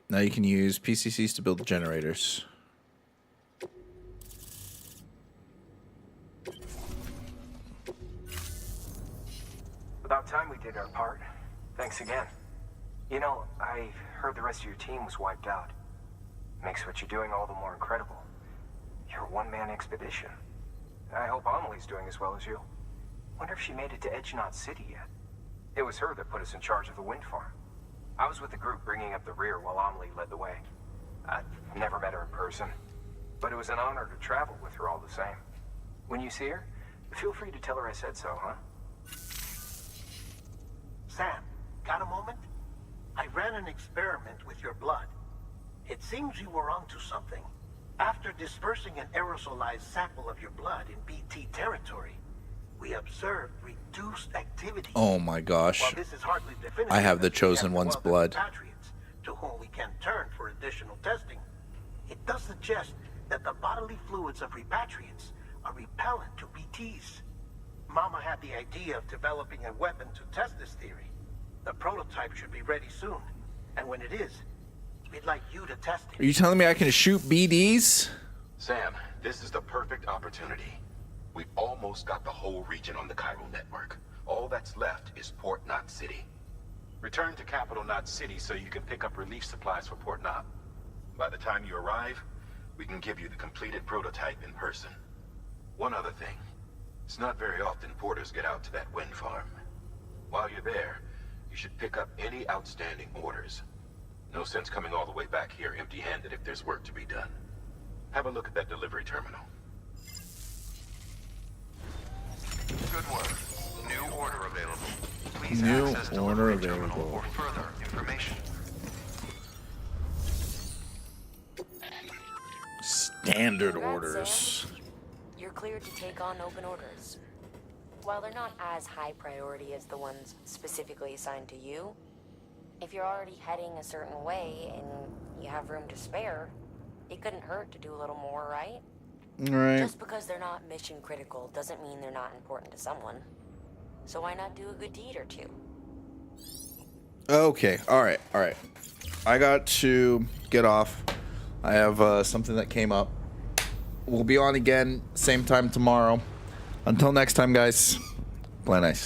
Now you can use PCCs to build generators. About time we did our part. Thanks again. You know, I heard the rest of your team was wiped out. Makes what you're doing all the more incredible. You're a one-man expedition. I hope Amelie's doing as well as you. Wonder if she made it to Edgenot City yet. It was her that put us in charge of the wind farm. I was with the group bringing up the rear while Amelie led the way. I've never met her in person, but it was an honor to travel with her all the same. When you see her, feel free to tell her I said so, huh? Sam, got a moment? I ran an experiment with your blood. It seems you were onto something. After dispersing an aerosolized sample of your blood in BT territory, we observed reduced activity. Oh my gosh. While this is hardly definitive, I have the chosen one's blood. Repatriates to whom we can turn for additional testing. It does suggest that the bodily fluids of repatriates are repellent to BTs. Mama had the idea of developing a weapon to test this theory. The prototype should be ready soon, and when it is, we'd like you to test it. Are you telling me I can shoot BDs? Sam, this is the perfect opportunity. We've almost got the whole region on the chiral network. All that's left is Port Knot City. Return to Capital Knot City so you can pick up relief supplies for Port Knot. By the time you arrive, we can give you the completed prototype in person. One other thing. It's not very often porters get out to that wind farm. While you're there, you should pick up any outstanding orders. No sense coming all the way back here empty-handed if there's work to be done. Have a look at that delivery terminal. Good work. New order available. Please New access order delivery terminal available. for further information. Standard Congrats, orders. Sam. You're cleared to take on open orders. While they're not as high priority as the ones specifically assigned to you, if you're already heading a certain way and you have room to spare, it couldn't hurt to do a little more, right? Right. Just because they're not mission critical doesn't mean they're not important to someone. So why not do a good deed or two? Okay. All right. I got to get off. I have something that came up. We'll be on again, same time tomorrow. Until next time, guys, play nice.